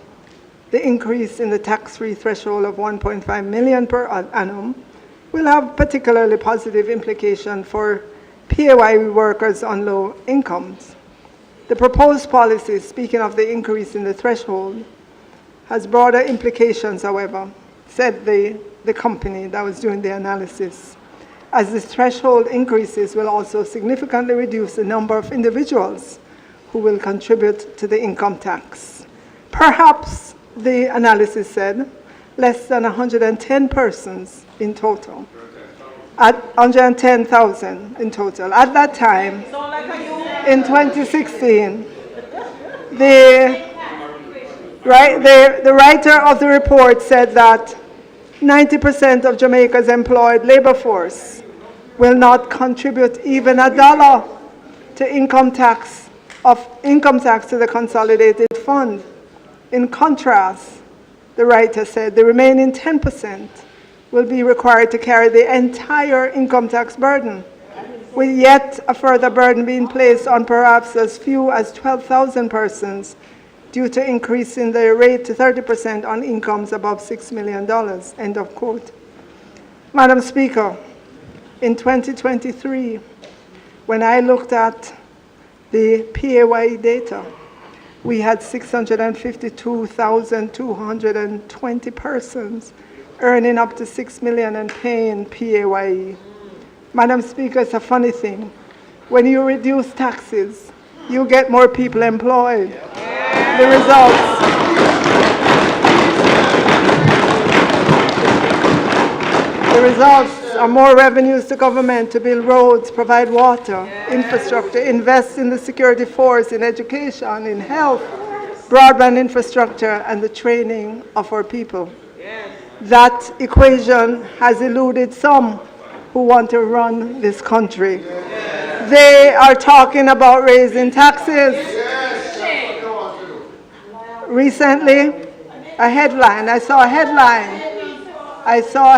the increase in the tax-free threshold of 1.5 million per annum will have particularly positive implication for PAYE workers on low incomes. The proposed policy, speaking of the increase in the threshold, has broader implications, however, said the company that was doing the analysis, as the threshold increases will also significantly reduce the number of individuals who will contribute to the income tax. Perhaps, the analysis said, less than 110 persons in total, at 110,000 in total. At that time, in 2016, the writer of the report said that 90% of Jamaica's employed labor force will not contribute even $1 to income tax to the consolidated fund. In contrast, the writer said the remaining 10% will be required to carry the entire income tax burden, with yet a further burden being placed on perhaps as few as 12,000 persons due to increasing the rate to 30% on incomes above $6 million, end of quote. Madam Speaker, in 2023, when I looked at the PAYE data, we had 652,220 persons earning up to $6 million and paying PAYE. Madam Speaker, it's a funny thing. When you reduce taxes, you get more people employed. The results are more revenues to government to build roads, provide water, infrastructure, invest in the security force, in education, in health, broadband infrastructure, and the training of our people. That equation has eluded some who want to run this country. They are talking about raising taxes. Recently, I saw a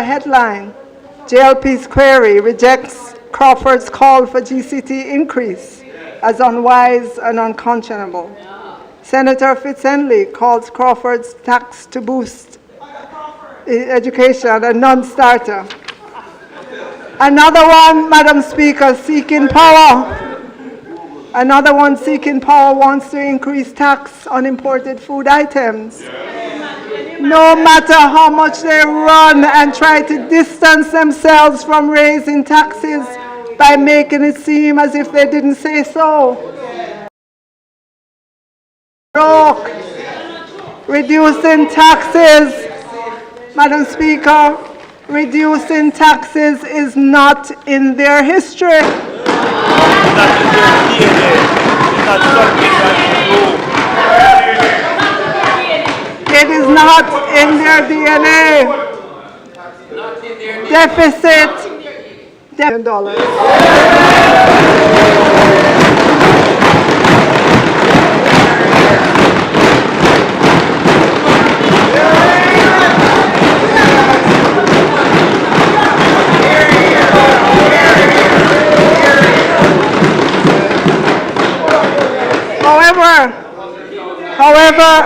headline. JLP's query rejects Crawford's call for GCT increase as unwise and unconscionable. Senator Fitzhenley calls Crawford's tax to boost education a non-starter. Another one, Madam Speaker, seeking power. Another one seeking power wants to increase tax on imported food items. No matter how much they run and try to distance themselves from raising taxes by making it seem as if they didn't say so. Reducing taxes, Madam Speaker, reducing taxes is not in their history. Deficit, $10.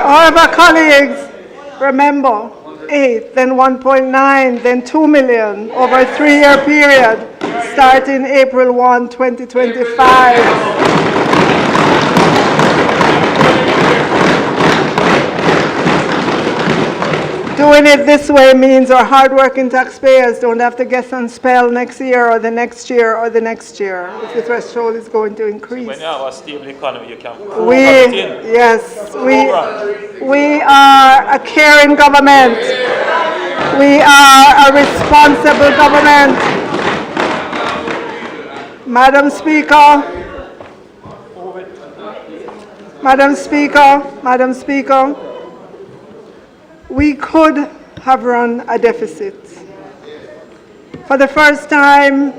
However, colleagues, remember, 8, then 1.9, then 2 million over a 3-year period, starting April 1, 2025. Doing it this way means our hardworking taxpayers don't have to guess and spell next year or the next year or the next year if the threshold is going to increase. When you have a stable economy, you can we are a caring government. We are a responsible government. Madam Speaker, we could have run a deficit. For the first time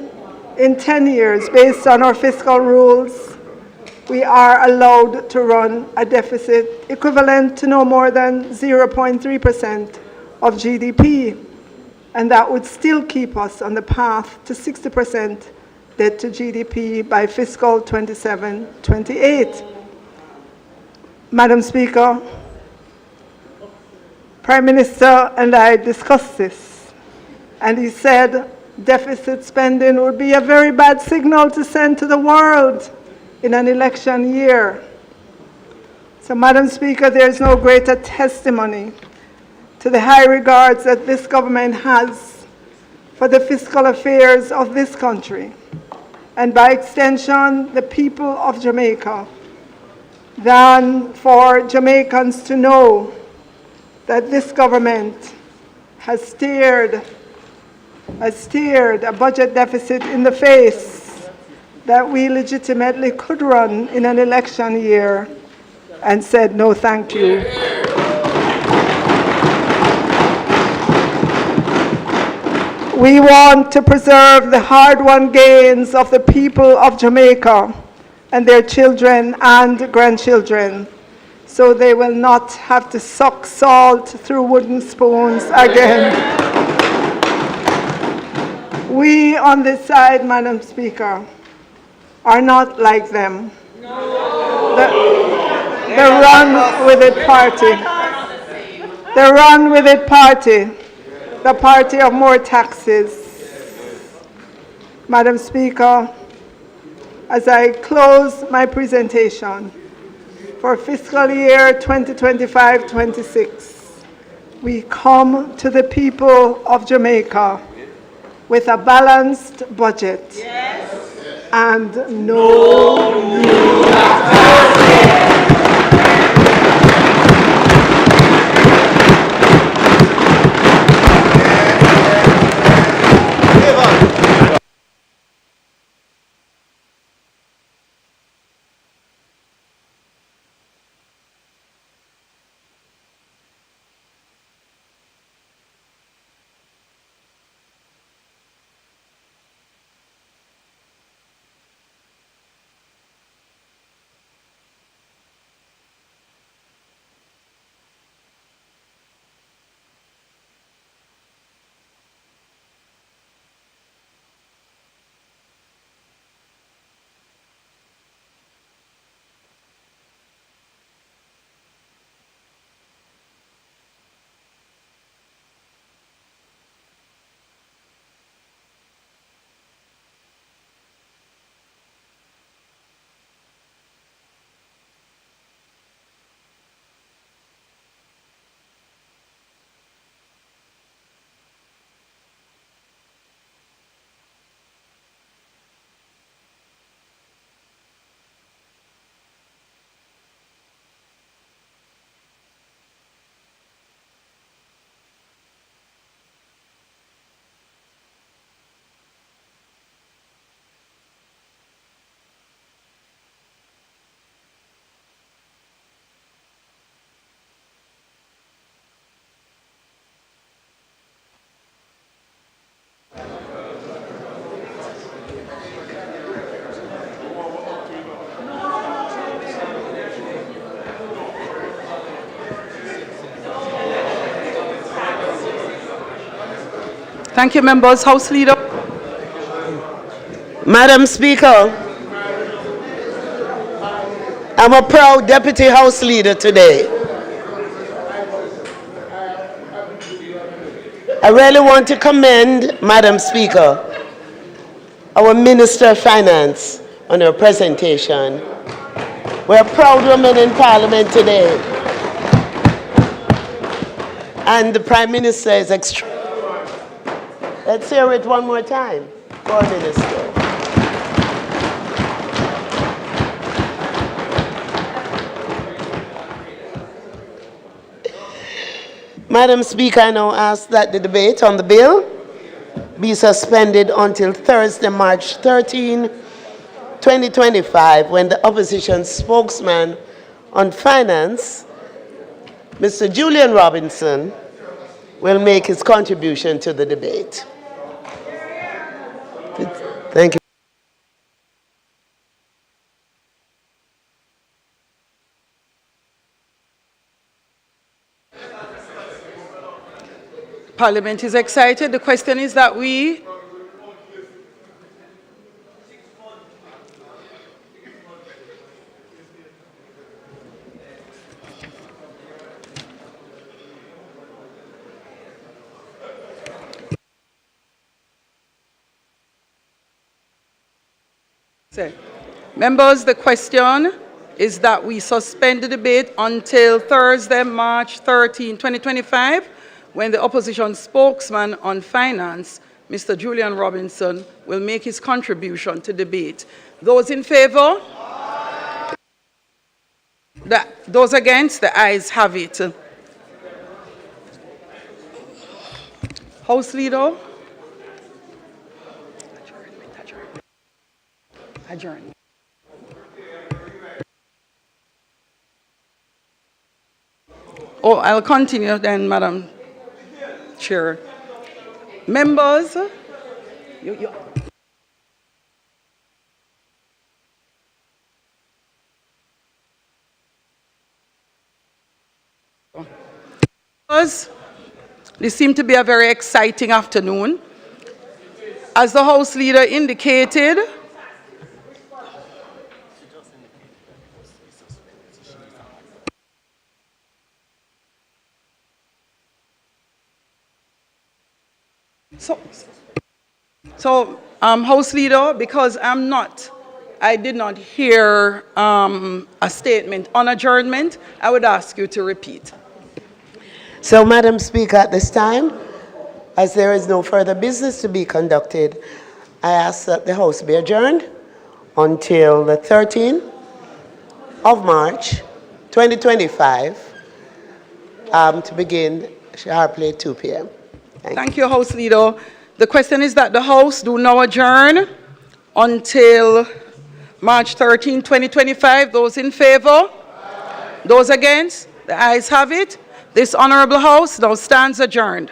in 10 years, based on our fiscal rules, we are allowed to run a deficit equivalent to no more than 0.3% of GDP, and that would still keep us on the path to 60% debt to GDP by fiscal 27-28. Madam Speaker, Prime Minister and I discussed this, and he said deficit spending would be a very bad signal to send to the world in an election year. So, Madam Speaker, there is no greater testimony to the high regards that this government has for the fiscal affairs of this country, and by extension, the people of Jamaica, than for Jamaicans to know that this government has steered a budget deficit in the face that we legitimately could run in an election year and said no thank you. We want to preserve the hard-won gains of the people of Jamaica and their children and grandchildren, so they will not have to suck salt through wooden spoons again. We on this side, Madam Speaker, are not like them. The run with it party. The run with it party. The party of more taxes. Madam Speaker, as I close my presentation, for fiscal year 2025-26, we come to the people of Jamaica with a balanced budget and no new taxes. Thank you, members. House Leader. Madam Speaker, I'm a proud Deputy House Leader today. I really want to commend, Madam Speaker, our Minister of Finance on her presentation. We're proud women in Parliament today. And the Prime Minister is Let's hear it one more time. For Minister. Madam Speaker, I now ask that the debate on the bill be suspended until Thursday, March 13, 2025, when the opposition spokesman on finance, Mr. Julian Robinson, will make his contribution to the debate. Thank you. Parliament is excited. The question is that we members, the question is that we suspend the debate until Thursday, March 13, 2025, when the opposition spokesman on finance, Mr. Julian Robinson, will make his contribution to debate. Those in favor? Those against? The ayes have it. House Leader? Adjournment. Oh, I'll continue then, Madam Chair. Members, this seemed to be a very exciting afternoon. As the House Leader indicated, House Leader, because I did not hear a statement on adjournment, I would ask you to repeat. So, Madam Speaker, at this time, as there is no further business to be conducted, I ask that the House be adjourned until the 13th of March, 2025, to begin sharply at 2 p.m. Thank you, House Leader. The question is that the House do now adjourn until March 13, 2025. Those in favor? Aye. Those against? The ayes have it. This Honorable House now stands adjourned.